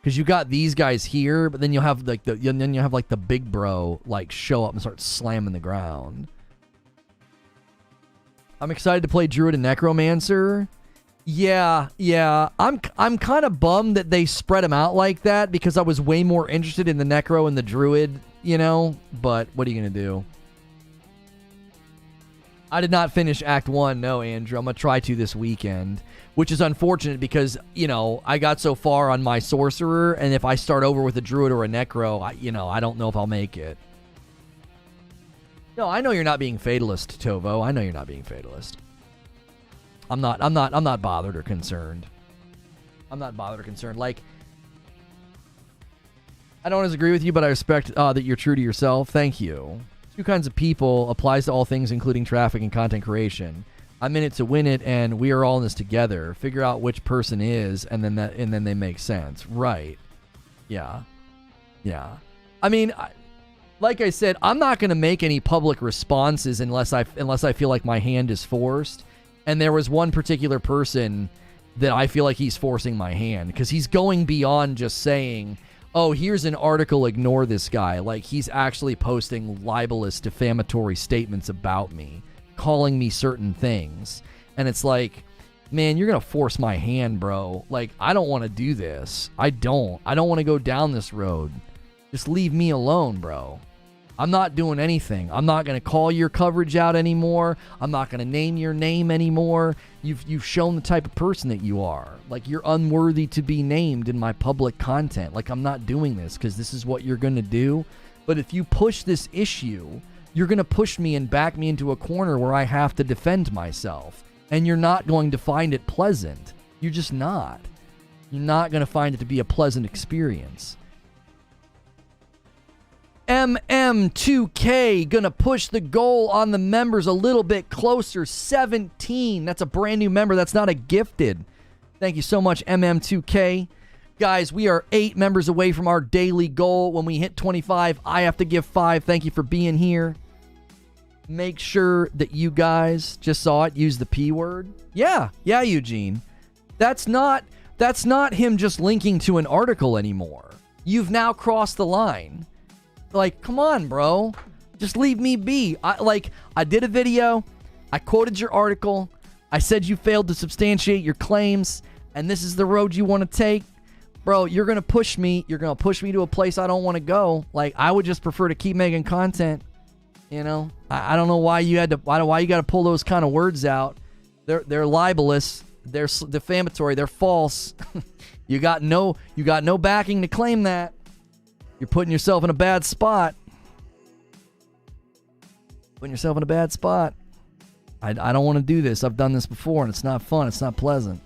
Because you got these guys here, but then you'll have like the big bro like show up and start slamming the ground. I'm excited to play Druid and Necromancer. Yeah. I'm kind of bummed that they spread them out like that because I was way more interested in the Necro and the Druid, but what are you going to do? I did not finish Act 1, no, Andrew. I'm going to try to this weekend, which is unfortunate because, I got so far on my Sorcerer, and if I start over with a Druid or a Necro, I don't know if I'll make it. No, I know you're not being fatalist, Tovo. I know you're not being fatalist. I'm not bothered or concerned. Like, I don't disagree with you, but I respect that you're true to yourself. Thank you. Two kinds of people applies to all things, including traffic and content creation. I'm in it to win it, and we are all in this together. Figure out which person is, and then they make sense. Right. Yeah. I mean, like I said, I'm not going to make any public responses unless I feel like my hand is forced. And there was one particular person that I feel like he's forcing my hand because he's going beyond just saying, oh, here's an article, ignore this guy. Like, he's actually posting libelous, defamatory statements about me, calling me certain things. And it's like, man, you're going to force my hand, bro. Like, I don't want to do this. I don't want to go down this road. Just leave me alone, bro. I'm not doing anything. I'm not going to call your coverage out anymore. I'm not going to name your name anymore. You've shown the type of person that you are. Like, you're unworthy to be named in my public content. Like, I'm not doing this because this is what you're going to do. But if you push this issue, you're going to push me and back me into a corner where I have to defend myself. And you're not going to find it pleasant. You're just not. You're not going to find it to be a pleasant experience. MM2K gonna push the goal on the members a little bit closer. 17. That's a brand new member. That's not a gifted. Thank you so much, MM2K. Guys, we are 8 members away from our daily goal. When we hit 25, I have to give 5. Thank you for being here. Make sure that you guys just saw it. Use the P word. Yeah, Eugene. That's not him just linking to an article anymore. You've now crossed the line. Like, come on, bro. Just leave me be. I did a video. I quoted your article. I said you failed to substantiate your claims, and this is the road you want to take. Bro, you're going to push me. You're going to push me to a place I don't want to go. Like, I would just prefer to keep making content. You know? I don't know why you got to pull those kind of words out. They're libelous. They're defamatory. They're false. You got no backing to claim that. You're putting yourself in a bad spot. Putting yourself in a bad spot. I don't want to do this. I've done this before, and it's not fun. It's not pleasant.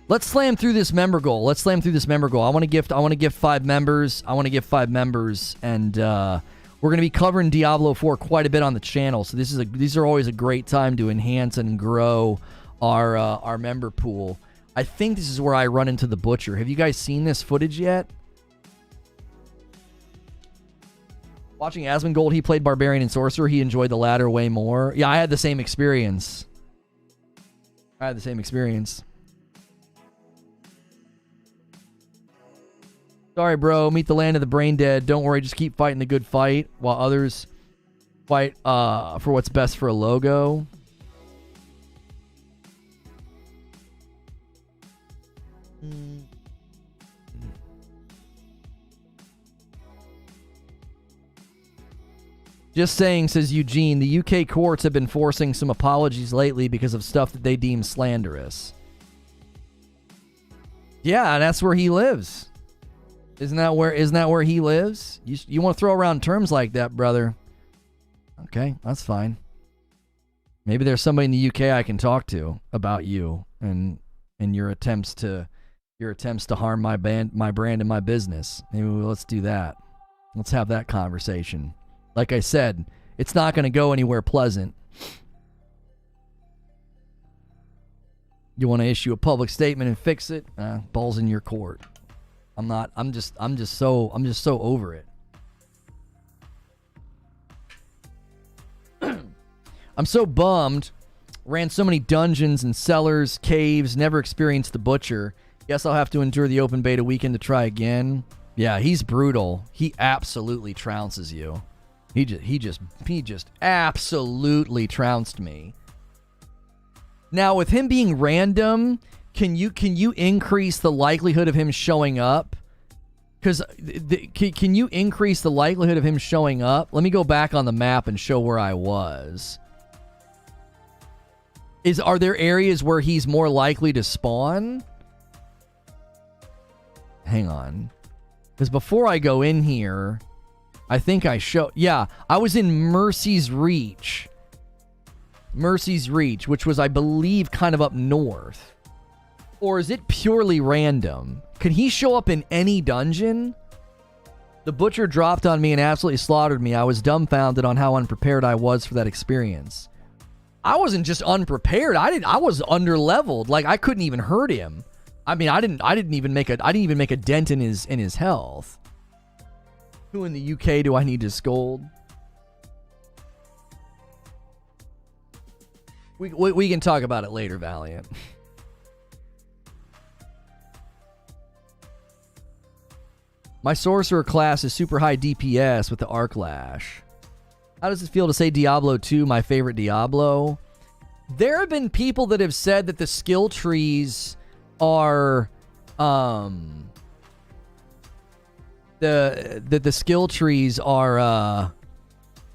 Let's slam through this member goal. I want to gift 5 members. And we're going to be covering Diablo 4 quite a bit on the channel. So these are always a great time to enhance and grow our member pool. I think this is where I run into the Butcher. Have you guys seen this footage yet? Watching Asmongold, he played Barbarian and Sorcerer. He enjoyed the latter way more. Yeah, I had the same experience. Sorry, bro. Meet the land of the brain dead. Don't worry. Just keep fighting the good fight while others fight for what's best for a logo. Just saying, says Eugene, the UK courts have been forcing some apologies lately because of stuff that they deem slanderous. Yeah, and that's where he lives. Isn't that where he lives? You want to throw around terms like that, brother? Okay, that's fine. Maybe there's somebody in the UK I can talk to about you and your attempts to harm my brand and my business. Maybe let's do that. Let's have that conversation. Like I said, it's not going to go anywhere pleasant. You want to issue a public statement and fix it? Ball's in your court. I'm just so over it. I'm so bummed. Ran so many dungeons and cellars, caves, never experienced the Butcher. Guess I'll have to endure the open beta weekend to try again. Yeah, he's brutal. He absolutely trounces you. He just absolutely trounced me. Now, with him being random, can you increase the likelihood of him showing up? Because can you increase the likelihood of him showing up? Let me go back on the map and show where I was. Are there areas where he's more likely to spawn? Hang on. Because before I go in here, I think I show... Yeah, I was in Mercy's Reach. Which was, I believe, kind of up north. Or is it purely random? Can he show up in any dungeon? The Butcher dropped on me and absolutely slaughtered me. I was dumbfounded on how unprepared I was for that experience. I wasn't just unprepared. I was underleveled. Like, I couldn't even hurt him. I mean, I didn't even make a dent in his health. Who in the UK do I need to scold? We can talk about it later, Valiant. My Sorcerer class is super high DPS with the Arc Lash. How does it feel to say Diablo 2, my favorite Diablo? There have been people that have said that the skill trees are... the skill trees are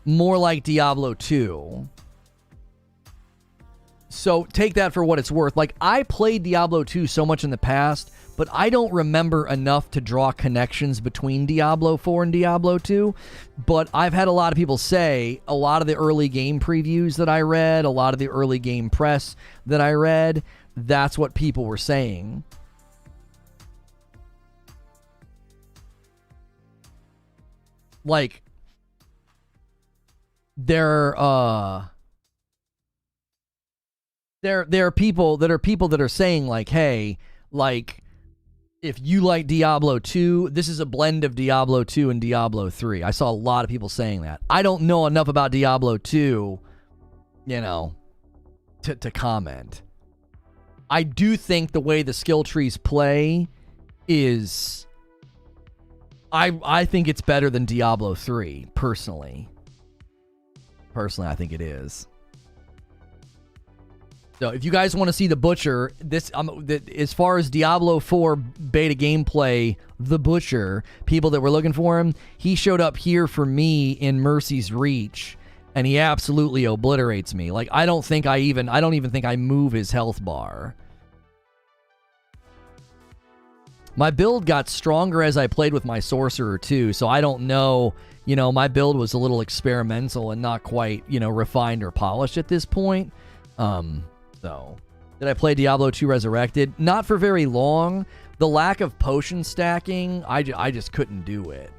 more like Diablo 2. So take that for what it's worth. Like, I played Diablo 2 so much in the past, but I don't remember enough to draw connections between Diablo 4 and Diablo 2. But I've had a lot of people say, a lot of the early game previews that I read, a lot of the early game press that I read, that's what people were saying. Like, there are people that are saying, like, hey, like, if you like Diablo 2, this is a blend of Diablo 2 and Diablo 3. I saw a lot of people saying that. I don't know enough about Diablo 2, you know, to comment. I do think the way the skill trees play is... I think it's better than Diablo 3, personally. Personally, I think it is. So if you guys want to see the Butcher, as far as Diablo 4 beta gameplay, the Butcher, people that were looking for him, he showed up here for me in Mercy's Reach, and he absolutely obliterates me. Like, I don't even think I move his health bar. My build got stronger as I played with my Sorcerer too, so I don't know, you know, my build was a little experimental and not quite, you know, refined or polished at this point. So, did I play Diablo 2 Resurrected? Not for very long. The lack of potion stacking, I just couldn't do it.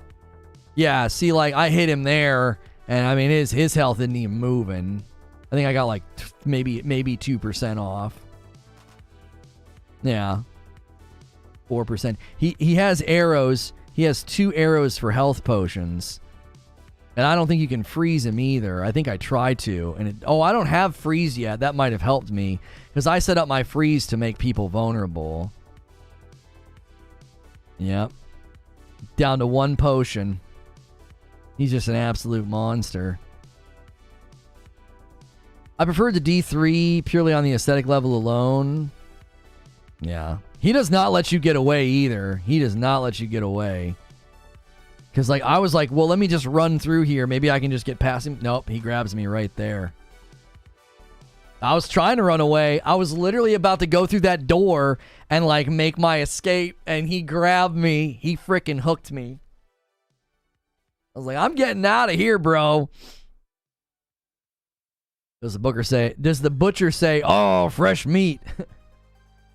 Yeah, see, like, I hit him there, and I mean, his health isn't even moving. I think I got like maybe 2% off. Yeah. 4%. He has arrows. He has 2 arrows for health potions. And I don't think you can freeze him either. I think I tried to. And I don't have freeze yet. That might have helped me. Because I set up my freeze to make people vulnerable. Yep. Down to 1 potion. He's just an absolute monster. I preferred the D3 purely on the aesthetic level alone. Yeah. He does not let you get away either. He does not let you get away. Because, like, I was like, well, let me just run through here. Maybe I can just get past him. Nope, he grabs me right there. I was trying to run away. I was literally about to go through that door and, like, make my escape. And he grabbed me. He freaking hooked me. I was like, I'm getting out of here, bro. Does the butcher say, oh, fresh meat?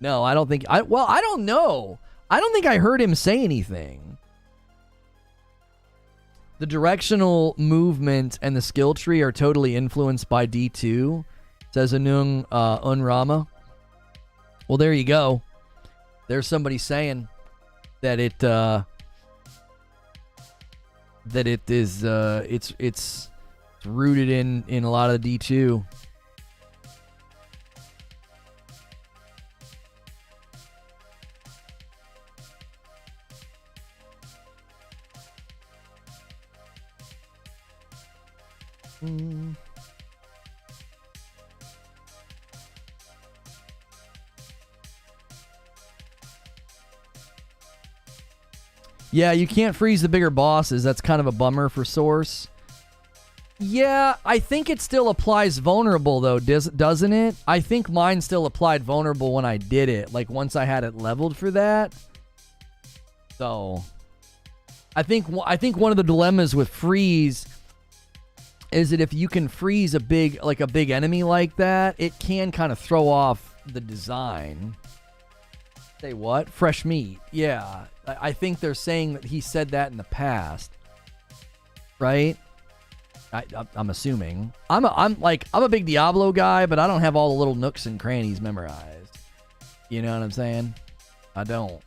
No, I don't think... I don't know. I don't think I heard him say anything. The directional movement and the skill tree are totally influenced by D2, says Anung Unrama. Well, there you go. There's somebody saying that it's rooted in a lot of the D2. Yeah, you can't freeze the bigger bosses. That's kind of a bummer for Source. Yeah, I think it still applies vulnerable, though, doesn't it? I think mine still applied vulnerable when I did it, like once I had it leveled for that. So, I think one of the dilemmas with freeze is that if you can freeze a big enemy like that, it can kind of throw off the design. Say what? Fresh meat. Yeah. I think they're saying that he said that in the past. Right? I'm assuming. I'm a big Diablo guy, but I don't have all the little nooks and crannies memorized. You know what I'm saying? I don't.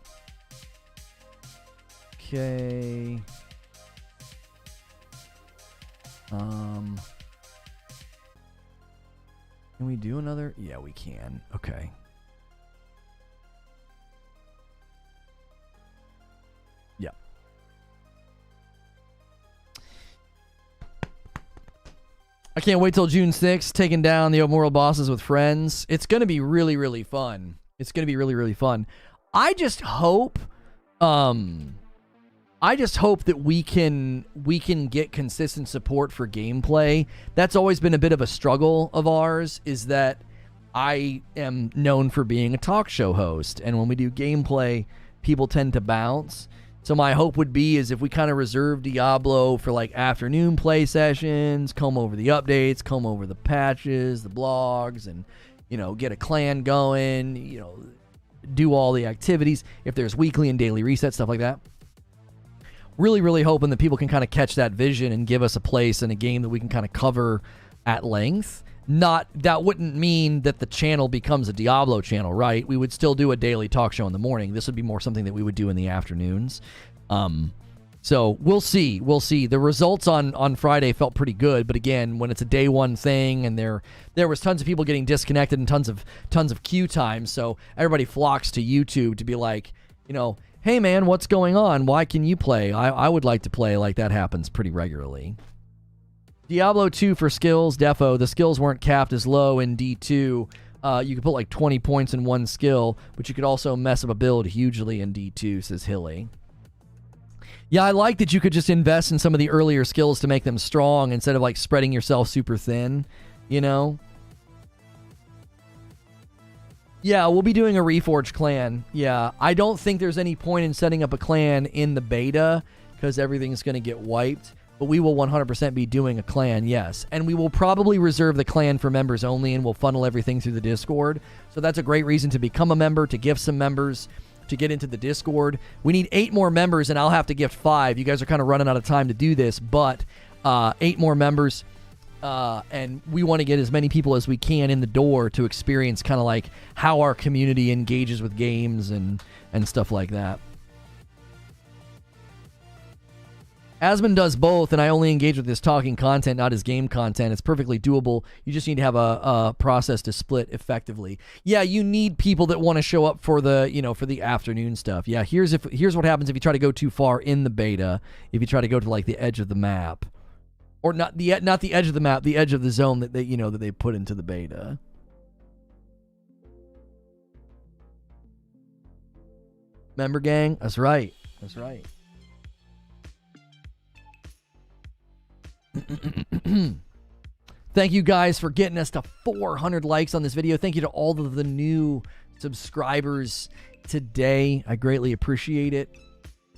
Okay. Can we do another? Yeah, we can. Okay. Yeah. I can't wait till June 6th, taking down the open world bosses with friends. It's going to be really, really fun. It's going to be really, really fun. I just hope that we can get consistent support for gameplay. That's always been a bit of a struggle of ours, is that I am known for being a talk show host, and when we do gameplay, people tend to bounce. So my hope would be is if we kind of reserve Diablo for like afternoon play sessions, comb over the updates, comb over the patches, the blogs, and, you know, get a clan going, you know, do all the activities. If there's weekly and daily resets, stuff like that. Really, really hoping that people can kind of catch that vision and give us a place in a game that we can kind of cover at length. That wouldn't mean that the channel becomes a Diablo channel, right? We would still do a daily talk show in the morning. This would be more something that we would do in the afternoons. So we'll see. We'll see. The results on Friday felt pretty good, but again, when it's a day one thing and there was tons of people getting disconnected and tons of queue time, so everybody flocks to YouTube to be like, you know, hey man, what's going on? Why can you play? I would like to play. Like, that happens pretty regularly. Diablo 2 for skills, defo. The skills weren't capped as low in D2. You could put like 20 points in one skill, but you could also mess up a build hugely in D2, says Hilly. Yeah, I like that you could just invest in some of the earlier skills to make them strong instead of like spreading yourself super thin, you know? Yeah, we'll be doing a Reforge clan. Yeah, I don't think there's any point in setting up a clan in the beta because everything's going to get wiped. But we will 100% be doing a clan, yes. And we will probably reserve the clan for members only, and we'll funnel everything through the Discord. So that's a great reason to become a member, to gift some members, to get into the Discord. We need 8 more members, and I'll have to gift 5. You guys are kind of running out of time to do this, but 8 more members. And we want to get as many people as we can in the door to experience kind of like how our community engages with games and stuff like that. Asmon does both, and I only engage with his talking content, not his game content. It's perfectly doable. You just need to have a process to split effectively. Yeah, you need people that want to show up for the, you know, for the afternoon stuff. Yeah, here's what happens if you try to go too far in the beta. If you try to go to like the edge of the map, or not the edge of the map, the edge of the zone that they put into the beta. Member gang, that's right. That's right. Thank you guys for getting us to 400 likes on this video. Thank you to all of the new subscribers today. I greatly appreciate it.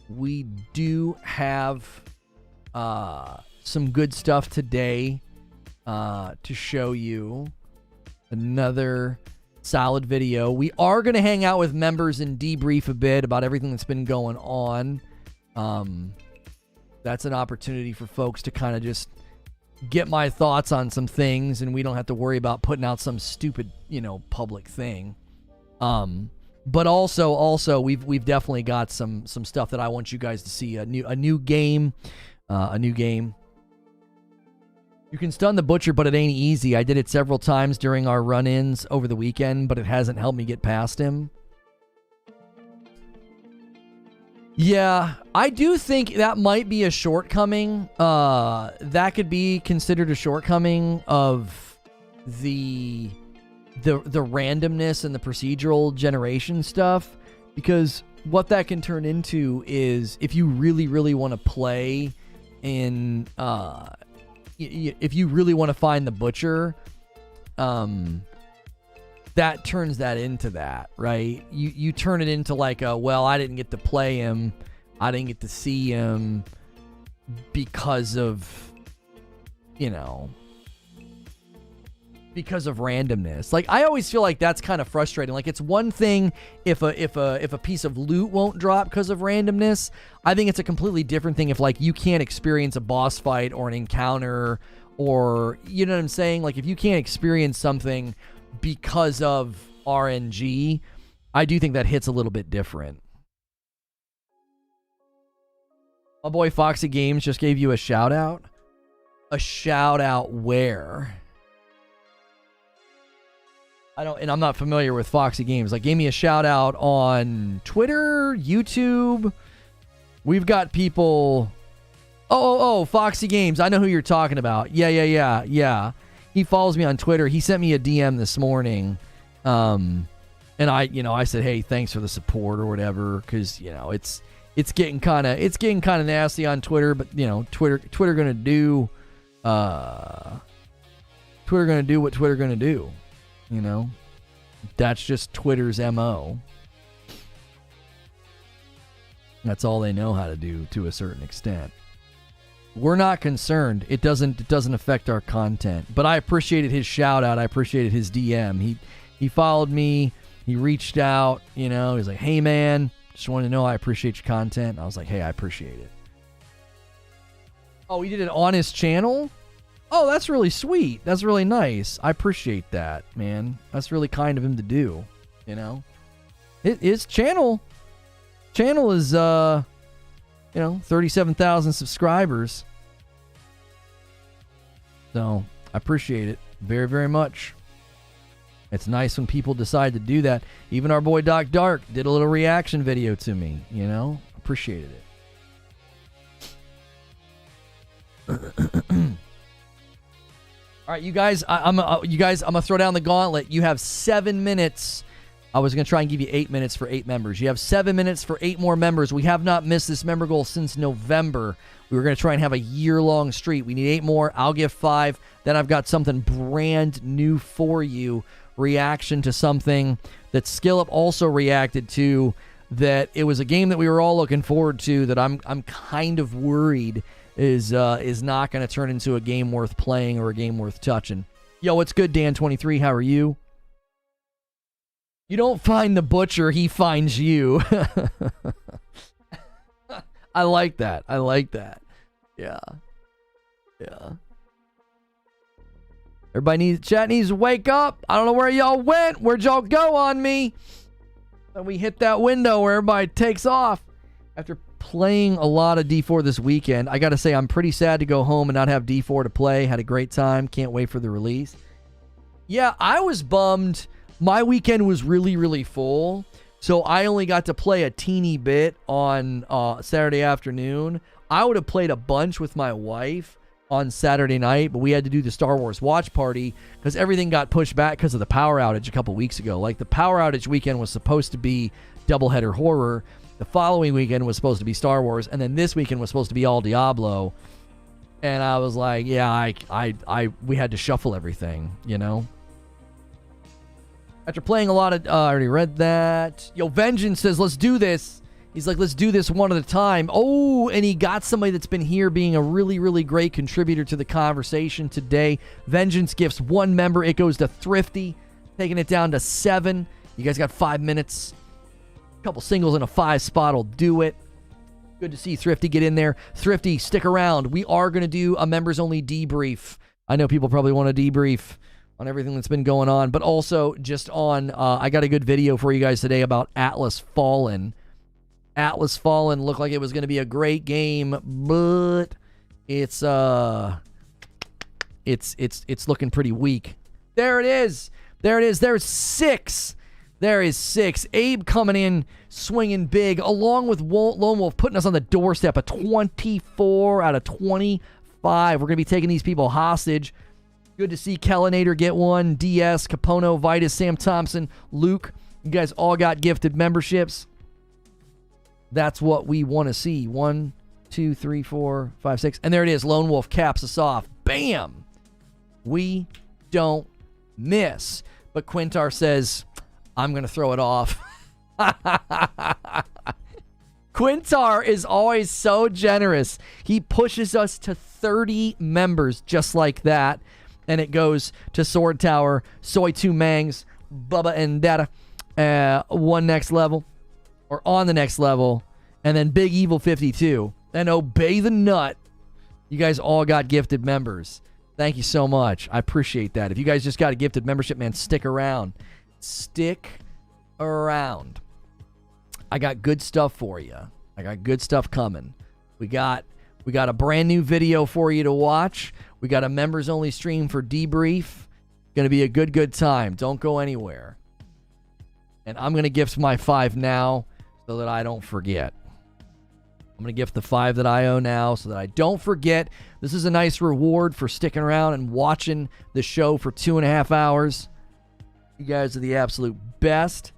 We do have some good stuff today to show you. Another solid video. We are going to hang out with members and debrief a bit about everything that's been going on. That's an opportunity for folks to kind of just get my thoughts on some things, and we don't have to worry about putting out some stupid, you know, public thing. But also we've definitely got some stuff that I want you guys to see. A new game. You can stun the butcher, but it ain't easy. I did it several times during our run-ins over the weekend, but it hasn't helped me get past him. Yeah, I do think that might be a shortcoming. That could be considered a shortcoming of the randomness and the procedural generation stuff, because what that can turn into is if you really, really want to play in, if you really want to find the butcher, that turns that into that, right? You turn it into like a, well, I didn't get to play him, I didn't get to see him because of, you know, because of randomness. Like, I always feel like that's kind of frustrating. Like, it's one thing if a piece of loot won't drop because of randomness. I think it's a completely different thing if, like, you can't experience a boss fight or an encounter, or, you know what I'm saying? Like, if you can't experience something because of RNG, I do think that hits a little bit different. My boy Foxy Games just gave you a shout out. A shout out where? I'm not familiar with Foxy Games. Like, gave me a shout out on Twitter, YouTube. We've got people. Oh, Foxy Games. I know who you're talking about. Yeah. He follows me on Twitter. He sent me a DM this morning. And I said, hey, thanks for the support or whatever, because, you know, it's getting kind of nasty on Twitter, but, you know, Twitter going to do what Twitter going to do, you know. That's just Twitter's MO. That's all they know how to do to a certain extent. We're not concerned. It doesn't affect our content. But I appreciated his shout out. I appreciated his DM. He followed me. He reached out. You know, he was like, "Hey man, just wanted to know I appreciate your content." And I was like, "Hey, I appreciate it." Oh, he did it on his channel? Oh, that's really sweet. That's really nice. I appreciate that, man. That's really kind of him to do. You know, his channel is 37,000 subscribers. So I appreciate it very, very much. It's nice when people decide to do that. Even our boy Doc Dark did a little reaction video to me. You know, appreciated it. All right, you guys. I'm gonna throw down the gauntlet. You have 7 minutes. I was gonna try and give you 8 minutes for 8 members. You have 7 minutes for 8 more members. We have not missed this member goal since November. We were gonna try and have a year-long streak. We need 8 more. I'll give 5. Then I've got something brand new for you. Reaction to something that Skillup also reacted to. That it was a game that we were all looking forward to. That I'm kind of worried is not going to turn into a game worth playing or a game worth touching. Yo, what's good, Dan23? How are you? You don't find the butcher, he finds you. I like that. I like that. Yeah. Yeah. Chat needs to wake up. I don't know where y'all went. Where'd y'all go on me? And we hit that window where everybody takes off. After playing a lot of D4 this weekend, I got to say I'm pretty sad to go home and not have D4 to play. Had a great time. Can't wait for the release. Yeah, I was bummed. My weekend was really, really full. So I only got to play a teeny bit on Saturday afternoon. I would have played a bunch with my wife on Saturday night, but we had to do the Star Wars watch party because everything got pushed back because of the power outage a couple weeks ago. Like the power outage weekend was supposed to be doubleheader horror. The following weekend was supposed to be Star Wars, and then this weekend was supposed to be all Diablo. And I was like, yeah, we had to shuffle everything, you know? After playing a lot of... I already read that. Yo, Vengeance says, let's do this. He's like, let's do this one at a time. Oh, and he got somebody that's been here being a really, really great contributor to the conversation today. Vengeance gifts 1 member. It goes to Thrifty, taking it down to 7. You guys got 5 minutes. A couple singles and a 5 spot will do it. Good to see Thrifty get in there. Thrifty, stick around. We are going to do a members-only debrief. I know people probably want a debrief on everything that's been going on, but also just on, I got a good video for you guys today about Atlas Fallen. Atlas Fallen looked like it was going to be a great game, but it's looking pretty weak. There it is. There it is. There's 6. There is 6. Abe coming in, swinging big, along with Lone Wolf putting us on the doorstep. A 24 out of 25. We're going to be taking these people hostage. Good to see Kellinator get one. DS, Capono, Vitus, Sam Thompson, Luke. You guys all got gifted memberships. That's what we want to see. 1, 2, 3, 4, 5, 6. And there it is. Lone Wolf caps us off. Bam! We don't miss. But Quintar says, I'm going to throw it off. Quintar is always so generous. He pushes us to 30 members just like that. And it goes to Sword Tower, Soy 2 Mangs, Bubba and Data, one next level, or on the next level, and then Big Evil 52, and Obey the Nut. You guys all got gifted members. Thank you so much. I appreciate that. If you guys just got a gifted membership, man, stick around. Stick around. I got good stuff for you. I got good stuff coming. We got a brand new video for you to watch. We got a members only stream for debrief. Gonna be a good time. Don't go anywhere. And I'm gonna gift my 5 now so that I don't forget. I'm gonna gift the 5 that I owe now so that I don't forget. This is a nice reward for sticking around and watching the show for 2.5 hours. You guys are the absolute best.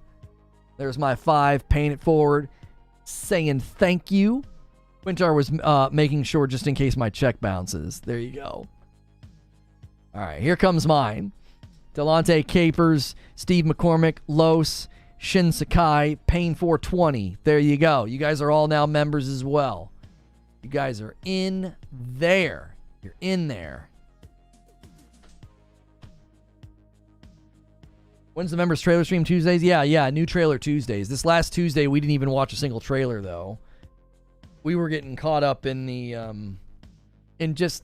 There's my 5, paying it forward, saying thank you. Quintar was making sure just in case my check bounces. There you go. All right, here comes mine. Delonte Capers, Steve McCormick, Los, Shin Sakai, Pain 420. There you go. You guys are all now members as well. You guys are in there. You're in there. When's the members trailer stream? Tuesdays? Yeah, new trailer Tuesdays. This last Tuesday, we didn't even watch a single trailer, though. We were getting caught up in the, in just,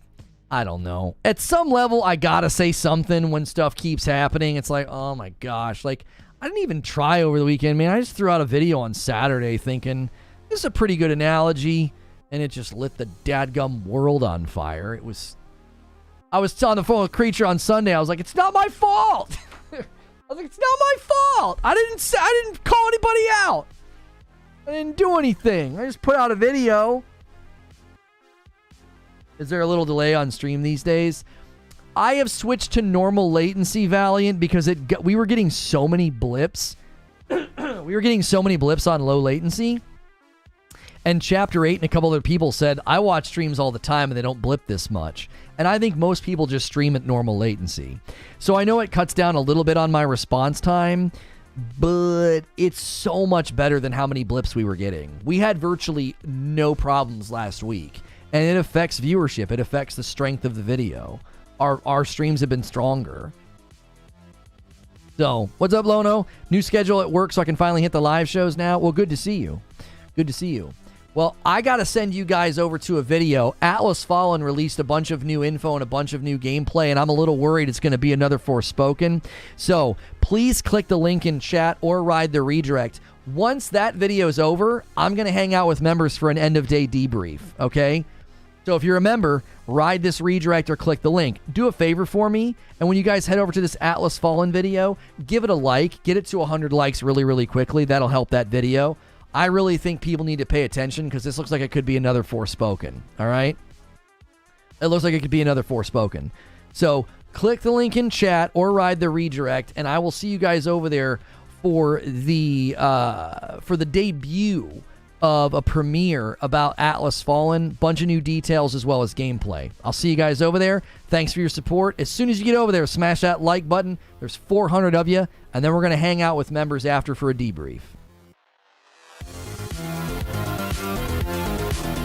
I don't know. At some level, I gotta say something when stuff keeps happening. It's like, oh my gosh. Like, I didn't even try over the weekend, man. I just threw out a video on Saturday thinking, this is a pretty good analogy. And it just lit the dadgum world on fire. I was on the phone with Creature on Sunday. I was like, it's not my fault. I was like, it's not my fault. I didn't call anybody out. I didn't do anything. I just put out a video. Is there a little delay on stream these days? I have switched to normal latency, Valiant, because we were getting so many blips. We were getting so many blips on low latency. And Chapter 8 and a couple other people said, I watch streams all the time and they don't blip this much. And I think most people just stream at normal latency. So I know it cuts down a little bit on my response time, but it's so much better than how many blips we were getting. We had virtually no problems last week. And it affects viewership. It affects the strength of the video. Our streams have been stronger. So, what's up, Lono? New schedule at work so I can finally hit the live shows now? Well, good to see you. Good to see you. Well, I got to send you guys over to a video. Atlas Fallen released a bunch of new info and a bunch of new gameplay, and I'm a little worried it's going to be another Forspoken. So, please click the link in chat or ride the redirect. Once that video is over, I'm going to hang out with members for an end-of-day debrief, okay? So if you're a member, ride this redirect or click the link. Do a favor for me, and when you guys head over to this Atlas Fallen video, give it a like. Get it to 100 likes really, really quickly. That'll help that video. I really think people need to pay attention because this looks like it could be another Forspoken, all right? It looks like it could be another Forspoken. So click the link in chat or ride the redirect, and I will see you guys over there for the debut of a premiere about Atlas Fallen. Bunch of new details as well as gameplay. I'll see you guys over there. Thanks for your support. As soon as you get over there, smash that like button. There's 400 of you, and then we're going to hang out with members after for a debrief.